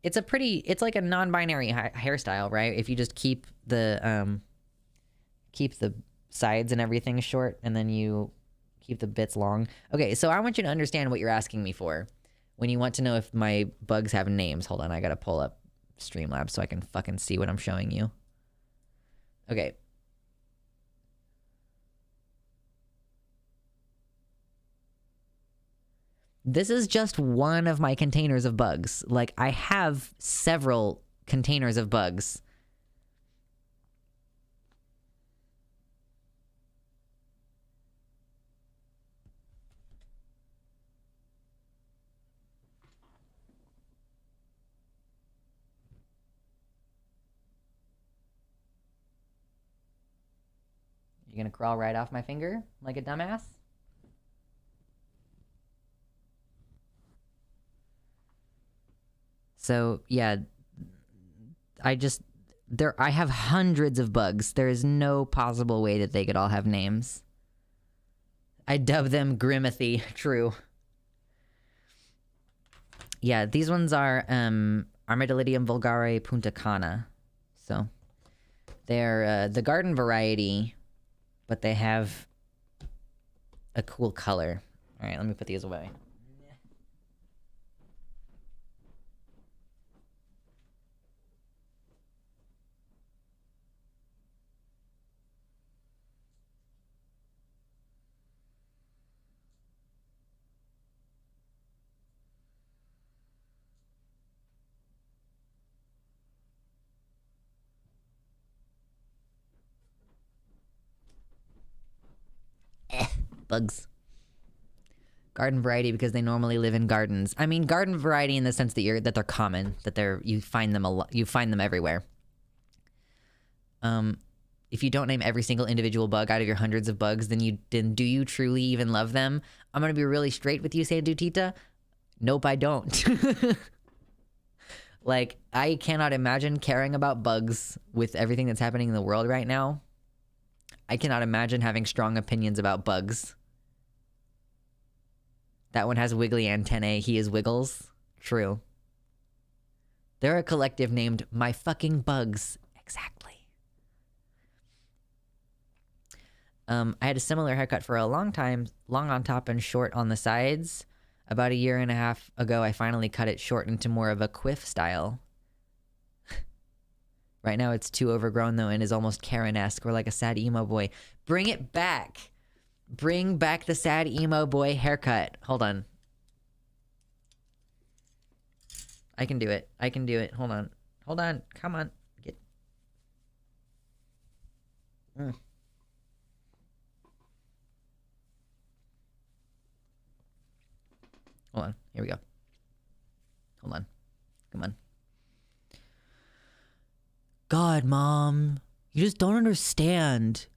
It's like a non-binary hairstyle, right? If you just keep the sides and everything short and then you keep the bits long. Okay, so I want you to understand what you're asking me for. When you want to know if my bugs have names, hold on, I gotta pull up Streamlabs so I can fucking see what I'm showing you. Okay. This is just one of my containers of bugs. Like, I have several containers of bugs. You gonna crawl right off my finger like a dumbass? So, yeah, I have hundreds of bugs. There is no possible way that they could all have names. I dub them Grimathy. True. Yeah, these ones are Armadillidium vulgare punta cana. So, they're the garden variety, but they have a cool color. All right, let me put these away. Bugs. Garden variety because they normally live in gardens. I mean, garden variety in the sense that they're common, that you find them everywhere. If you don't name every single individual bug out of your hundreds of bugs, then do you truly even love them? I'm gonna be really straight with you, Sandutita. Nope, I don't. Like, I cannot imagine caring about bugs with everything that's happening in the world right now. I cannot imagine having strong opinions about bugs. That one has wiggly antennae. He is Wiggles. True. They're a collective named My Fucking Bugs. Exactly. I had a similar haircut for a long time. Long on top and short on the sides. About a year and a half ago, I finally cut it short into more of a quiff style. Right now it's too overgrown though and is almost Karen-esque or like a sad emo boy. Bring it back. Bring back the sad emo boy haircut. Hold on. I can do it. I can do it. Hold on. Hold on. Come on. Get. Hold on. Here we go. Hold on. Come on. God, Mom. You just don't understand.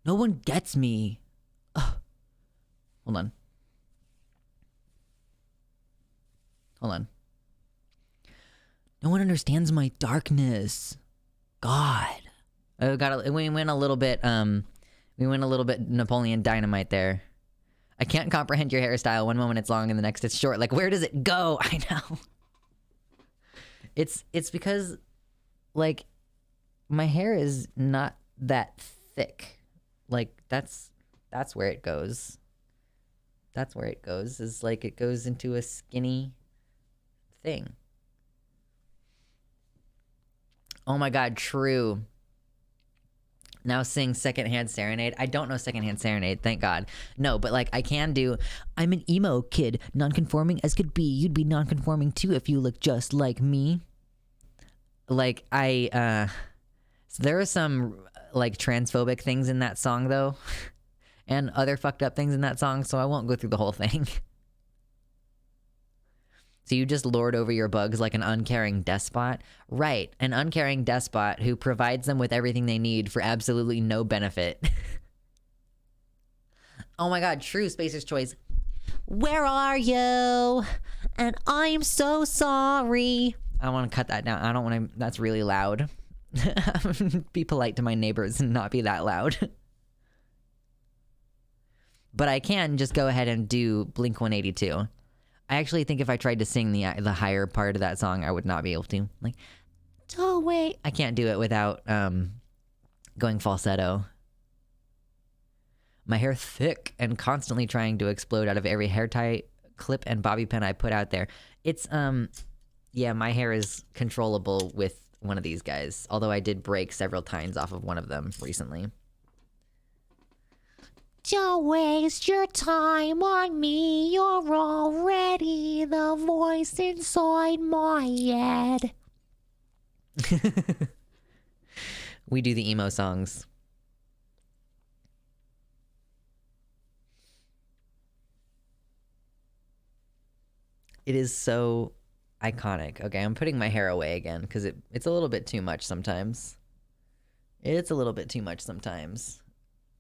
No one gets me. Ugh. Hold on. Hold on. No one understands my darkness. God. We went a little bit Napoleon Dynamite there. I can't comprehend your hairstyle. One moment it's long and the next it's short. Like, where does it go? I know. It's because, like, my hair is not that thick. Like, that's where it goes. That's where it goes. Is like it goes into a skinny thing. Oh my god, true. Now sing Secondhand Serenade. I don't know Secondhand Serenade, thank God. No, but like I can do, I'm an emo kid, nonconforming as could be. You'd be nonconforming too if you look just like me. Like so there are some like transphobic things in that song though. And other fucked up things in that song, so I won't go through the whole thing. So you just lord over your bugs like an uncaring despot? Right, an uncaring despot who provides them with everything they need for absolutely no benefit. Oh my god, true, Spacer's Choice. Where are you? And I'm so sorry. I want to cut that down. I don't want to, that's really loud. Be polite to my neighbors and not be that loud. But I can just go ahead and do Blink 182. I actually think if I tried to sing the higher part of that song, I would not be able to. Like, don't wait. I can't do it without going falsetto. My hair thick and constantly trying to explode out of every hair tie clip and bobby pin I put out there. It's yeah, my hair is controllable with one of these guys, although I did break several tines off of one of them recently. Don't waste your time on me, you're already the voice inside my head. We do the emo songs. It is so iconic. Okay, I'm putting my hair away again because it's a little bit too much sometimes. It's a little bit too much sometimes.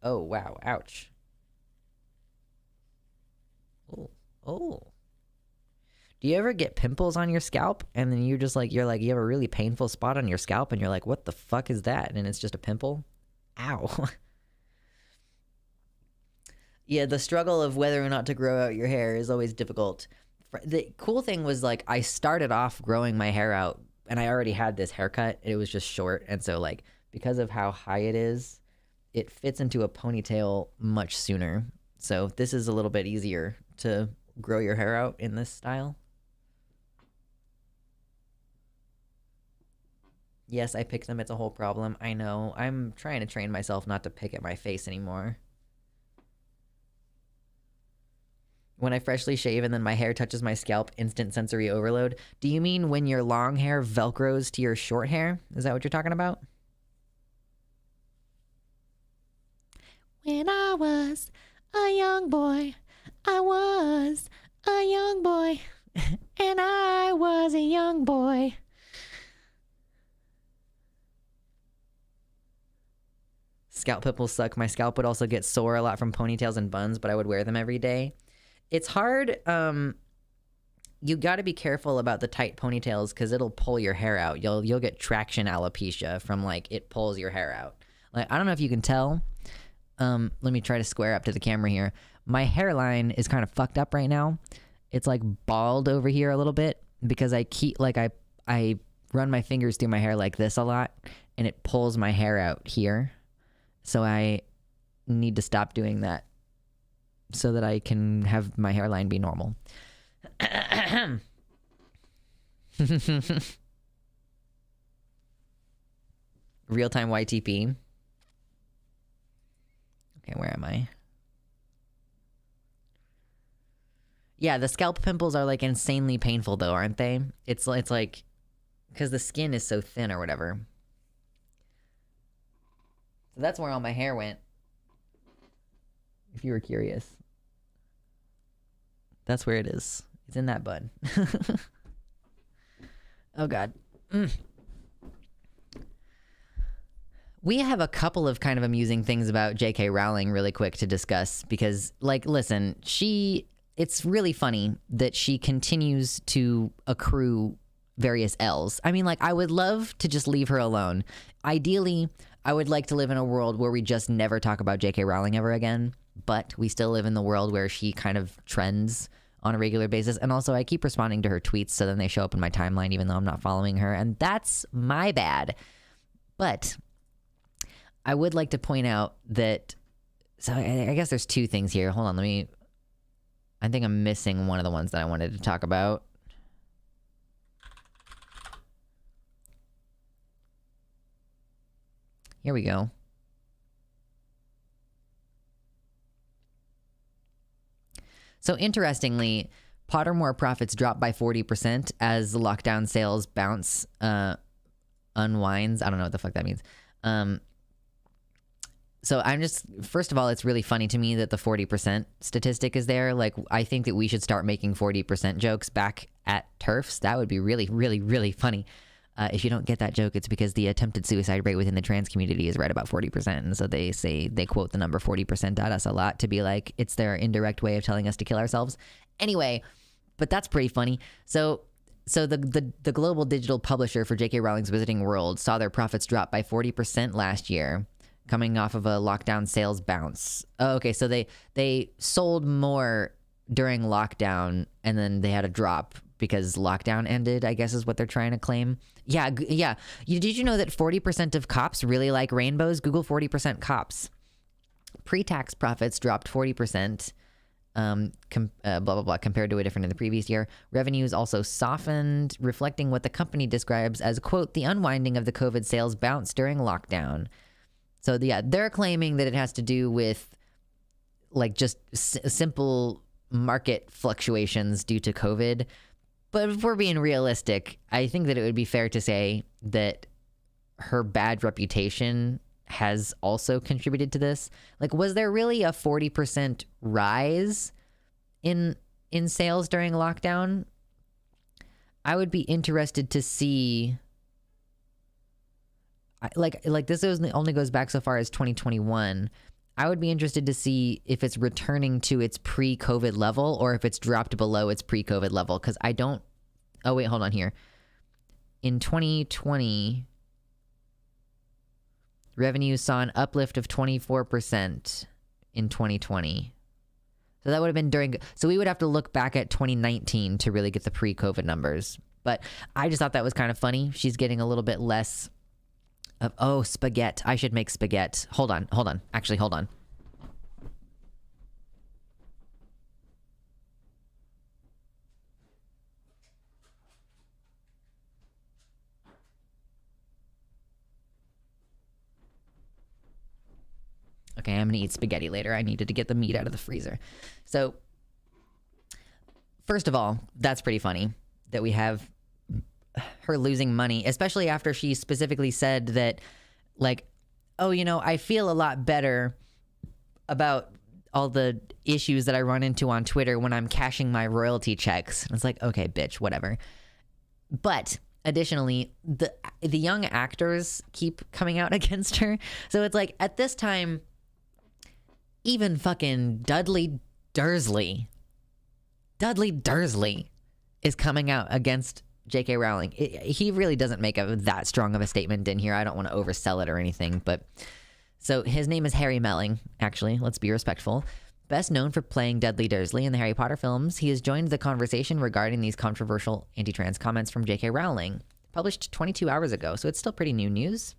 Oh, wow. Ouch. Oh. Oh. Do you ever get pimples on your scalp and then you're like, you have a really painful spot on your scalp and you're like, what the fuck is that? And it's just a pimple? Ow. Yeah, the struggle of whether or not to grow out your hair is always difficult. The cool thing was, like, I started off growing my hair out and I already had this haircut. It was just short. And so, like, because of how high it is, it fits into a ponytail much sooner. So this is a little bit easier to grow your hair out in this style. Yes, I pick them. It's a whole problem. I know. I'm trying to train myself not to pick at my face anymore. When I freshly shave and then my hair touches my scalp, instant sensory overload. Do you mean when your long hair velcros to your short hair? Is that what you're talking about? When I was a young boy, I was a young boy, and I was a young boy. Scalp pimples suck. My scalp would also get sore a lot from ponytails and buns, but I would wear them every day. It's hard. You got to be careful about the tight ponytails because it'll pull your hair out. You'll get traction alopecia from, like, it pulls your hair out. Like, I don't know if you can tell. Let me try to square up to the camera here. My hairline is kind of fucked up right now. It's like bald over here a little bit because I keep, like, I run my fingers through my hair like this a lot and it pulls my hair out here. So I need to stop doing that so that I can have my hairline be normal. Real-time YTP. Okay, where am I? Yeah, the scalp pimples are, like, insanely painful, though, aren't they? It's like, because the skin is so thin or whatever. So that's where all my hair went. If you were curious. That's where it is. It's in that bun. Oh, God. We have a couple of kind of amusing things about J.K. Rowling really quick to discuss because, like, listen, it's really funny that she continues to accrue various L's. I mean, like, I would love to just leave her alone. Ideally, I would like to live in a world where we just never talk about J.K. Rowling ever again, but we still live in the world where she kind of trends on a regular basis. And also, I keep responding to her tweets, so then they show up in my timeline even though I'm not following her, and that's my bad. But I would like to point out that, so I guess there's two things here. Hold on, I think I'm missing one of the ones that I wanted to talk about. Here we go. So interestingly, Pottermore profits dropped by 40% as the lockdown sales bounce unwinds. I don't know what the fuck that means. So first of all, it's really funny to me that the 40% statistic is there. Like, I think that we should start making 40% jokes back at TERFs. That would be really, really, really funny. If you don't get that joke, it's because the attempted suicide rate within the trans community is right about 40%. And so they quote the number 40% at us a lot to be like, it's their indirect way of telling us to kill ourselves. Anyway, but that's pretty funny. So the global digital publisher for J.K. Rowling's Wizarding World saw their profits drop by 40% last year, coming off of a lockdown sales bounce. Oh, okay, so they sold more during lockdown and then they had a drop because lockdown ended, I guess is what they're trying to claim. Yeah. Did you know that 40% of cops really like rainbows? Google 40% cops. Pre-tax profits dropped 40%. blah, blah, blah, compared to a different in the previous year. Revenues also softened, reflecting what the company describes as, quote, the unwinding of the COVID sales bounce during lockdown. So, yeah, they're claiming that it has to do with, like, just simple market fluctuations due to COVID. But if we're being realistic, I think that it would be fair to say that her bad reputation has also contributed to this. Like, was there really a 40% rise in sales during lockdown? I would be interested to see. Like this only goes back so far as 2021. I would be interested to see if it's returning to its pre-COVID level or if it's dropped below its pre-COVID level. Because I don't. Oh wait, hold on here. In 2020. Revenue saw an uplift of 24% in 2020. So that would have been during... So we would have to look back at 2019 to really get the pre-COVID numbers. But I just thought that was kind of funny. She's getting a little bit less of... Oh, spaghetti. I should make spaghetti. Hold on. Actually, hold on. Okay, I'm gonna eat spaghetti later. I needed to get the meat out of the freezer. So, first of all, that's pretty funny that we have her losing money, especially after she specifically said that, like, oh, you know, I feel a lot better about all the issues that I run into on Twitter when I'm cashing my royalty checks. And it's like, okay, bitch, whatever. But additionally, the young actors keep coming out against her. So it's like, at this time, even fucking Dudley Dursley is coming out against J.K. Rowling. He really doesn't make that strong of a statement in here. I don't want to oversell it or anything, but so his name is Harry Melling, actually. Let's be respectful. Best known for playing Dudley Dursley in the Harry Potter films, he has joined the conversation regarding these controversial anti-trans comments from J.K. Rowling, published 22 hours ago, so it's still pretty new news.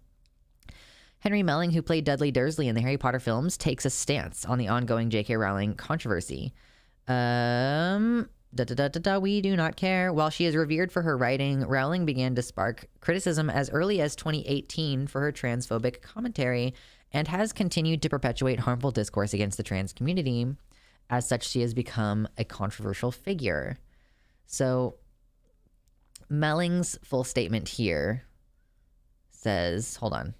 Henry Melling, who played Dudley Dursley in the Harry Potter films, takes a stance on the ongoing J.K. Rowling controversy. We do not care. While she is revered for her writing, Rowling began to spark criticism as early as 2018 for her transphobic commentary and has continued to perpetuate harmful discourse against the trans community. As such, she has become a controversial figure. So, Melling's full statement here says, hold on.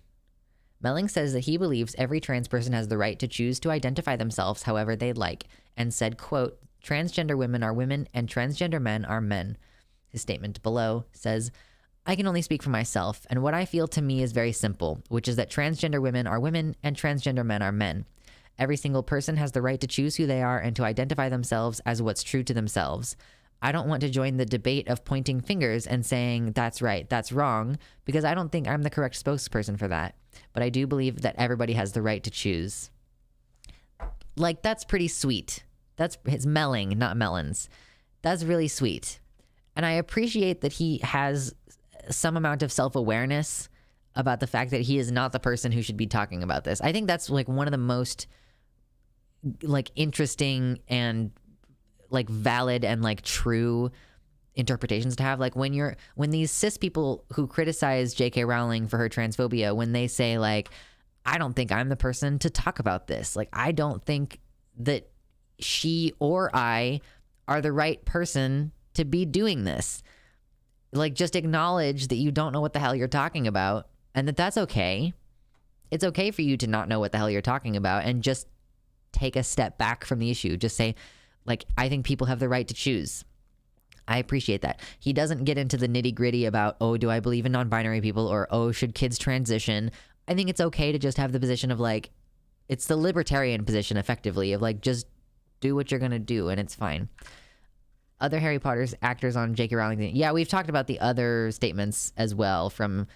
Melling says that he believes every trans person has the right to choose to identify themselves however they'd like, and said, quote, transgender women are women and transgender men are men. His statement below says, I can only speak for myself, and what I feel to me is very simple, which is that transgender women are women and transgender men are men. Every single person has the right to choose who they are and to identify themselves as what's true to themselves. I don't want to join the debate of pointing fingers and saying, that's right, that's wrong, because I don't think I'm the correct spokesperson for that. But I do believe that everybody has the right to choose. Like, that's pretty sweet. It's Melling, not Mellons. That's really sweet. And I appreciate that he has some amount of self-awareness about the fact that he is not the person who should be talking about this. I think that's like one of the most like interesting and like valid and like true interpretations to have. Like when these cis people who criticize J.K. Rowling for her transphobia, when they say like, I don't think I'm the person to talk about this. Like, I don't think that she or I are the right person to be doing this. Like, just acknowledge that you don't know what the hell you're talking about and that's okay. It's okay for you to not know what the hell you're talking about and just take a step back from the issue. Just say, like, I think people have the right to choose. I appreciate that. He doesn't get into the nitty gritty about, oh, do I believe in non-binary people, or, oh, should kids transition? I think it's okay to just have the position of like, it's the libertarian position effectively of like, just do what you're going to do and it's fine. Other Harry Potter's actors on J.K. Rowling. Yeah, we've talked about the other statements as well from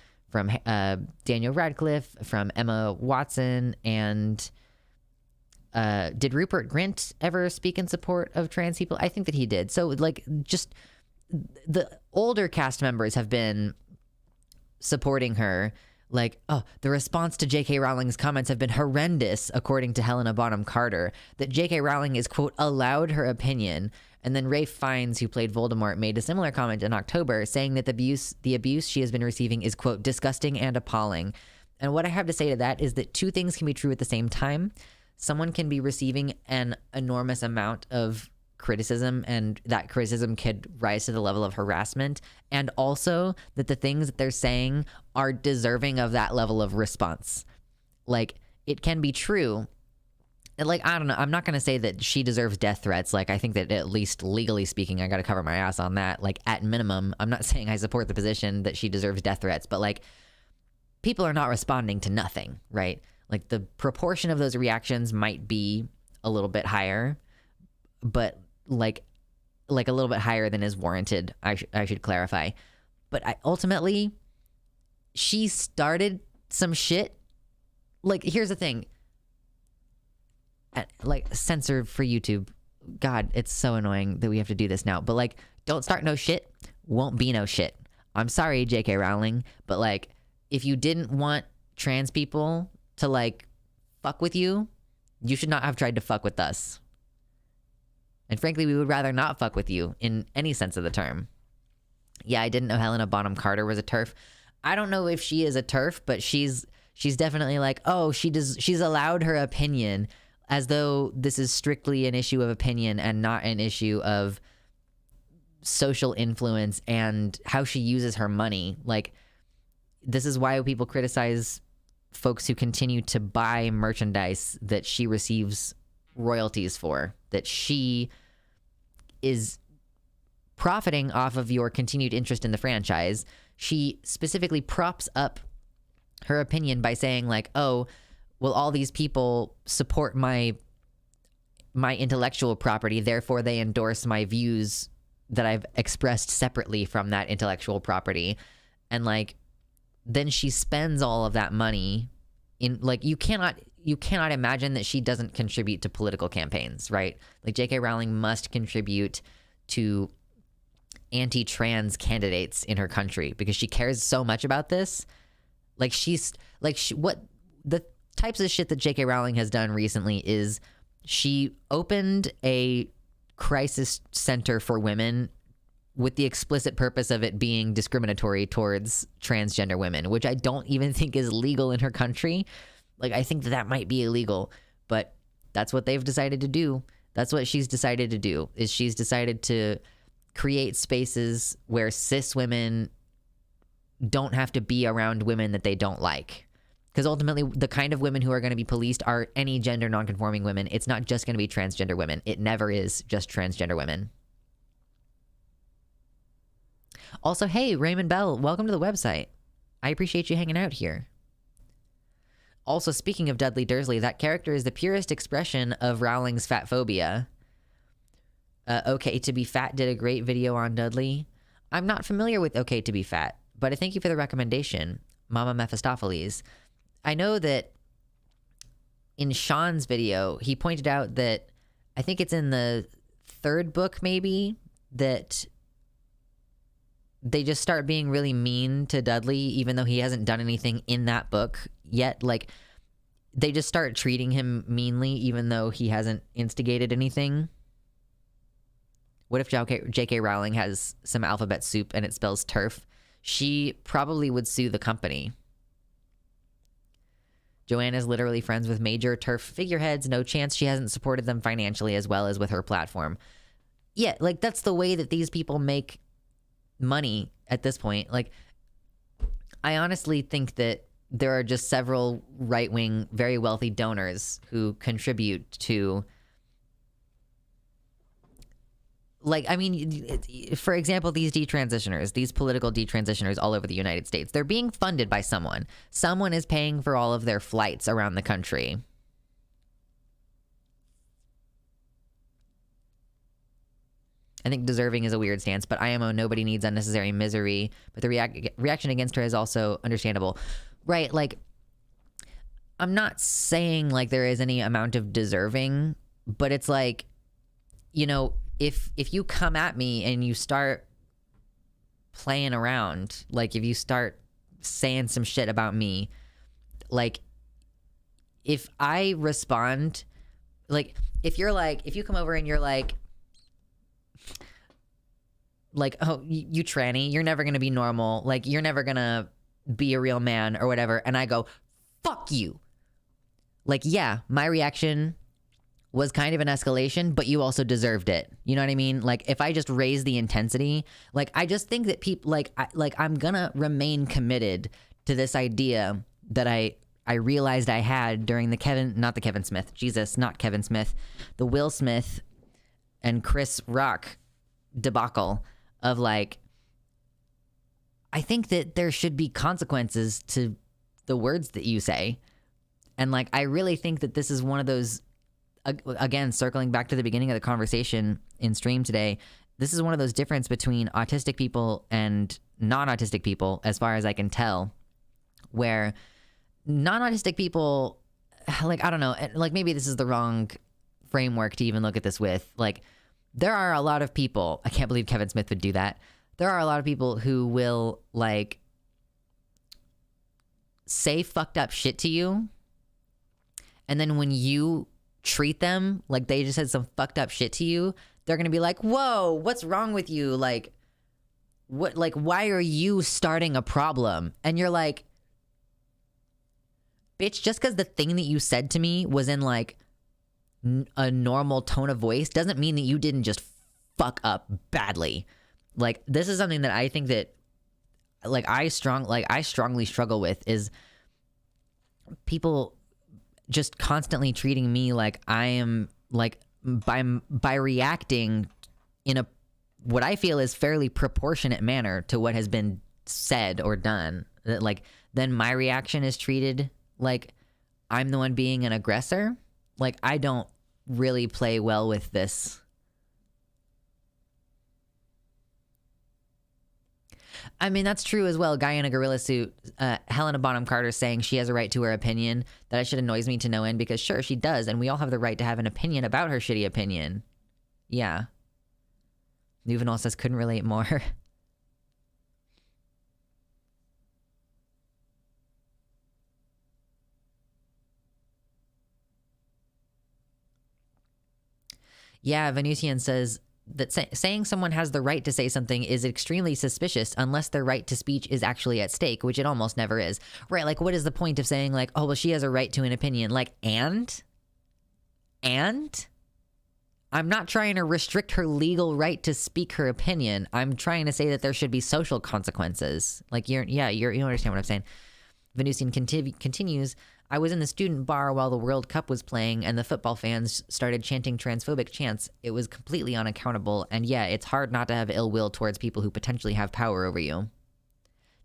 Daniel Radcliffe, from Emma Watson, and did Rupert Grint ever speak in support of trans people? I think that he did. So like, just the older cast members have been supporting her. like, oh, the response to J.K. Rowling's comments have been horrendous, according to Helena Bonham Carter, that J.K. Rowling is, quote, allowed her opinion. And then Ralph Fiennes, who played Voldemort, made a similar comment in October, saying that the abuse she has been receiving is, quote, disgusting and appalling. And what I have to say to that is that two things can be true at the same time. Someone can be receiving an enormous amount of criticism, and that criticism could rise to the level of harassment, and also that the things that they're saying are deserving of that level of response. Like, it can be true. Like, I don't know, I'm not going to say that she deserves death threats. Like, I think that at least legally speaking, I got to cover my ass on that. Like, at minimum, I'm not saying I support the position that she deserves death threats, but like, people are not responding to nothing, right? Like, the proportion of those reactions might be a little bit higher, but like a little bit higher than is warranted, I should clarify. But ultimately, she started some shit. Like, here's the thing. Like, censor for YouTube. God, it's so annoying that we have to do this now. But like, don't start no shit, won't be no shit. I'm sorry, J.K. Rowling, but like, if you didn't want trans people to like fuck with you, you should not have tried to fuck with us. And frankly, we would rather not fuck with you in any sense of the term. Yeah, I didn't know Helena Bonham Carter was a TERF. I don't know if she is a TERF, but she's definitely like, oh, she's allowed her opinion, as though this is strictly an issue of opinion and not an issue of social influence and how she uses her money. Like, this is why people criticize folks who continue to buy merchandise that she receives royalties for, that she is profiting off of your continued interest in the franchise. She specifically props up her opinion by saying like, oh, well, all these people support my intellectual property, therefore they endorse my views that I've expressed separately from that intellectual property. And like, then she spends all of that money in, like, you cannot imagine that she doesn't contribute to political campaigns, right? Like, J.K. Rowling must contribute to anti-trans candidates in her country because she cares so much about this. Like, what the types of shit that J.K. Rowling has done recently is she opened a crisis center for women with the explicit purpose of it being discriminatory towards transgender women, which I don't even think is legal in her country. Like, I think that might be illegal, but that's what they've decided to do. That's what she's decided to do, is she's decided to create spaces where cis women don't have to be around women that they don't like. Because ultimately, the kind of women who are going to be policed are any gender nonconforming women. It's not just going to be transgender women. It never is just transgender women. Also, hey, Raymond Bell, welcome to the website. I appreciate you hanging out here. Also, speaking of Dudley Dursley, that character is the purest expression of Rowling's fat phobia. Okay to be Fat did a great video on Dudley. I'm not familiar with Okay to be Fat, but I thank you for the recommendation, Mama Mephistopheles. I know that in Sean's video, he pointed out that, I think it's in the third book maybe, that they just start being really mean to Dudley, even though he hasn't done anything in that book yet. Like, they just start treating him meanly, even though he hasn't instigated anything. What if J.K. Rowling has some alphabet soup and it spells TERF? She probably would sue the company. Joanne is literally friends with major TERF figureheads. No chance she hasn't supported them financially as well as with her platform. Yeah, like, that's the way that these people make money at this point. Like, I honestly think that there are just several right-wing, very wealthy donors who contribute to, like, I mean, for example, these detransitioners, these political detransitioners all over the United States, they're being funded by someone. Someone is paying for all of their flights around the country. I think deserving is a weird stance, but IMO, nobody needs unnecessary misery. But the reaction against her is also understandable. Right, like, I'm not saying, like, there is any amount of deserving, but it's like, you know, if you come at me and you start playing around, like, if you start saying some shit about me, like, if I respond, like, if you come over and you're like, oh, you tranny, you're never gonna be normal, like, you're never gonna be a real man or whatever, and I go, fuck you. Like, yeah, my reaction was kind of an escalation, but you also deserved it. You know what I mean? Like, if I just raise the intensity, like, I just think that people, I'm gonna remain committed to this idea that I realized I had during the Will Smith and Chris Rock debacle of, like, I think that there should be consequences to the words that you say. And, like, I really think that this is one of those, again, circling back to the beginning of the conversation in stream today, this is one of those differences between autistic people and non-autistic people, as far as I can tell, where non-autistic people, like, I don't know, like, maybe this is the wrong framework to even look at this with. Like, there are a lot of people, I can't believe Kevin Smith would do that. There are a lot of people who will, like, say fucked up shit to you, and then when you treat them like they just said some fucked up shit to you, they're gonna be like, whoa, what's wrong with you? Like, what, like, why are you starting a problem? And you're like, bitch, just because the thing that you said to me was in, like, a normal tone of voice doesn't mean that you didn't just fuck up badly. Like, this is something that I think that, like, I strongly struggle with, is people just constantly treating me like I am, like, by reacting in a, what I feel is fairly proportionate manner to what has been said or done, that, like, then my reaction is treated like I'm the one being an aggressor. Like, I don't really play well with this. I mean, that's true as well. Guy in a gorilla suit, Helena Bonham Carter, saying she has a right to her opinion. That shit annoys me to no end, because sure, she does, and we all have the right to have an opinion about her shitty opinion. Yeah. Nuvenal says, couldn't relate more. Yeah, Venusian says that saying someone has the right to say something is extremely suspicious unless their right to speech is actually at stake, which it almost never is. Right, like, what is the point of saying, like, oh, well, she has a right to an opinion? Like, and? I'm not trying to restrict her legal right to speak her opinion. I'm trying to say that there should be social consequences. Like, you understand what I'm saying. Venusian continues, I was in the student bar while the World Cup was playing and the football fans started chanting transphobic chants. It was completely unaccountable, and yeah, it's hard not to have ill will towards people who potentially have power over you.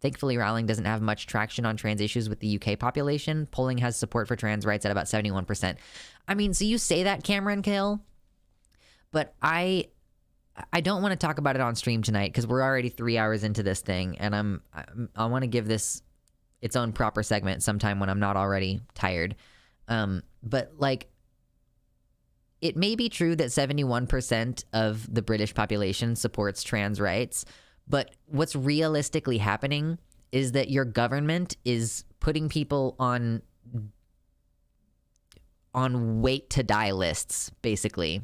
Thankfully, Rowling doesn't have much traction on trans issues with the UK population. Polling has support for trans rights at about 71%. I mean, so you say that, Cameron Kill, but I don't want to talk about it on stream tonight because we're already 3 hours into this thing, and I want to give this its own proper segment sometime when I'm not already tired. But, like, it may be true that 71% of the British population supports trans rights, but what's realistically happening is that your government is putting people on wait to die lists, basically.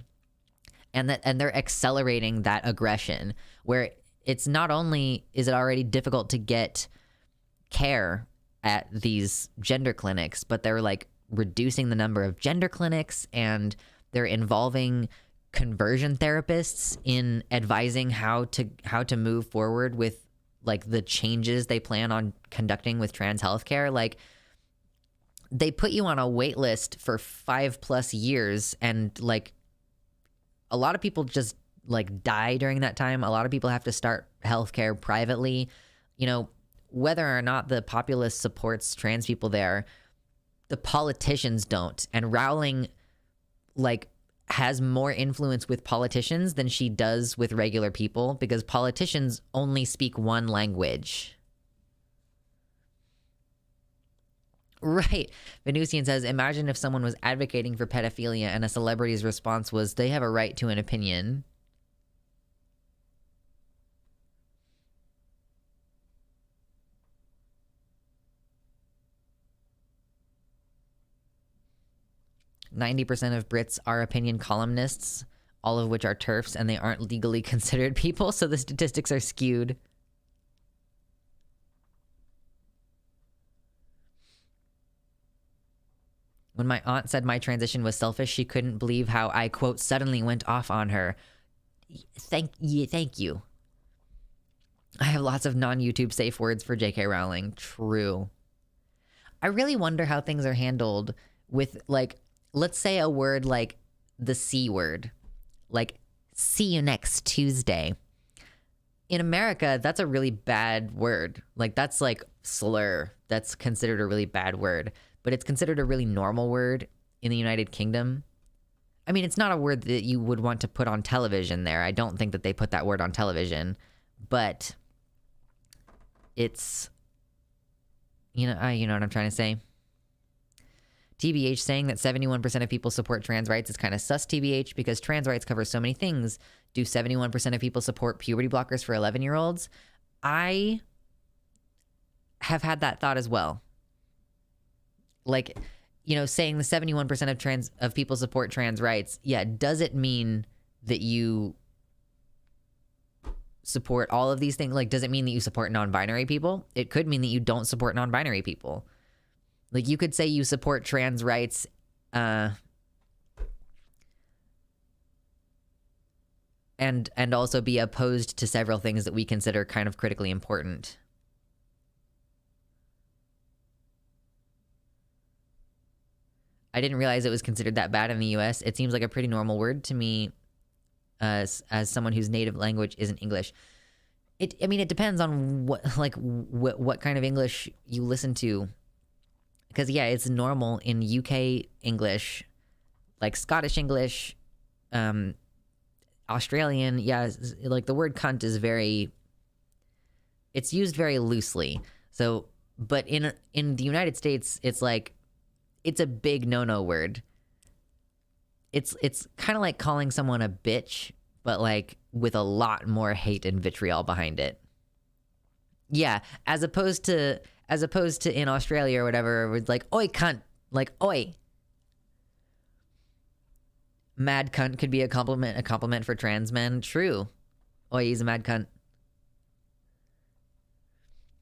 And they're accelerating that aggression, where it's not only is it already difficult to get care at these gender clinics, but they're, like, reducing the number of gender clinics, and they're involving conversion therapists in advising how to move forward with, like, the changes they plan on conducting with trans healthcare. Like, they put you on a wait list for 5+ years, and, like, a lot of people just, like, die during that time. A lot of people have to start healthcare privately. You know, whether or not the populace supports trans people there, the politicians don't. And Rowling, like, has more influence with politicians than she does with regular people, because politicians only speak one language. Right. Venusian says, imagine if someone was advocating for pedophilia and a celebrity's response was, they have a right to an opinion. 90% of Brits are opinion columnists, all of which are TERFs, and they aren't legally considered people, so the statistics are skewed. When my aunt said my transition was selfish, she couldn't believe how I, quote, suddenly went off on her. Thank you. I have lots of non-YouTube safe words for J.K. Rowling. True. I really wonder how things are handled with, like, let's say a word like the C word. Like, see you next Tuesday. In America, that's a really bad word. Like, that's like slur. That's considered a really bad word. But it's considered a really normal word in the United Kingdom. I mean, it's not a word that you would want to put on television there. I don't think that they put that word on television. But it's, you know what I'm trying to say? TBH saying that 71% of people support trans rights is kind of sus, TBH, because trans rights cover so many things. Do 71% of people support puberty blockers for 11-year-olds? I have had that thought as well. Like, you know, saying the 71% of people support trans rights, yeah, does it mean that you support all of these things? Like, does it mean that you support non-binary people? It could mean that you don't support non-binary people. Like, you could say you support trans rights, and also be opposed to several things that we consider kind of critically important. I didn't realize it was considered that bad in the US. It seems like a pretty normal word to me, as someone whose native language isn't English. I mean, it depends on what kind of English you listen to. Because, yeah, it's normal in UK English, like Scottish English, Australian. Yeah, like the word cunt is it's used very loosely. So, but in the United States, it's like, it's a big no-no word. It's kind of like calling someone a bitch, but like with a lot more hate and vitriol behind it. Yeah, as opposed to in Australia or whatever, it's like, oi cunt, like oi. Mad cunt could be a compliment for trans men. True. Oi, he's a mad cunt.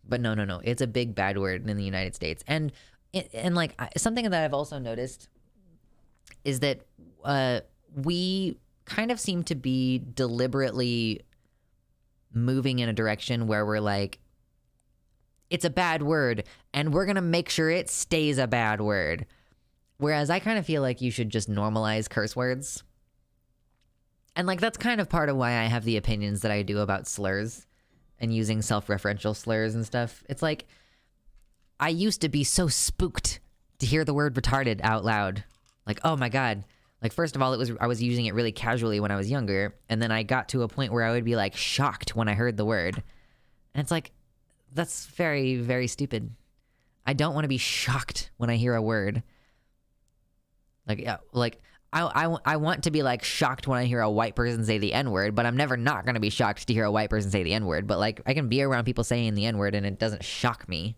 But no, it's a big bad word in the United States. And like, something that I've also noticed is that we kind of seem to be deliberately moving in a direction where we're like, it's a bad word, and we're going to make sure it stays a bad word. Whereas I kind of feel like you should just normalize curse words. And like, that's kind of part of why I have the opinions that I do about slurs and using self-referential slurs and stuff. It's like, I used to be so spooked to hear the word retarded out loud. Like, oh my God. Like, first of all, I was using it really casually when I was younger. And then I got to a point where I would be like shocked when I heard the word. And it's like, that's very, very stupid. I don't want to be shocked when I hear a word. Like, yeah, like I want to be like shocked when I hear a white person say the N-word, but I'm never not going to be shocked to hear a white person say the N-word. But like, I can be around people saying the N-word and it doesn't shock me.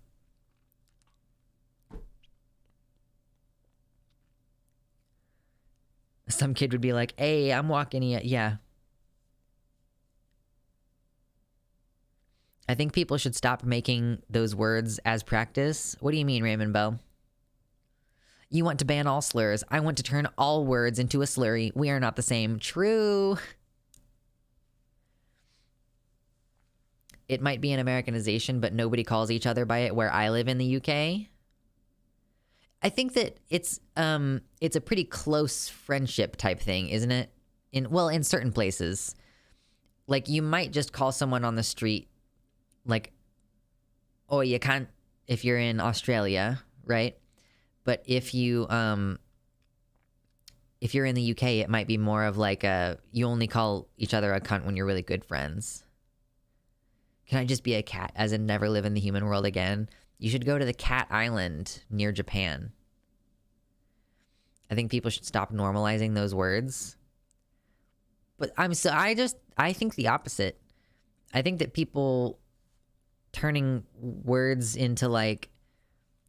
Some kid would be like, hey, I'm walking here. Yeah. I think people should stop making those words as practice. What do you mean, Raymond Bell? You want to ban all slurs. I want to turn all words into a slurry. We are not the same. True. It might be an Americanization, but nobody calls each other by it where I live in the UK. I think that it's a pretty close friendship type thing, isn't it? In certain places. Like, you might just call someone on the street, like, oh, you can't, if you're in Australia, right? But if you're in the UK, it might be more of like you only call each other a cunt when you're really good friends. Can I just be a cat, as in never live in the human world again? You should go to the Cat Island near Japan. I think people should stop normalizing those words. But I think the opposite. I think that people turning words into like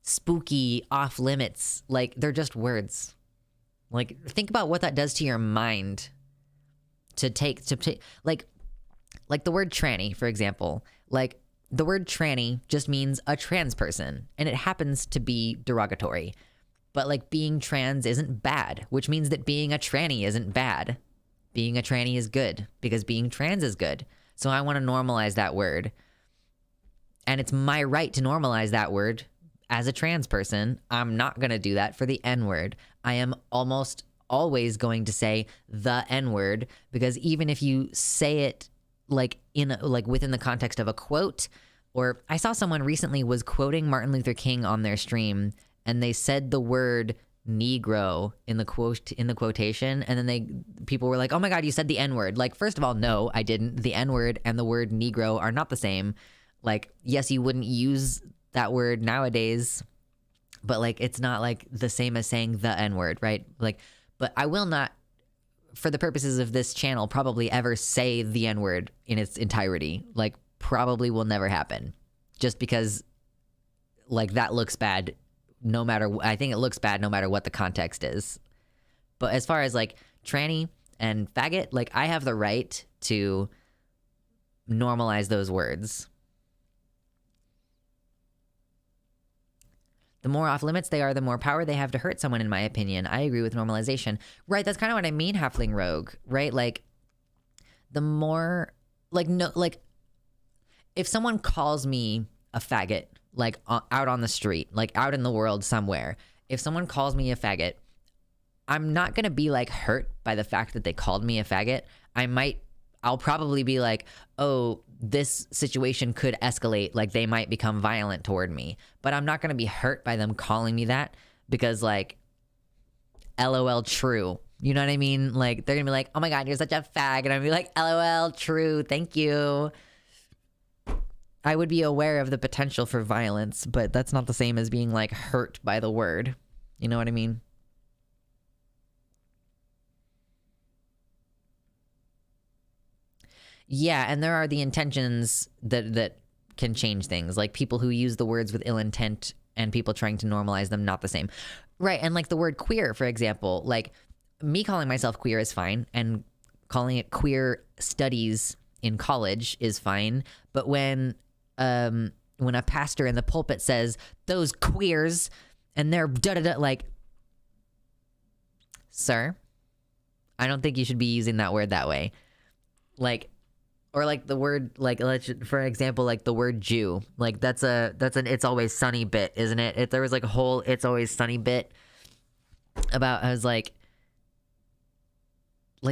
spooky, off limits, like they're just words. Like, think about what that does to your mind to take like the word tranny, for example. Like, the word tranny just means a trans person, and it happens to be derogatory. But like, being trans isn't bad, which means that being a tranny isn't bad. Being a tranny is good because being trans is good. So I want to normalize that word. And it's my right to normalize that word as a trans person. I'm not going to do that for the N-word. I am almost always going to say the N-word, because even if you say it like within the context of a quote, or I saw someone recently was quoting Martin Luther King on their stream, and they said the word Negro in the quotation, and then people were like, "Oh my God, you said the N-word." Like, first of all, no, I didn't. The N-word and the word Negro are not the same. Like, yes, you wouldn't use that word nowadays, but like, it's not like the same as saying the N-word, right? Like, but I will not, for the purposes of this channel, probably ever say the N-word in its entirety. Like, probably will never happen, just because like that looks bad. I think it looks bad no matter what the context is. But as far as like tranny and faggot, like, I have the right to normalize those words. The more off limits they are, the more power they have to hurt someone, in my opinion. I agree with normalization. Right, that's kind of what I mean, Halfling Rogue, right? Like, the more, like, no, like, if someone calls me a faggot, like, out on the street, like, out in the world somewhere, if someone calls me a faggot, I'm not gonna be, like, hurt by the fact that they called me a faggot. I'll probably be like, oh, this situation could escalate, like, they might become violent toward me. But I'm not gonna be hurt by them calling me that, because, like, LOL true. You know what I mean? Like, they're gonna be like, oh my God, you're such a fag. And I'm gonna be like, LOL true, thank you. I would be aware of the potential for violence, but that's not the same as being, like, hurt by the word. You know what I mean? Yeah, and there are the intentions that can change things. Like, people who use the words with ill intent and people trying to normalize them, not the same. Right, and like the word queer, for example. Like, me calling myself queer is fine, and calling it queer studies in college is fine. But when a pastor in the pulpit says, those queers, and they're da-da-da, like, sir, I don't think you should be using that word that way. Like, or like the word, like, for example, like the word Jew, like that's an It's Always Sunny bit, isn't it? There was like a whole It's Always Sunny bit about, I was like,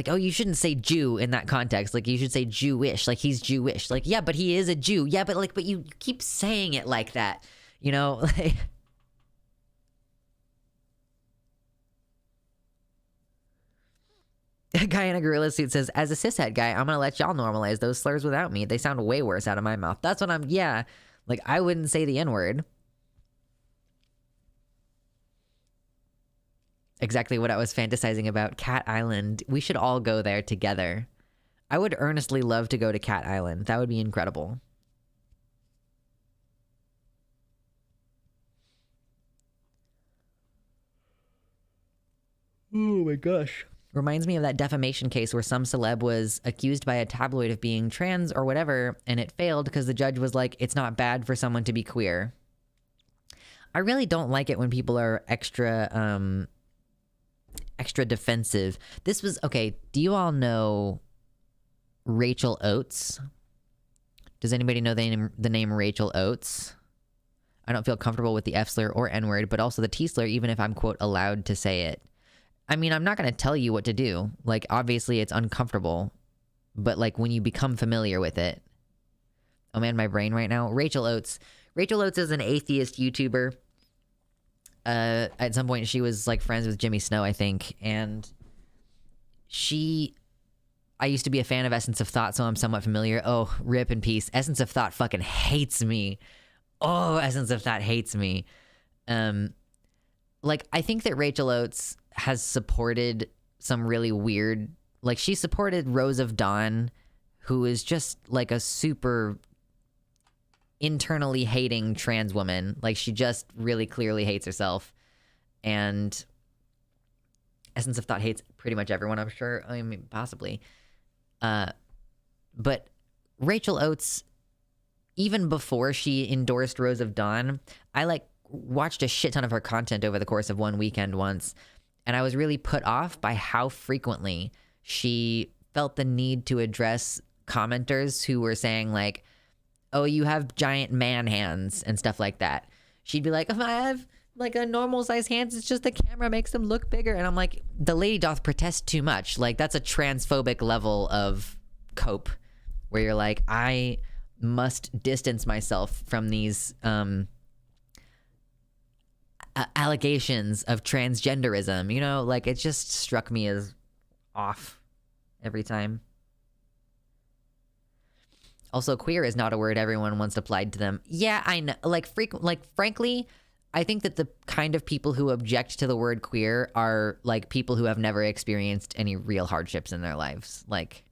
oh, you shouldn't say Jew in that context. Like, you should say Jewish. Like, he's Jewish. Like, yeah, but he is a Jew. Yeah, but you keep saying it like that, you know? Like, a guy in a gorilla suit says, as a cishet guy, I'm gonna let y'all normalize those slurs without me. They sound way worse out of my mouth. That's what yeah. Like, I wouldn't say the N-word. Exactly what I was fantasizing about. Cat Island. We should all go there together. I would earnestly love to go to Cat Island. That would be incredible. Oh my gosh. Reminds me of that defamation case where some celeb was accused by a tabloid of being trans or whatever, and it failed because the judge was like, it's not bad for someone to be queer. I really don't like it when people are extra defensive. This was, okay, do you all know Rachel Oates? Does anybody know the name Rachel Oates? I don't feel comfortable with the F slur or N word, but also the T slur, even if I'm, quote, allowed to say it. I mean, I'm not going to tell you what to do. Like, obviously it's uncomfortable, but like, when you become familiar with it. Oh man, my brain right now. Rachel Oates. Rachel Oates is an atheist YouTuber. At some point she was like friends with Jimmy Snow, I think. And I used to be a fan of Essence of Thought, so I'm somewhat familiar. Oh, rip in peace. Essence of Thought fucking hates me. Oh, Essence of Thought hates me. Like, I think that Rachel Oates has supported some really weird, like, she supported Rose of Dawn, who is just like a super internally hating trans woman. Like, she just really clearly hates herself. And Essence of Thought hates pretty much everyone, I'm sure. I mean, possibly. But Rachel Oates, even before she endorsed Rose of Dawn, I like watched a shit ton of her content over the course of one weekend once, and I was really put off by how frequently she felt the need to address commenters who were saying like, oh, you have giant man hands and stuff like that. She'd be like, if I have like a normal size hands, it's just the camera makes them look bigger. And I'm like, the lady doth protest too much. Like, that's a transphobic level of cope where you're like, I must distance myself from these allegations of transgenderism, you know? Like, it just struck me as off every time. Also, queer is not a word everyone wants applied to them. Yeah, I know. Frankly, I think that the kind of people who object to the word queer are like people who have never experienced any real hardships in their lives. Like,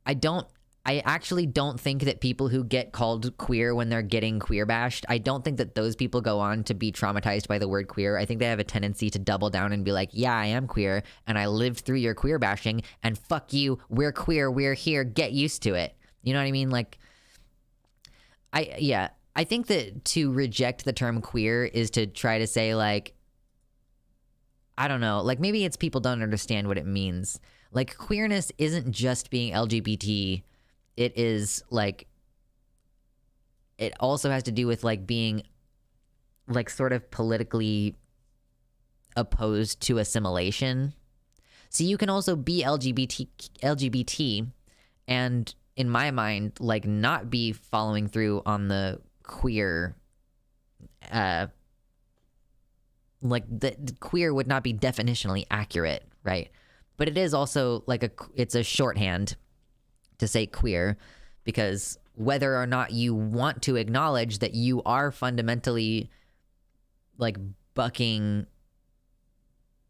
I actually don't think that people who get called queer when they're getting queer bashed, I don't think that those people go on to be traumatized by the word queer. I think they have a tendency to double down and be like, yeah, I am queer, and I lived through your queer bashing, and fuck you, we're queer, we're here, get used to it. You know what I mean? Like, I think that to reject the term queer is to try to say, like, I don't know, like, maybe it's people don't understand what it means. Like, queerness isn't just being LGBT. It is, like, it also has to do with, like, being, like, sort of politically opposed to assimilation. So you can also be LGBT and, in my mind, like, not be following through on the queer, like, the queer would not be definitionally accurate, right? But it is also, like, it's a shorthand to say queer, because whether or not you want to acknowledge that you are fundamentally, like, bucking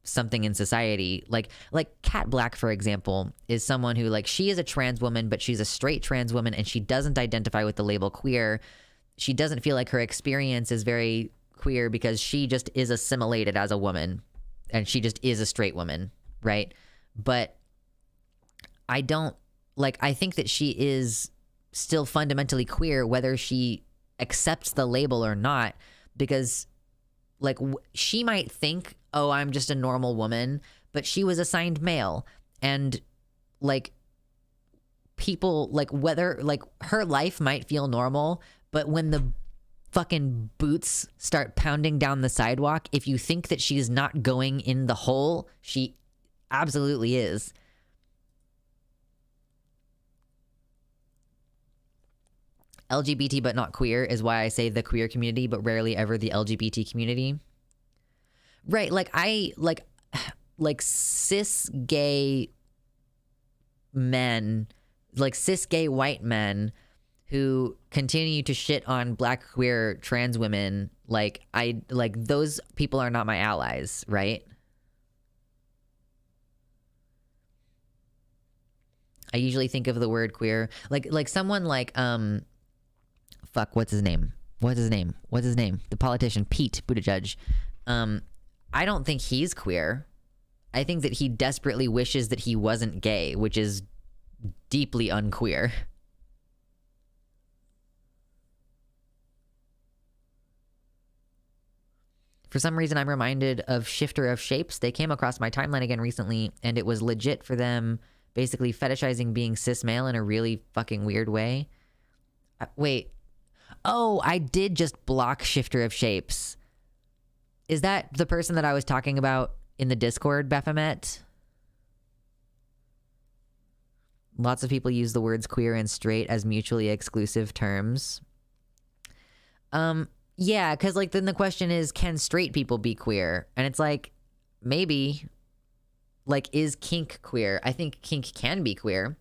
something in society, like Kat Black, for example, is someone who, like, she is a trans woman, but she's a straight trans woman, and she doesn't identify with the label queer. She doesn't feel like her experience is very queer because she just is assimilated as a woman, and she just is a straight woman, right? But I think that she is still fundamentally queer, whether she accepts the label or not, because, like, she might think, oh, I'm just a normal woman, but she was assigned male, and, like, people, like, whether, like, her life might feel normal, but when the fucking boots start pounding down the sidewalk, if you think that she's not going in the hole, she absolutely is. LGBT but not queer is why I say the queer community, but rarely ever the LGBT community. Right, like cis gay men, like cis gay white men who continue to shit on black queer trans women, like those people are not my allies, right? I usually think of the word queer like someone like what's his name? The politician Pete Buttigieg. I don't think he's queer. I think that he desperately wishes that he wasn't gay, which is deeply unqueer. For some reason, I'm reminded of Shifter of Shapes. They came across my timeline again recently, and it was legit for them basically fetishizing being cis male in a really fucking weird way. Wait. Oh, I did just block Shifter of Shapes. Is that the person that I was talking about in the Discord, Baphomet? Lots of people use the words queer and straight as mutually exclusive terms. Yeah, because, like, then the question is, can straight people be queer? And it's like, maybe. Like, is kink queer? I think kink can be queer.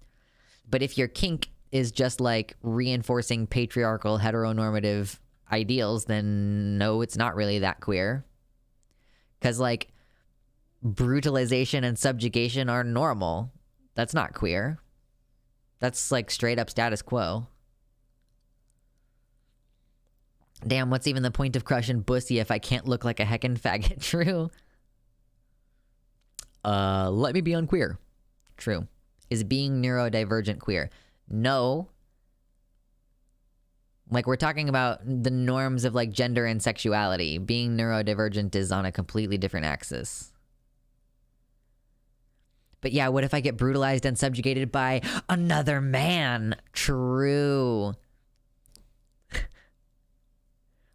But if your kink is just, like, reinforcing patriarchal heteronormative ideals, then no, it's not really that queer. Because, like, brutalization and subjugation are normal. That's not queer. That's, like, straight up status quo. Damn, what's even the point of crushing Bussy if I can't look like a heckin' faggot? True. let me be unqueer. True. Is being neurodivergent queer? No. Like, we're talking about the norms of, like, gender and sexuality. Being neurodivergent is on a completely different axis. But yeah, what if I get brutalized and subjugated by another man? True.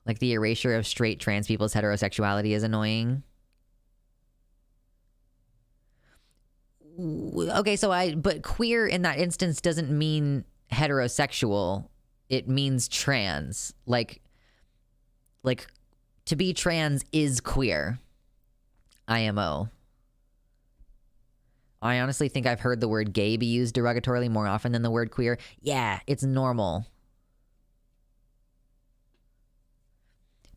Like, the erasure of straight trans people's heterosexuality is annoying. Okay, but queer in that instance doesn't mean heterosexual. It means trans. Like, to be trans is queer. IMO. I honestly think I've heard the word gay be used derogatorily more often than the word queer. Yeah, it's normal.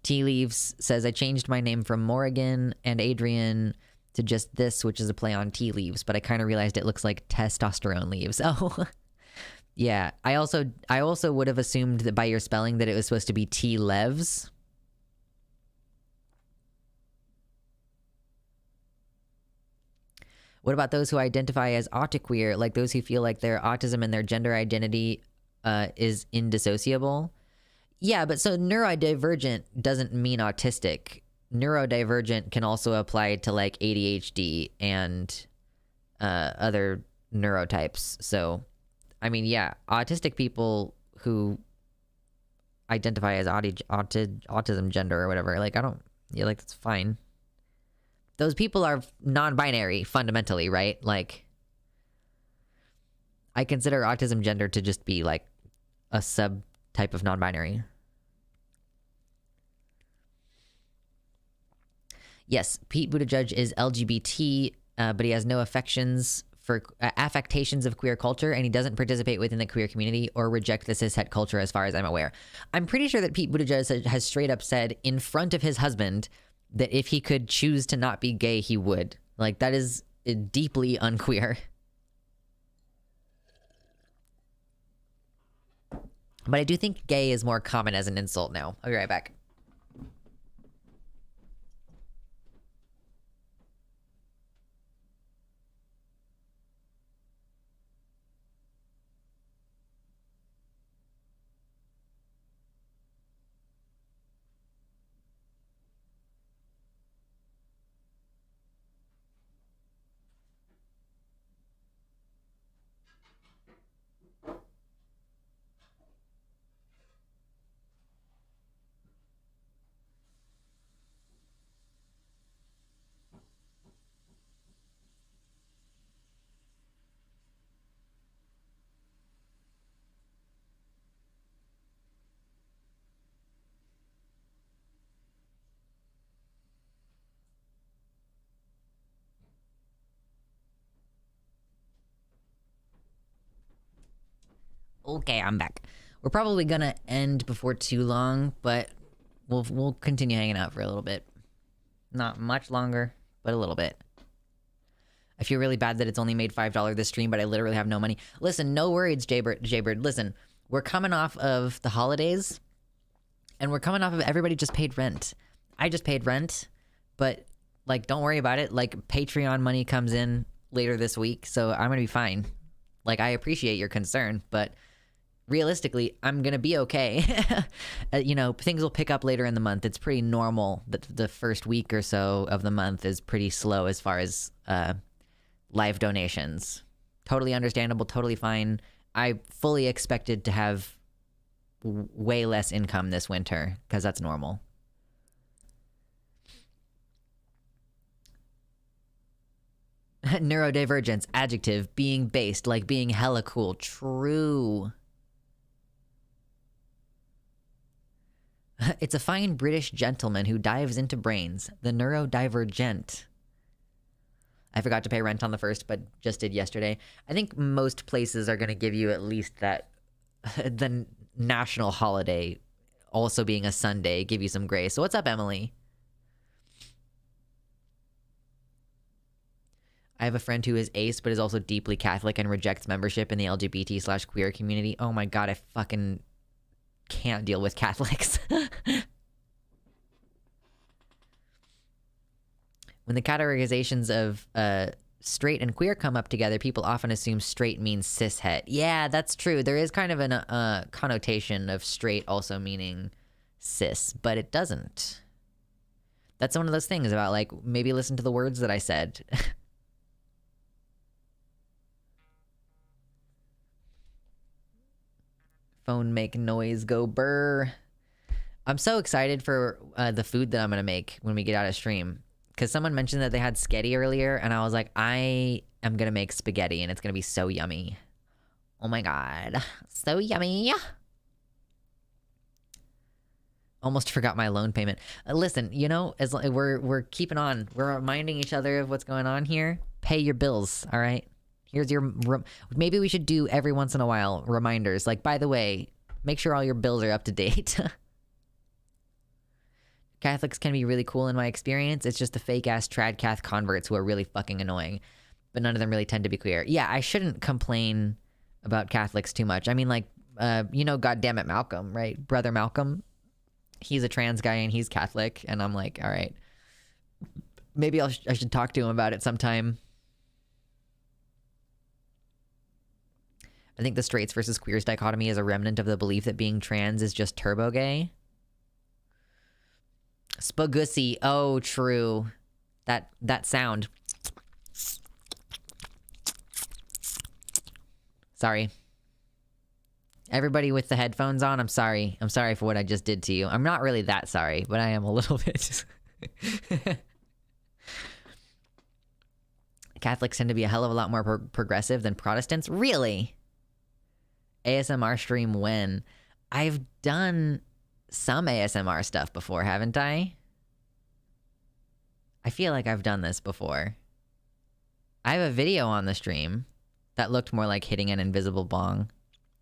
Tea Leaves says, I changed my name from Morrigan and Adrian to just this, which is a play on tea leaves, but I kind of realized it looks like testosterone leaves. Oh, yeah. I also would have assumed that by your spelling that it was supposed to be tea leaves. What about those who identify as autoqueer, like those who feel like their autism and their gender identity is indissociable? Yeah, but so neurodivergent doesn't mean autistic. Neurodivergent can also apply to, like, ADHD and other neurotypes. So, I mean, yeah, autistic people who identify as autism gender or whatever, like, that's fine. Those people are non-binary, fundamentally, right? Like, I consider autism gender to just be, like, a subtype of non-binary. Yes, Pete Buttigieg is LGBT, but he has no affectations for affectations of queer culture, and he doesn't participate within the queer community or reject the cishet culture as far as I'm aware. I'm pretty sure that Pete Buttigieg has straight up said in front of his husband that if he could choose to not be gay, he would. Like, that is deeply unqueer. But I do think gay is more common as an insult now. I'll be right back. Okay, I'm back. We're probably gonna end before too long, but we'll continue hanging out for a little bit. Not much longer, but a little bit. I feel really bad that it's only made $5 this stream, but I literally have no money. Listen, no worries, Jaybird. Listen, we're coming off of the holidays, and we're coming off of everybody just paid rent. I just paid rent, but, like, don't worry about it. Like, Patreon money comes in later this week, so I'm gonna be fine. Like, I appreciate your concern, but realistically, I'm gonna be okay. You know, things will pick up later in the month. It's pretty normal that the first week or so of the month is pretty slow as far as live donations. Totally understandable, totally fine. I fully expected to have way less income this winter, because that's normal. Neurodivergence, adjective, being based, like being hella cool. True. It's a fine British gentleman who dives into brains. The neurodivergent. I forgot to pay rent on the 1st, but just did yesterday. I think most places are going to give you at least that, the national holiday also being a Sunday, give you some grace. So what's up, Emily? I have a friend who is ace, but is also deeply Catholic and rejects membership in the LGBT/queer community. Oh my god, I fucking can't deal with Catholics. When the categorizations of straight and queer come up together, people often assume straight means cishet. Yeah, that's true. There is kind of a connotation of straight also meaning cis, but it doesn't. That's one of those things about, like, maybe listen to the words that I said. Phone make noise, go burr. I'm so excited for the food that I'm gonna make when we get out of stream. Because someone mentioned that they had sketty earlier, and I was like, I am gonna make spaghetti, and it's gonna be so yummy. Oh my god, so yummy. Almost forgot my loan payment. Listen, you know, as we're keeping on, we're reminding each other of what's going on here. Pay your bills, all right? Here's your maybe we should do every once in a while reminders. Like, by the way, make sure all your bills are up to date. Catholics can be really cool in my experience. It's just the fake-ass trad-cath converts who are really fucking annoying. But none of them really tend to be queer. Yeah, I shouldn't complain about Catholics too much. I mean, like, you know, goddammit Malcolm, right? Brother Malcolm. He's a trans guy and he's Catholic. And I'm like, all right. Maybe I should talk to him about it sometime. I think the straights versus queers dichotomy is a remnant of the belief that being trans is just turbo gay. Spagussy. Oh, true. That sound. Sorry. Everybody with the headphones on, I'm sorry. I'm sorry for what I just did to you. I'm not really that sorry, but I am a little bit. Catholics tend to be a hell of a lot more progressive than Protestants. Really? ASMR stream when? I've done some ASMR stuff before, haven't I? I feel like I've done this before. I have a video on the stream that looked more like hitting an invisible bong.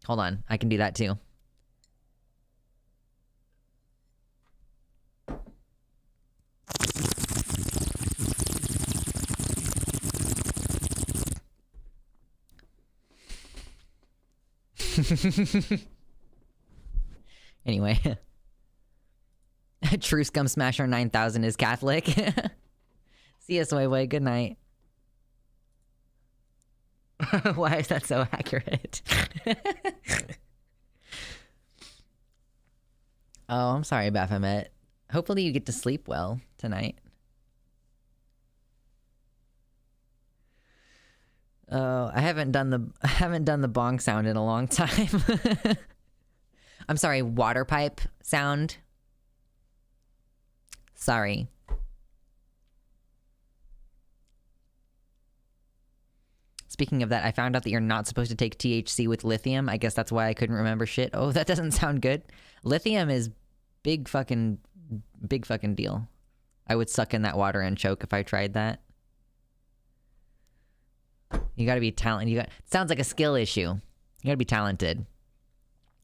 Hold on, I can do that too. Anyway. True Scum Smasher 9000 is Catholic. See us, way. Good night. Why is that so accurate? Oh, I'm sorry, Baphomet. Hopefully you get to sleep well tonight. Oh, I haven't done the bong sound in a long time. I'm sorry, water pipe sound. Sorry. Speaking of that, I found out that you're not supposed to take THC with lithium. I guess that's why I couldn't remember shit. Oh, that doesn't sound good. Lithium is big fucking deal. I would suck in that water and choke if I tried that. You gotta be talented. Sounds like a skill issue. You gotta be talented.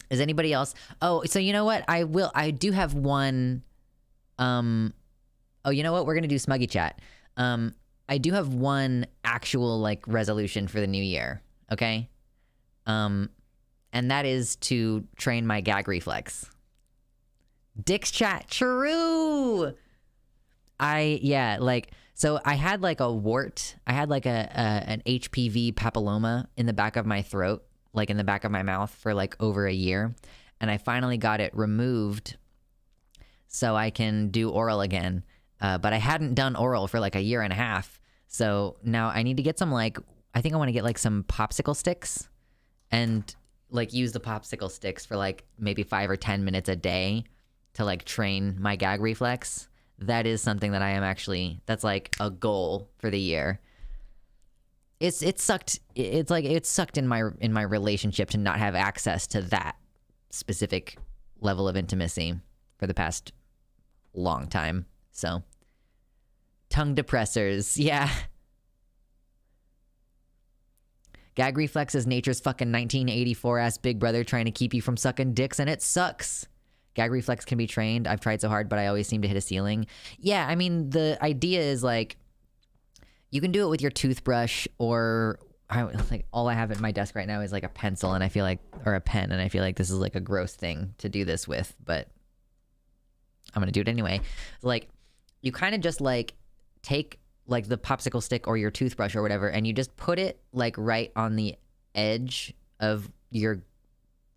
Is anybody else? Oh, so you know what? I do have one. Oh, you know what? We're gonna do Smuggy Chat. I do have one actual, like, resolution for the new year. Okay? And that is to train my gag reflex. Dix Chat. True! So I had like a wart. I had like an HPV papilloma in the back of my throat, like in the back of my mouth for like over a year. And I finally got it removed so I can do oral again. But I hadn't done oral for like a year and a half. So now I need to get some, like, I think I want to get like some popsicle sticks and like use the popsicle sticks for like maybe 5 or 10 minutes a day to like train my gag reflex. That is something that I am actually, that's like a goal for the year. It sucked in my relationship to not have access to that specific level of intimacy for the past long time. So tongue depressors, yeah. Gag reflex is nature's fucking 1984 ass big brother trying to keep you from sucking dicks, and it sucks. Gag reflex can be trained. I've tried so hard, but I always seem to hit a ceiling. Yeah, I mean, the idea is like, you can do it with your toothbrush, or like all I have at my desk right now is like a pencil, and I feel like, or a pen, and I feel like this is like a gross thing to do this with, but I'm gonna do it anyway. Like, you kind of just like take like the popsicle stick or your toothbrush or whatever, and you just put it like right on the edge of your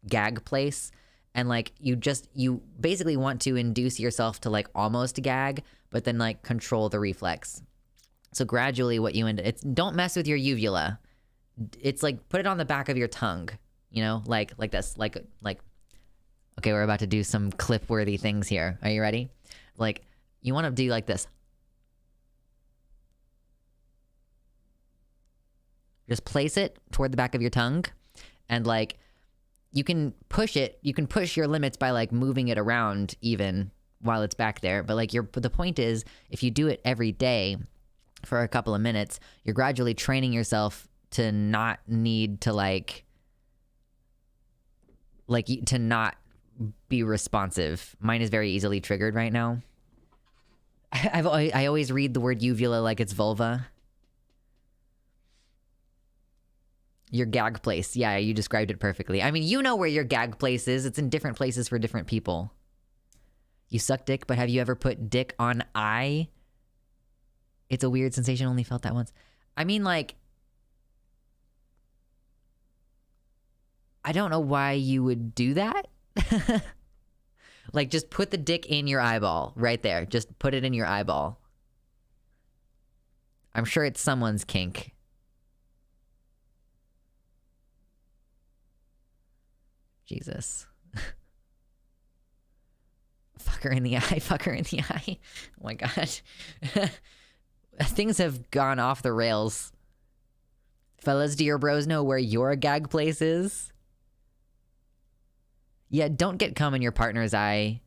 gag place, and like you basically want to induce yourself to like almost gag, but then like control the reflex. So gradually what you don't mess with your uvula. It's like put it on the back of your tongue, you know, like this, like okay, we're about to do some clip worthy things here. Are you ready? Like you want to do like this. Just place it toward the back of your tongue, and like you can push your limits by like moving it around even while it's back there. But like the point is, if you do it every day for a couple of minutes, you're gradually training yourself to not need to to not be responsive. Mine is very easily triggered right now. I always read the word uvula like it's vulva. Your gag place. Yeah, you described it perfectly. I mean, you know where your gag place is. It's in different places for different people. You suck dick, but have you ever put dick on eye? It's a weird sensation, only felt that once. I mean, like, I don't know why you would do that. Like, just put the dick in your eyeball right there. Just put it in your eyeball. I'm sure it's someone's kink. Jesus. Fuck her in the eye, fuck her in the eye. Oh my god. Things have gone off the rails. Fellas, do your bros know where your gag place is? Yeah, don't get cum in your partner's eye.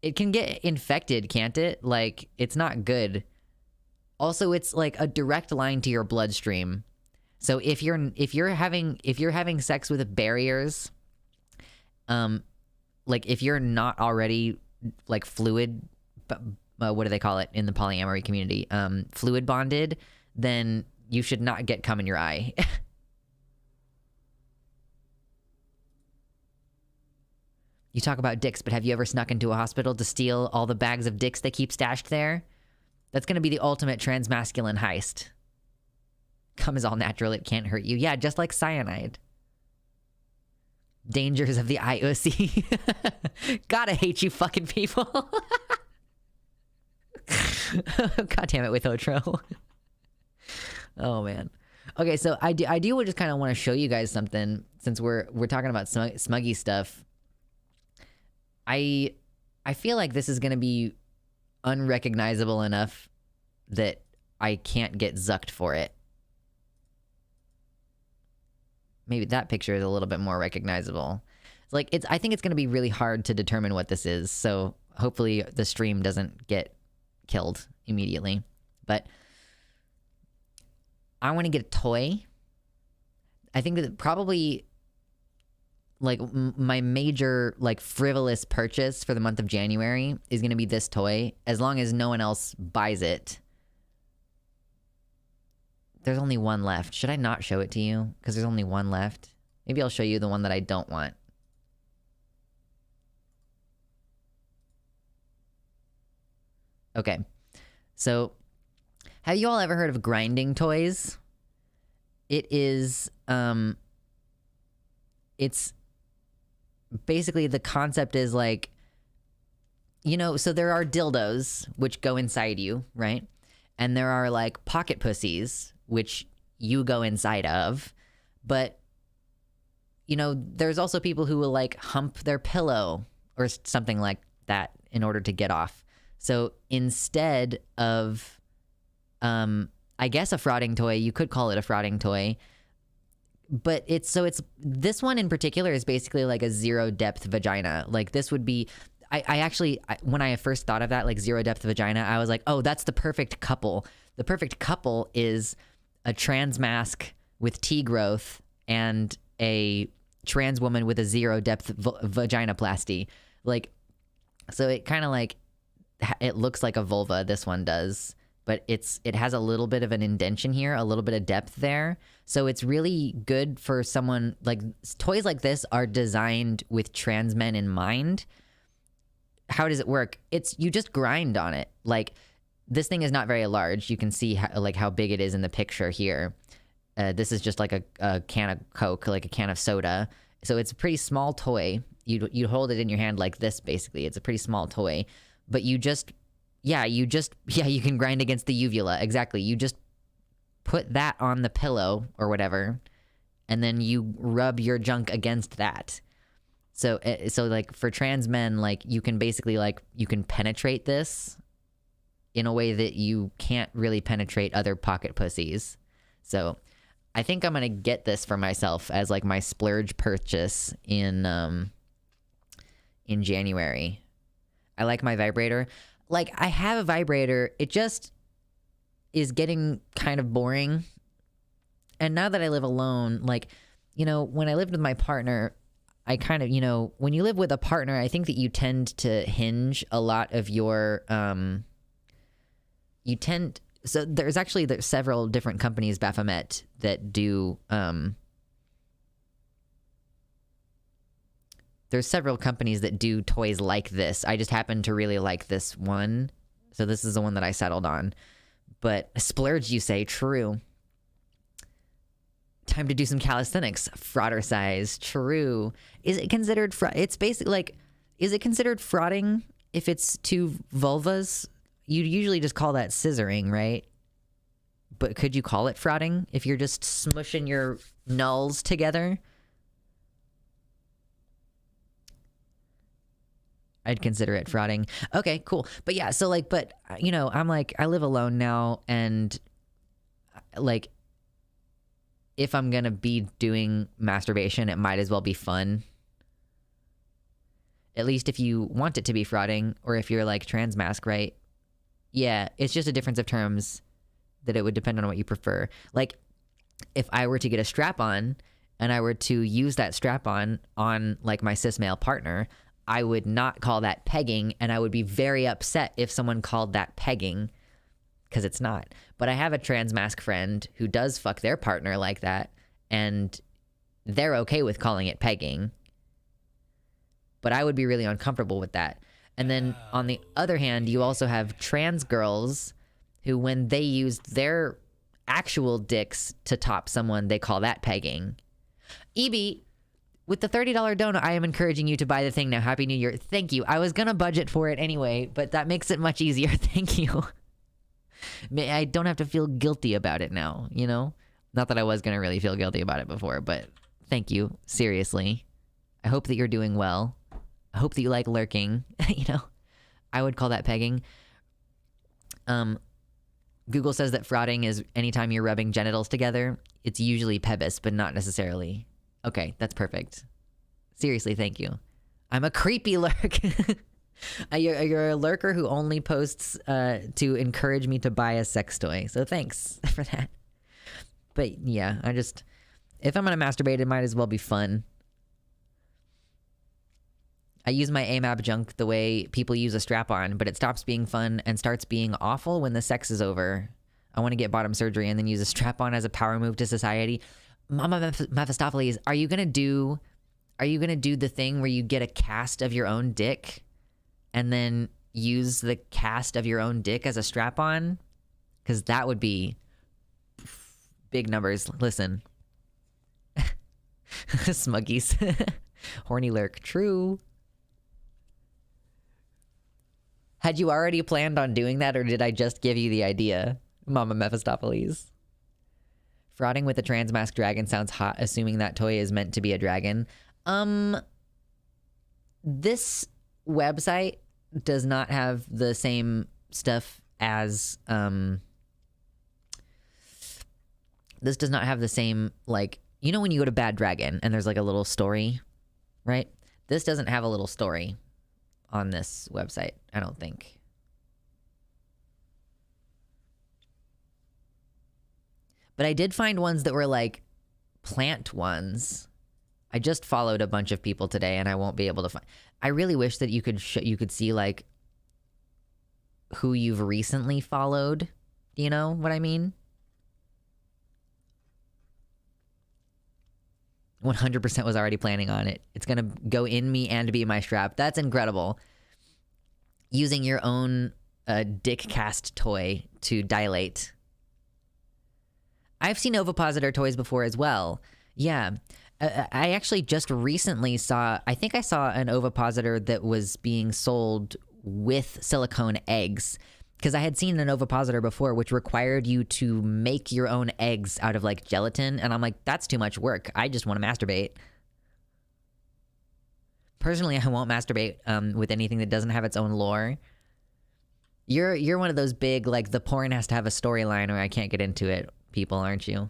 It can get infected, can't it? Like, it's not good. Also, it's like a direct line to your bloodstream. So if you're having sex with barriers, like if you're not already like fluid, what do they call it in the polyamory community? Fluid bonded, then you should not get cum in your eye. You talk about dicks, but have you ever snuck into a hospital to steal all the bags of dicks they keep stashed there? That's going to be the ultimate transmasculine heist. Cum is all natural, it can't hurt you. Yeah, just like cyanide. Dangers of the IOC. Gotta hate you fucking people. God damn it with Otro. Oh man. Okay, so I do just kind of want to show you guys something since we're talking about smuggy stuff. I feel like this is gonna be unrecognizable enough that I can't get zucked for it. Maybe that picture is a little bit more recognizable. It's like I think it's going to be really hard to determine what this is. So hopefully the stream doesn't get killed immediately. But I want to get a toy. I think that probably like my major like frivolous purchase for the month of January is going to be this toy, as long as no one else buys it. There's only one left. Should I not show it to you? Because there's only one left. Maybe I'll show you the one that I don't want. Okay. So, have you all ever heard of grinding toys? It is, it's basically the concept is like, you know, so there are dildos which go inside you, right? And there are like pocket pussies which you go inside of, but you know, there's also people who will like hump their pillow or something like that in order to get off. So instead of, I guess a frauding toy, you could call it a frauding toy, but it's this one in particular is basically like a zero depth vagina. Like this would be, I actually, when I first thought of that, like zero depth vagina, I was like, oh, that's the perfect couple. The perfect couple is a trans mask with T growth and a trans woman with a zero depth vaginoplasty. Like, so it kind of like, it looks like a vulva, this one does, but it has a little bit of an indentation here, a little bit of depth there. So it's really good for someone, like toys like this are designed with trans men in mind. how does it work? It's you just grind on it. Like this thing is not very large. You can see how big it is in the picture here. This is just like a can of Coke, like a can of soda. So it's a pretty small toy. You hold it in your hand like this, basically. It's a pretty small toy. But you can grind against the uvula. Exactly. You just put that on the pillow or whatever, and then you rub your junk against that. So like for trans men, like you can basically you can penetrate this in a way that you can't really penetrate other pocket pussies. So I think I'm gonna get this for myself as like my splurge purchase in January. I like my vibrator. Like I have a vibrator. It just is getting kind of boring. And now that I live alone, like, you know, when I lived with my partner, I kind of, you know, when you live with a partner, I think that you tend to hinge a lot of your, so there's several different companies, Baphomet, that do, there's several companies that do toys like this. I just happen to really like this one. So this is the one that I settled on. But splurge, you say? True. Time to do some calisthenics. Frauder size. True. Is it considered it's basically like, is it considered frauding if it's two vulvas? You'd usually just call that scissoring, right? But could you call it frauding if you're just smushing your nulls together? I'd consider it frauding. Okay, cool. But yeah, so like, but you know, I'm like, I live alone now, and like, if I'm gonna be doing masturbation, it might as well be fun. At least if you want it to be frauding, or if you're like trans mask, right? Yeah, it's just a difference of terms that it would depend on what you prefer. Like, if I were to get a strap-on and I were to use that strap-on on like my cis male partner, I would not call that pegging, and I would be very upset if someone called that pegging, because it's not. But I have a trans mask friend who does fuck their partner like that, and they're okay with calling it pegging. But I would be really uncomfortable with that. And then on the other hand, you also have trans girls who, when they use their actual dicks to top someone, they call that pegging. EB, with the $30 donut, I am encouraging you to buy the thing now. Happy New Year. Thank you. I was going to budget for it anyway, but that makes it much easier. Thank you. I don't have to feel guilty about it now, you know? Not that I was going to really feel guilty about it before, but thank you. Seriously. I hope that you're doing well. I hope that you like lurking. You know? I would call that pegging. Google says that frauding is anytime you're rubbing genitals together. It's usually pebis, but not necessarily. Okay, that's perfect. Seriously, thank you. I'm a creepy lurk. You're a lurker who only posts to encourage me to buy a sex toy. So thanks for that. But yeah, if I'm going to masturbate, it might as well be fun. I use my AMAB junk the way people use a strap-on, but it stops being fun and starts being awful when the sex is over. I want to get bottom surgery and then use a strap-on as a power move to society. Mama Mephistopheles, are you gonna do the thing where you get a cast of your own dick and then use the cast of your own dick as a strap-on? Because that would be big numbers. Listen. Smuggies. Horny lurk. True. Had you already planned on doing that, or did I just give you the idea, Mama Mephistopheles? Frauding with a trans mask dragon sounds hot, assuming that toy is meant to be a dragon. This website does not have the same stuff as, this does not have the same, like, you know when you go to Bad Dragon and there's like a little story, right? This doesn't have a little story on this website, I don't think. But I did find ones that were like plant ones. I just followed a bunch of people today and I won't be able to find. I really wish that you could see like who you've recently followed. You know what I mean? 100% was already planning on it. It's going to go in me and be my strap. That's incredible. using your own dick cast toy to dilate. I've seen ovipositor toys before as well. Yeah. I actually just recently saw, I think I saw an ovipositor that was being sold with silicone eggs, because I had seen an ovipositor before which required you to make your own eggs out of like gelatin, and I'm like, that's too much work. I just want to masturbate. Personally, I won't masturbate with anything that doesn't have its own lore. You're one of those big, like, the porn has to have a storyline or I can't get into it people, aren't you?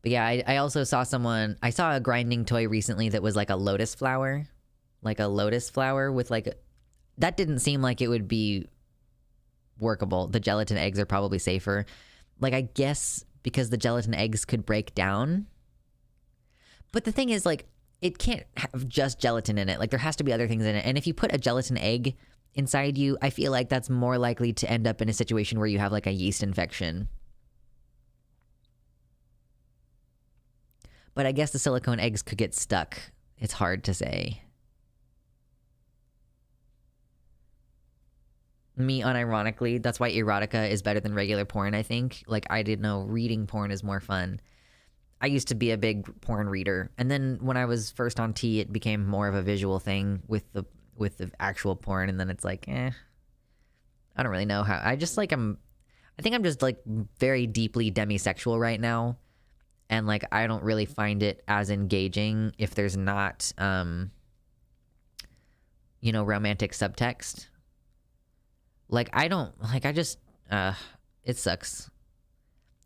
But yeah, I also saw I saw a grinding toy recently that was like a lotus flower. Like a lotus flower with like, that didn't seem like it would be workable. The gelatin eggs are probably safer. Like, I guess because the gelatin eggs could break down. But the thing is, like, it can't have just gelatin in it. Like, there has to be other things in it. And if you put a gelatin egg inside you, I feel like that's more likely to end up in a situation where you have like a yeast infection. But I guess the silicone eggs could get stuck. It's hard to say. Me, unironically, that's why erotica is better than regular porn, I think. Like, I didn't know reading porn is more fun. I used to be a big porn reader. And then when I was first on T, it became more of a visual thing with the actual porn. And then it's like, I don't really know how. I think I'm just like very deeply demisexual right now. And like, I don't really find it as engaging if there's not, romantic subtext. Like, it sucks.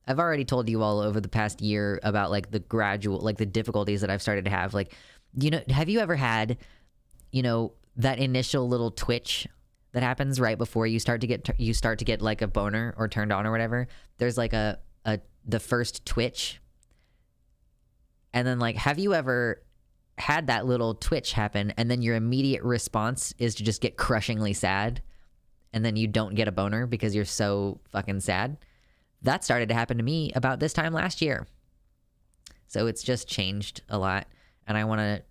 I've already told you all over the past year about like the difficulties that I've started to have. Like, have you ever had, that initial little twitch that happens right before you start to get like a boner or turned on or whatever? There's like the first twitch. And then like, have you ever had that little twitch happen and then your immediate response is to just get crushingly sad? And then you don't get a boner because you're so fucking sad? That started to happen to me about this time last year. So it's just changed a lot. And I want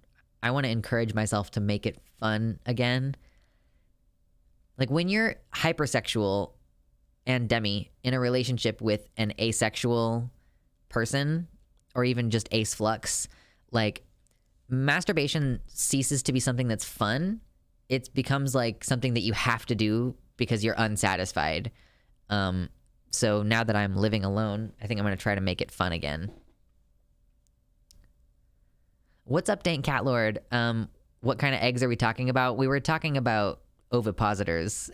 to encourage myself to make it fun again. Like, when you're hypersexual and demi in a relationship with an asexual person, or even just ace flux, like, masturbation ceases to be something that's fun. It becomes like something that you have to do because you're unsatisfied. So now that I'm living alone, I think I'm going to try to make it fun again. What's up, Dank Catlord? What kind of eggs are we talking about? We were talking about ovipositors.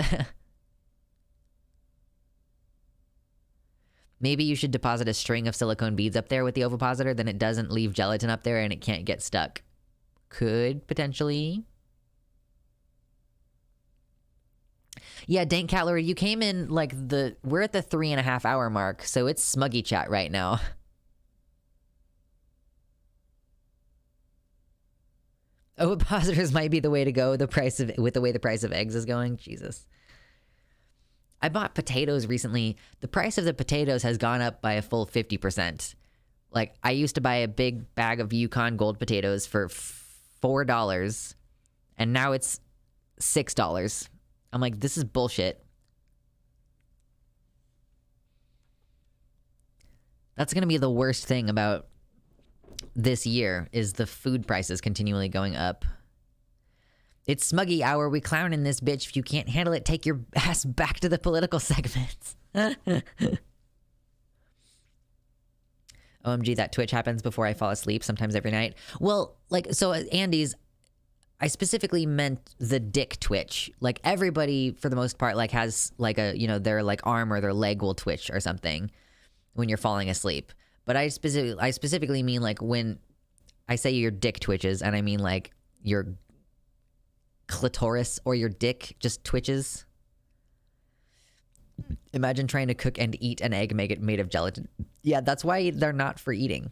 Maybe you should deposit a string of silicone beads up there with the ovipositor, then it doesn't leave gelatin up there and it can't get stuck. Could potentially. Yeah, Dank Catlord, you came in like we're at the 3.5 hour mark, so it's smuggy chat right now. Ovipositors might be the way to go. With the way the price of eggs is going, Jesus. I bought potatoes recently. The price of the potatoes has gone up by a full 50%. Like, I used to buy a big bag of Yukon Gold potatoes for $4, and now it's $6. I'm like, this is bullshit. That's going to be the worst thing about this year, is the food prices continually going up. It's smuggy hour. We clown in this bitch. If you can't handle it, take your ass back to the political segments. OMG, that twitch happens before I fall asleep, sometimes every night. Well, like, so Andy's, I specifically meant the dick twitch. Like, everybody, for the most part, like, has like their like arm or their leg will twitch or something when you're falling asleep. But I specifically mean like when I say your dick twitches, and I mean like your clitoris or your dick just twitches. Imagine trying to cook and eat an egg made of gelatin. Yeah, that's why they're not for eating.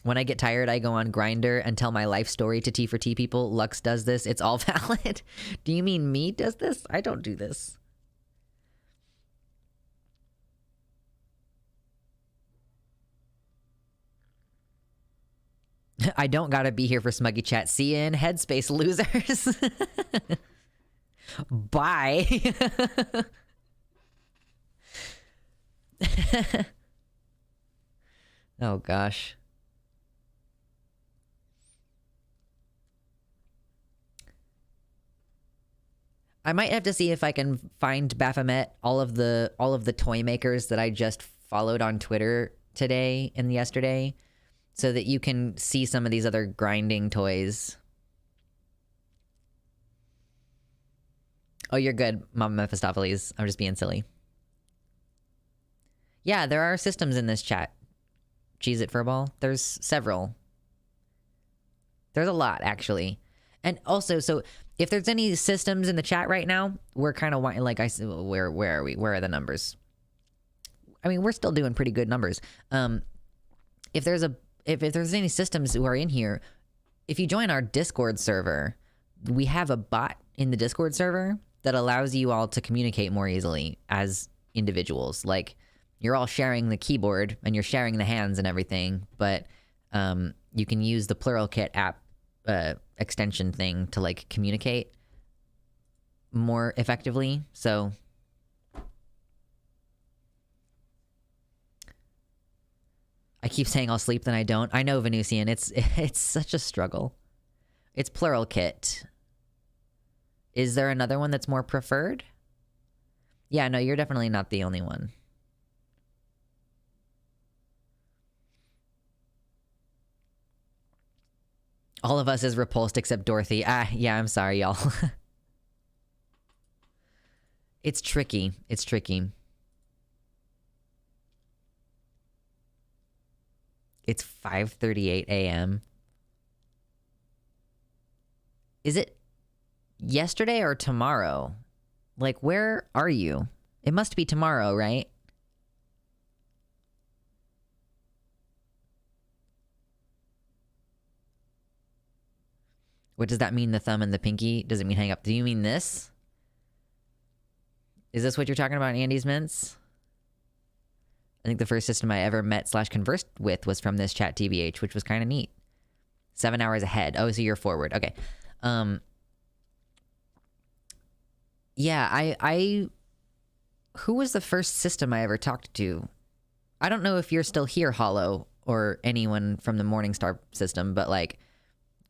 When I get tired, I go on Grindr and tell my life story to T for T people. Lux does this. It's all valid. Do you mean me does this? I don't do this. I don't gotta be here for Smuggy Chat. See you in Headspace, losers. Bye. Oh gosh. I might have to see if I can find Baphomet, all of the toy makers that I just followed on Twitter today and yesterday, so that you can see some of these other grinding toys. Oh, you're good, Mama Mephistopheles. I'm just being silly. Yeah, there are systems in this chat. Cheese It Furball. There's several. There's a lot, actually. And also, so if there's any systems in the chat right now, we're kind of like I said, where are we? Where are the numbers? I mean, we're still doing pretty good numbers. If there's any systems who are in here, if you join our Discord server, we have a bot in the Discord server that allows you all to communicate more easily as individuals. Like, you're all sharing the keyboard and you're sharing the hands and everything, but you can use the Pluralkit app extension thing to like communicate more effectively. So I keep saying I'll sleep, then I don't. I know, Venusian. It's such a struggle. It's Pluralkit. Is there another one that's more preferred? Yeah, no, you're definitely not the only one. All of us is repulsed except Dorothy. Yeah, I'm sorry, y'all. It's tricky. It's tricky. It's 5:38 a.m. Is it yesterday or tomorrow? Like, where are you? It must be tomorrow, right? What does that mean, the thumb and the pinky? Does it mean hang up? Do you mean this? Is this what you're talking about, Andy's Mints? I think the first system I ever met / conversed with was from this chat, TBH, which was kind of neat. 7 hours ahead. Oh, so you're forward. Okay. Yeah, who was the first system I ever talked to? I don't know if you're still here, Hollow, or anyone from the Morningstar system, but like,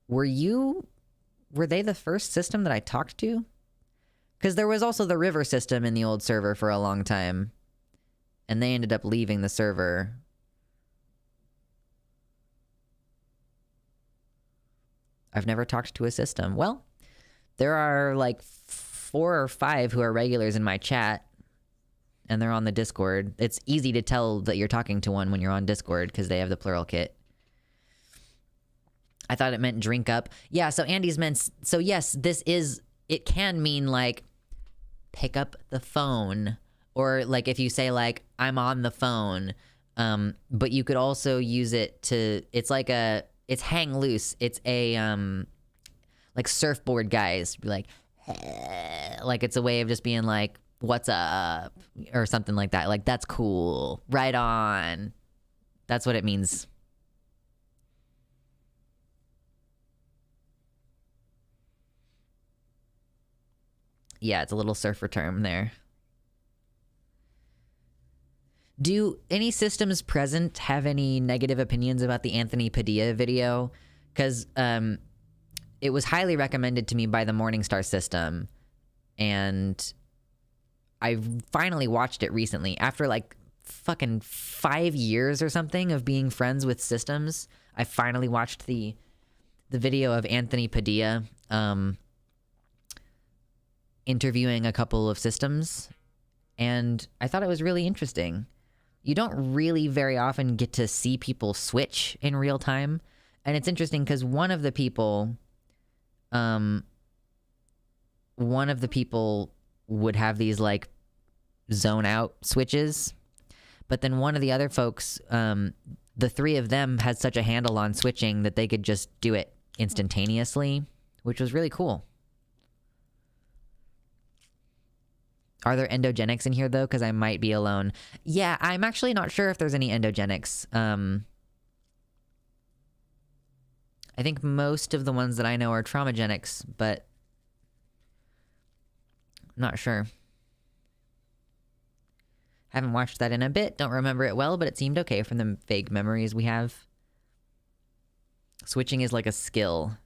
were they the first system that I talked to? Because there was also the River system in the old server for a long time, and they ended up leaving the server. I've never talked to a system. Well, there are like 4 or 5 who are regulars in my chat, and they're on the Discord. It's easy to tell that you're talking to one when you're on Discord because they have the Pluralkit. I thought it meant drink up. Yeah, so Andy's meant... So yes, it can mean like pick up the phone, or like if you say like I'm on the phone, but you could also use it to... It's like it's hang loose. It's a like surfboard guys be like it's a way of just being like what's up or something like that. Like, that's cool. Right on. That's what it means. Yeah, it's a little surfer term there. Do any systems present have any negative opinions about the Anthony Padilla video? Because it was highly recommended to me by the Morningstar system, and I finally watched it recently. After like fucking 5 years or something of being friends with systems, I finally watched the video of Anthony Padilla interviewing a couple of systems, and I thought it was really interesting. You don't really very often get to see people switch in real time, and it's interesting because one of the people would have these like zone out switches, but then one of the other folks, the 3 of them had such a handle on switching that they could just do it instantaneously, which was really cool. Are there endogenics in here, though? Because I might be alone. Yeah, I'm actually not sure if there's any endogenics. I think most of the ones that I know are traumagenics, but I'm not sure. Haven't watched that in a bit. Don't remember it well, but it seemed okay from the vague memories we have. Switching is like a skill.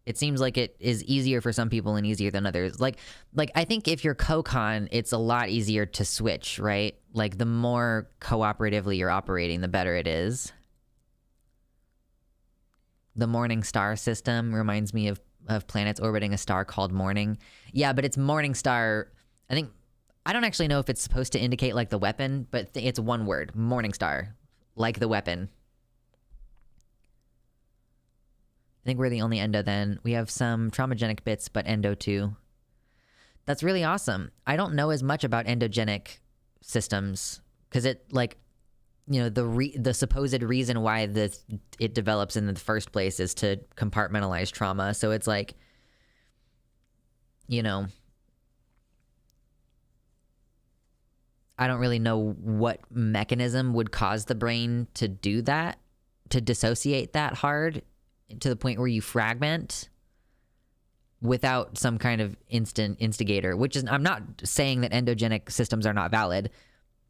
It seems like it is easier for some people and easier than others. Like I think if you're co-con, it's a lot easier to switch, right? Like the more cooperatively you're operating, the better it is. The Morning Star system reminds me of planets orbiting a star called Morning. Yeah, but it's Morning Star. I don't actually know if it's supposed to indicate like the weapon, but it's one word, Morning Star, like the weapon. I think we're the only endo then. We have some traumagenic bits, but endo too. That's really awesome. I don't know as much about endogenic systems because it like, you know, the supposed reason why it develops in the first place is to compartmentalize trauma. So it's like, you know, I don't really know what mechanism would cause the brain to do that, to dissociate that hard to the point where you fragment without some kind of instigator, which is, I'm not saying that endogenic systems are not valid.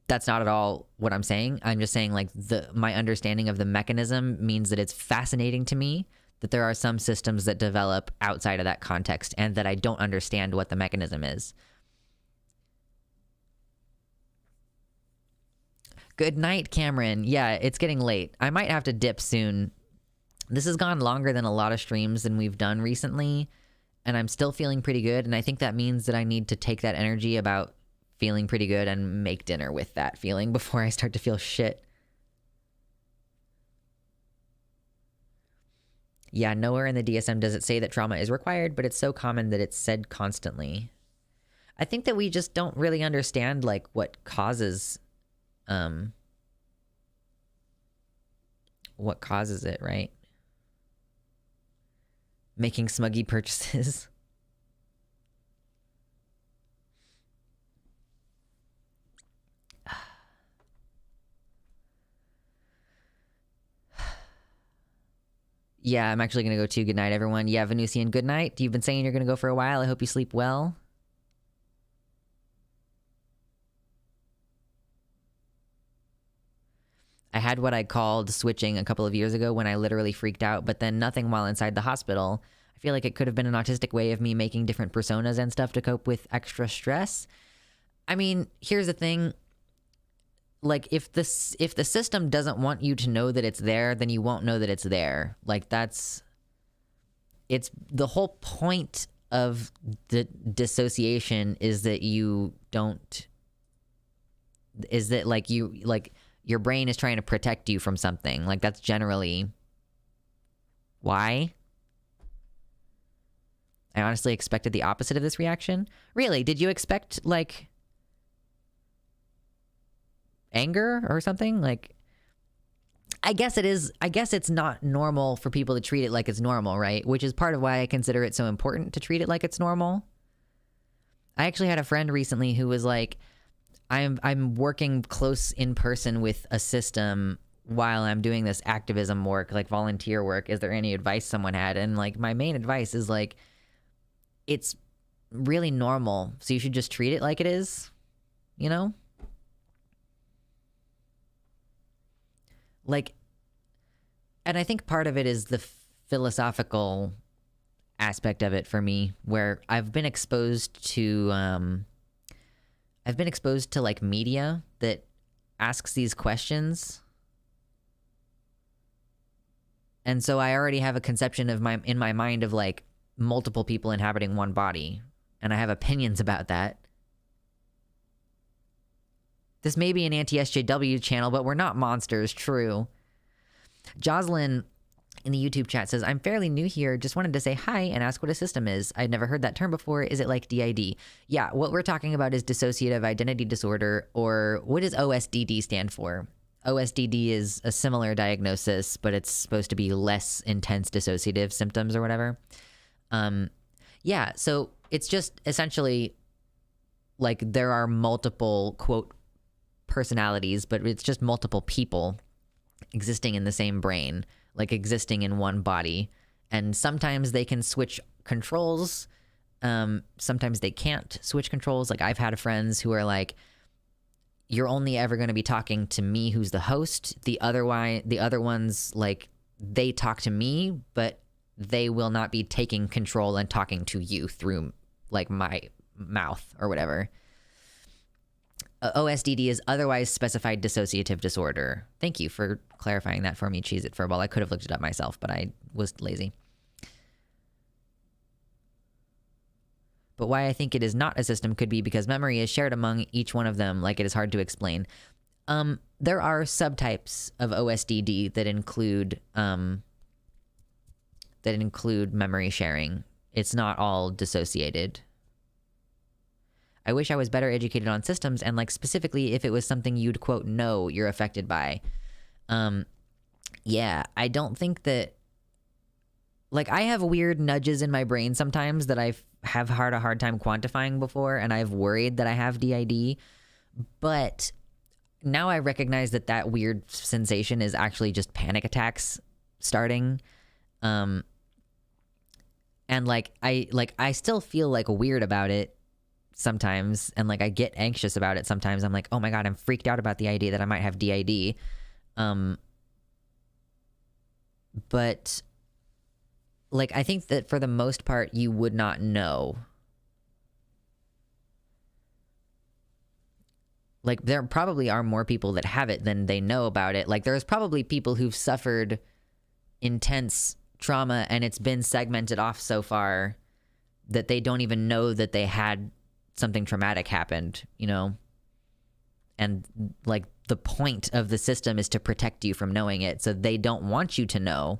That's not at all what I'm saying. I'm just saying like my understanding of the mechanism means that it's fascinating to me that there are some systems that develop outside of that context and that I don't understand what the mechanism is. Good night, Cameron. Yeah, it's getting late. I might have to dip soon. This has gone longer than a lot of streams than we've done recently, and I'm still feeling pretty good, and I think that means that I need to take that energy about feeling pretty good and make dinner with that feeling before I start to feel shit. Yeah, nowhere in the DSM does it say that trauma is required, but it's so common that it's said constantly. I think that we just don't really understand like what causes it, right? Making smuggy purchases. Yeah, I'm actually going to go too. Good night, everyone. Yeah, Venusian, good night. You've been saying you're going to go for a while. I hope you sleep well. I had what I called switching a couple of years ago when I literally freaked out, but then nothing while inside the hospital. I feel like it could have been an autistic way of me making different personas and stuff to cope with extra stress. I mean, here's the thing. Like, if the system doesn't want you to know that it's there, then you won't know that it's there. Like, it's the whole point of the dissociation is that you don't, is that like you, like your brain is trying to protect you from something. Like, that's generally why. I honestly expected the opposite of this reaction. Really? Did you expect like anger or something? Like, I guess it's not normal for people to treat it like it's normal, right? Which is part of why I consider it so important to treat it like it's normal. I actually had a friend recently who was like, I'm working close in person with a system while I'm doing this activism work, like volunteer work. Is there any advice someone had? And like, my main advice is like, it's really normal, so you should just treat it like it is, you know? Like, and I think part of it is the philosophical aspect of it for me, where I've been exposed to like media that asks these questions. And so I already have a conception of in my mind of like multiple people inhabiting one body, and I have opinions about that. This may be an anti-SJW channel, but we're not monsters, true. Jocelyn in the YouTube chat says, I'm fairly new here. Just wanted to say hi and ask what a system is. I'd never heard that term before. Is it like DID? Yeah, what we're talking about is dissociative identity disorder, or what does OSDD stand for? OSDD is a similar diagnosis, but it's supposed to be less intense dissociative symptoms or whatever. Yeah, so it's just essentially like there are multiple, quote, personalities, but it's just multiple people. existing in the same brain, like existing in one body. And sometimes they can switch controls. Sometimes they can't switch controls. Like I've had friends who are like, you're only ever going to be talking to me, who's the host. The other ones, like, they talk to me, but they will not be taking control and talking to you through, like, my mouth or whatever. OSDD is otherwise specified dissociative disorder. Thank you for clarifying that for me, Cheez It Furball. I could have looked it up myself, but I was lazy. But why I think it is not a system could be because memory is shared among each one of them, like it is hard to explain. There are subtypes of OSDD that include memory sharing. It's not all dissociated. I wish I was better educated on systems and, like, specifically if it was something you'd, quote, know you're affected by. Yeah, I don't think that... Like, I have weird nudges in my brain sometimes that I have had a hard time quantifying before, and I've worried that I have DID. But now I recognize that that weird sensation is actually just panic attacks starting. And, I still feel, like, weird about it sometimes, and, like, I get anxious about it sometimes. I'm like, oh my god, I'm freaked out about the idea that I might have DID. But... like, I think that for the most part, you would not know. Like, there probably are more people that have it than they know about it. Like, there's probably people who've suffered intense trauma and it's been segmented off so far that they don't even know that they had something traumatic happened, you know? And, like, the point of the system is to protect you from knowing it, so they don't want you to know.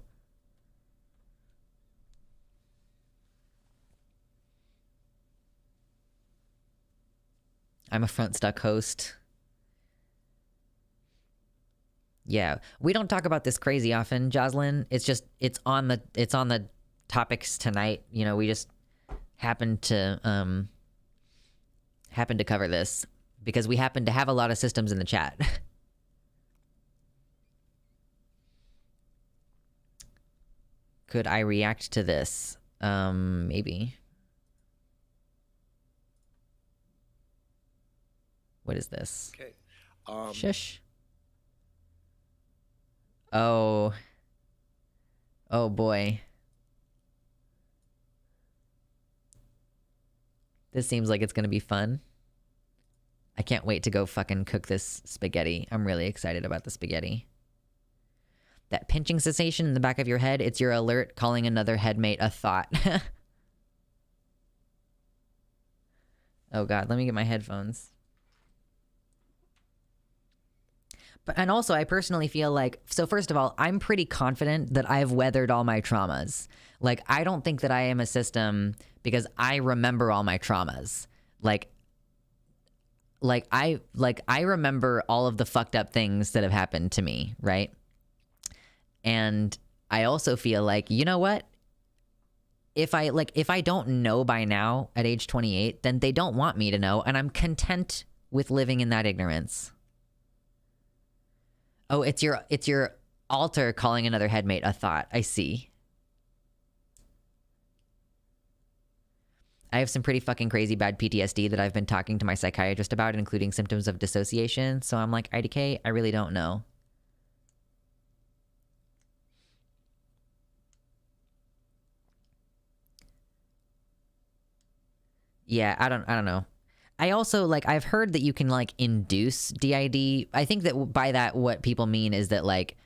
I'm a front stuck host. Yeah, we don't talk about this crazy often, Jocelyn. It's just it's on the topics tonight. You know, we just happened to cover this because we happen to have a lot of systems in the chat. Could I react to this? Maybe. What is this? Okay. Shush. Oh. Oh boy. This seems like it's gonna be fun. I can't wait to go fucking cook this spaghetti. I'm really excited about the spaghetti. That pinching sensation in the back of your head, it's your alert calling another headmate a thought. Oh god, let me get my headphones. And also, I personally feel like, so first of all, I'm pretty confident that I've weathered all my traumas. Like, I don't think that I am a system because I remember all my traumas. I remember all of the fucked up things that have happened to me, right? And I also feel like, you know what? If I don't know by now at age 28, then they don't want me to know, and I'm content with living in that ignorance. Oh, it's your alter calling another headmate a thought. I see. I have some pretty fucking crazy bad PTSD that I've been talking to my psychiatrist about, including symptoms of dissociation. So I'm like, IDK, I really don't know. Yeah, I don't know. I also, like, I've heard that you can, like, induce DID. I think that by that, what people mean is that, like,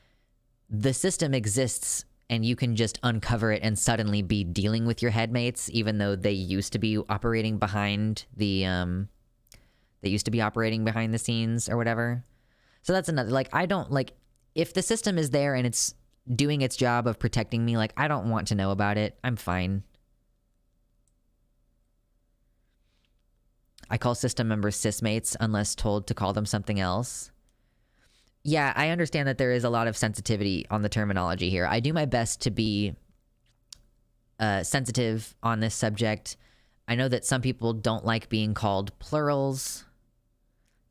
the system exists and you can just uncover it and suddenly be dealing with your headmates, even though they used to be operating behind the, scenes or whatever. So that's another, like, I don't, like, if the system is there and it's doing its job of protecting me, like, I don't want to know about it. I'm fine. I call system members cismates unless told to call them something else. Yeah, I understand that there is a lot of sensitivity on the terminology here. I do my best to be sensitive on this subject. I know that some people don't like being called plurals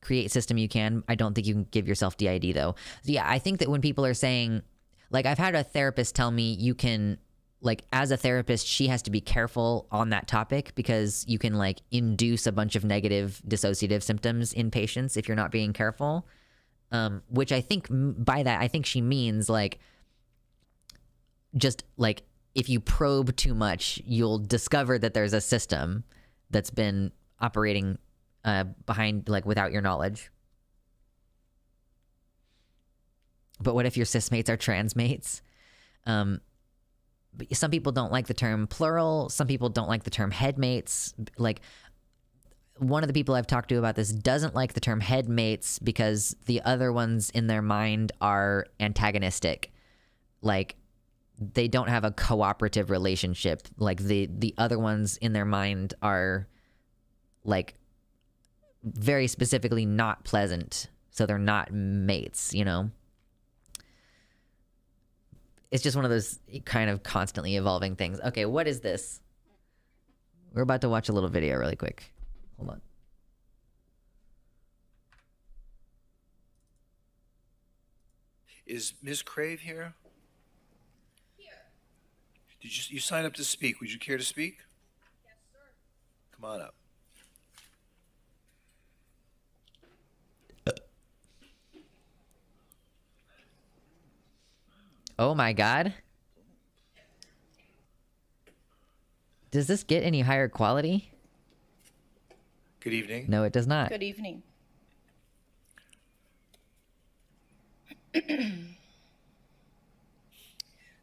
create system you can. I don't think you can give yourself DID though. So yeah, I think that when people are saying, like, I've had a therapist tell me you can, like, as a therapist, she has to be careful on that topic because you can, like, induce a bunch of negative dissociative symptoms in patients if you're not being careful. Which I think by that, I think she means, like, just, like, if you probe too much, you'll discover that there's a system that's been operating behind, like, without your knowledge. But what if your cis mates are trans mates? Some people don't like the term plural. Some people don't like the term headmates. Like, one of the people I've talked to about this doesn't like the term headmates because the other ones in their mind are antagonistic. Like, they don't have a cooperative relationship. Like, the other ones in their mind are, like, very specifically not pleasant. So they're not mates, you know? It's just one of those kind of constantly evolving things. Okay, what is this? We're about to watch a little video really quick. Hold on. Is Ms. Crave here? Here. Did you sign up to speak? Would you care to speak? Yes, sir. Come on up. Oh my God. Does this get any higher quality? Good evening. No, it does not. Good evening.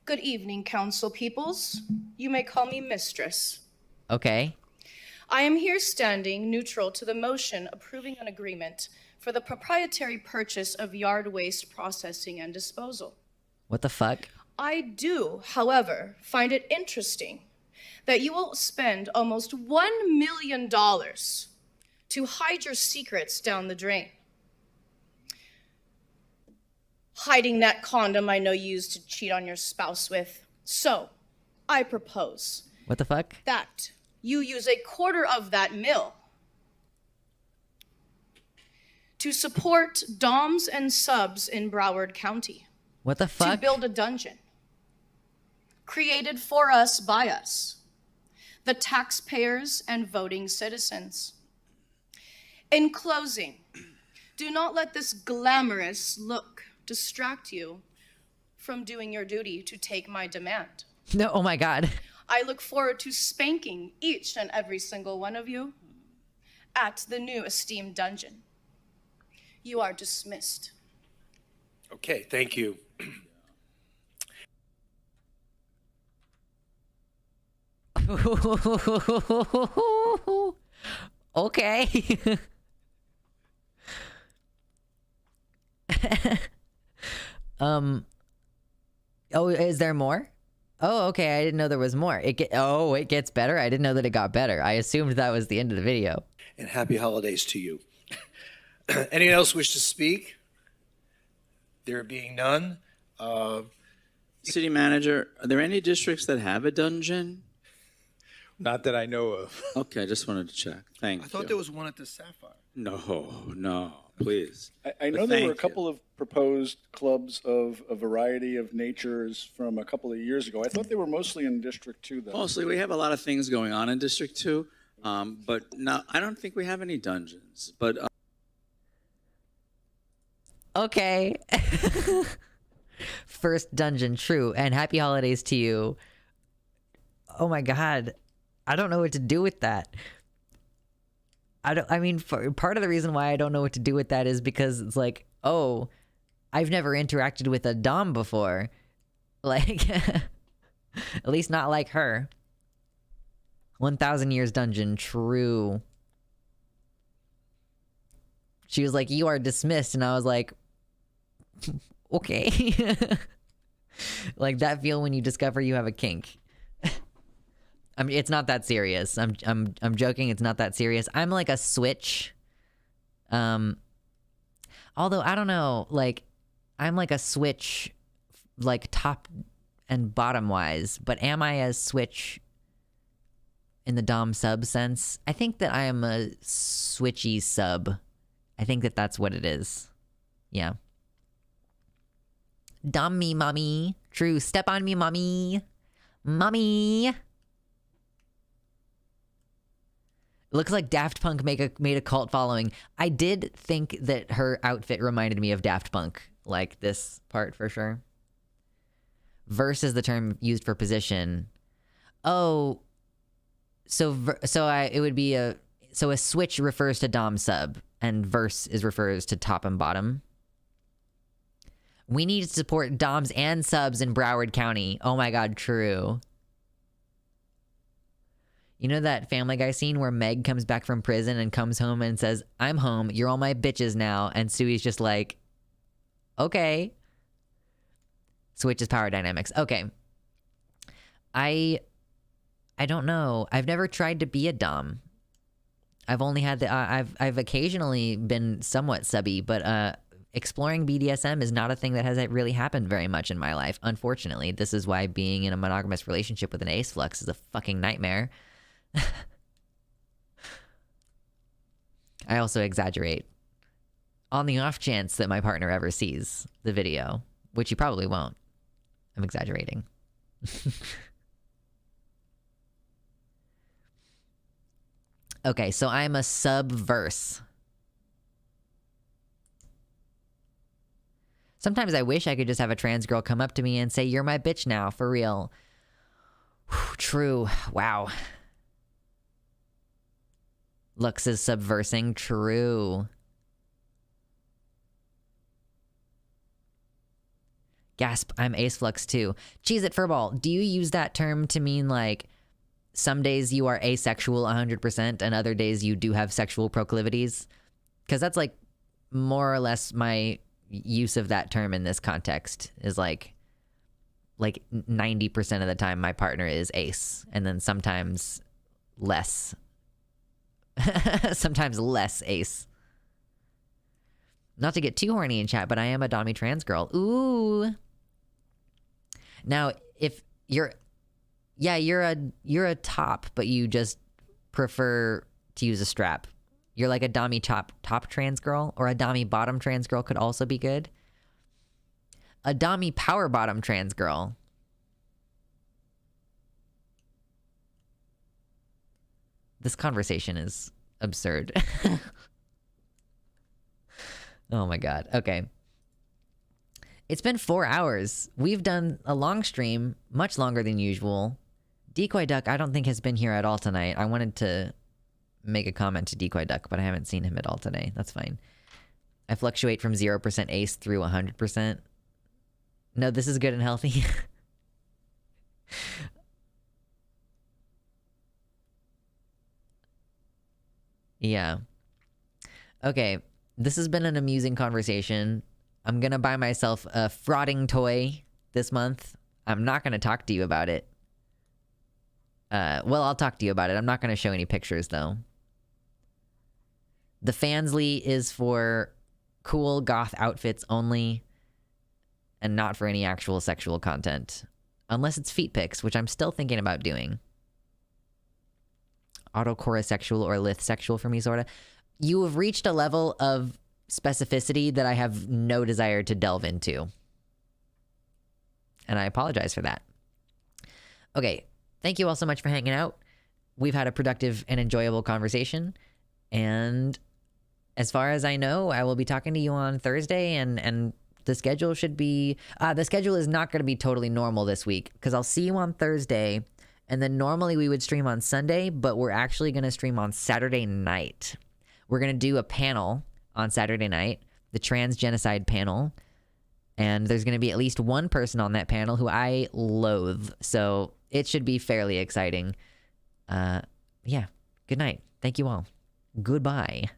Good evening, council peoples. You may call me mistress. Okay. I am here standing neutral to the motion approving an agreement for the proprietary purchase of yard waste processing and disposal. What the fuck? I do, however, find it interesting that you will spend almost $1 million to hide your secrets down the drain. Hiding that condom I know you used to cheat on your spouse with. So, I propose What the fuck? that you use a quarter of that mill to support doms and subs in Broward County. What the fuck? To build a dungeon created for us by us, the taxpayers and voting citizens. In closing, do not let this glamorous look distract you from doing your duty to take my demand. No, oh my God. I look forward to spanking each and every single one of you at the new esteemed dungeon. You are dismissed. Okay, thank you. Okay. Oh, is there more? Oh, okay. I didn't know there was more. It gets better. I didn't know that it got better. I assumed that was the end of the video. And happy holidays to you. Anyone else wish to speak? There being none. City manager, are there any districts that have a dungeon? Not that I know of. Okay, I just wanted to check. Thank I you. thought there was one at the Sapphire. No, please. I know But there were a thank couple of proposed clubs of a variety of natures from a couple of years ago. I thought they were mostly in District 2, though. Mostly, we have a lot of things going on in District 2, but no, I don't think we have any dungeons. But Okay. First dungeon, true. And happy holidays to you. Oh my God. I don't know what to do with that. Part of the reason why I don't know what to do with that is because it's like, oh, I've never interacted with a dom before. Like, at least not like her. 1,000 years dungeon, true. She was like, you are dismissed. And I was like, okay. Like that feel when you discover you have a kink. I mean, it's not that serious. I'm joking. It's not that serious. I'm like a switch. Although I don't know, like I'm like a switch, like top and bottom wise. But am I a switch in the dom sub sense? I think that I am a switchy sub I think that that's what it is. Yeah. Dom me, mommy. True. Step on me, mommy. Mommy. It looks like Daft Punk made a cult following. I did think that her outfit reminded me of Daft Punk. Like this part for sure. Verse is the term used for position. Oh. It would be a switch refers to dom sub and verse refers to top and bottom. We need to support doms and subs in Broward County. Oh my god, true. You know that Family Guy scene where Meg comes back from prison and comes home and says, "I'm home, you're all my bitches now," and Suey's just like, okay. Switches power dynamics. Okay. I don't know. I've never tried to be a dom. I've only had I've occasionally been somewhat subby, but exploring BDSM is not a thing that has really happened very much in my life. Unfortunately, this is why being in a monogamous relationship with an ace flux is a fucking nightmare. I also exaggerate on the off chance that my partner ever sees the video, which he probably won't. I'm exaggerating. Okay, so I'm a subverse. Sometimes I wish I could just have a trans girl come up to me and say, "You're my bitch now, for real." Whew, true. Wow. Lux is subversing. True. Gasp, I'm ace flux too. Cheese it, furball. Do you use that term to mean like some days you are asexual 100% and other days you do have sexual proclivities? Because that's like more or less my use of that term in this context is like 90% of the time my partner is ace, and then sometimes less. Sometimes less ace. Not to get too horny in chat, but I am a dommy trans girl. Ooh. Now, if you're a top, but you just prefer to use a strap. You're like a dommy top trans girl, or a dommy bottom trans girl could also be good. A dommy power bottom trans girl. This conversation is absurd. Oh my god. Okay. It's been 4 hours. We've done a long stream, much longer than usual. Decoy Duck, I don't think has been here at all tonight. I wanted to make a comment to Decoy Duck, but I haven't seen him at all today. That's fine. I fluctuate from 0% ace through 100%. No, this is good and healthy. Yeah. Okay. This has been an amusing conversation. I'm gonna buy myself a frauding toy this month. I'm not gonna talk to you about it. Well, I'll talk to you about it. I'm not gonna show any pictures, though. The Fansly is for cool goth outfits only, and not for any actual sexual content. Unless it's feet pics, which I'm still thinking about doing. Autocorosexual or lithsexual for me, sorta. You have reached a level of specificity that I have no desire to delve into. And I apologize for that. Okay, thank you all so much for hanging out. We've had a productive and enjoyable conversation. And as far as I know, I will be talking to you on Thursday, and the schedule should be... the schedule is not going to be totally normal this week, because I'll see you on Thursday, and then normally we would stream on Sunday, but we're actually going to stream on Saturday night. We're going to do a panel on Saturday night, the trans genocide panel, and there's going to be at least one person on that panel who I loathe, so it should be fairly exciting. Yeah, good night. Thank you all. Goodbye.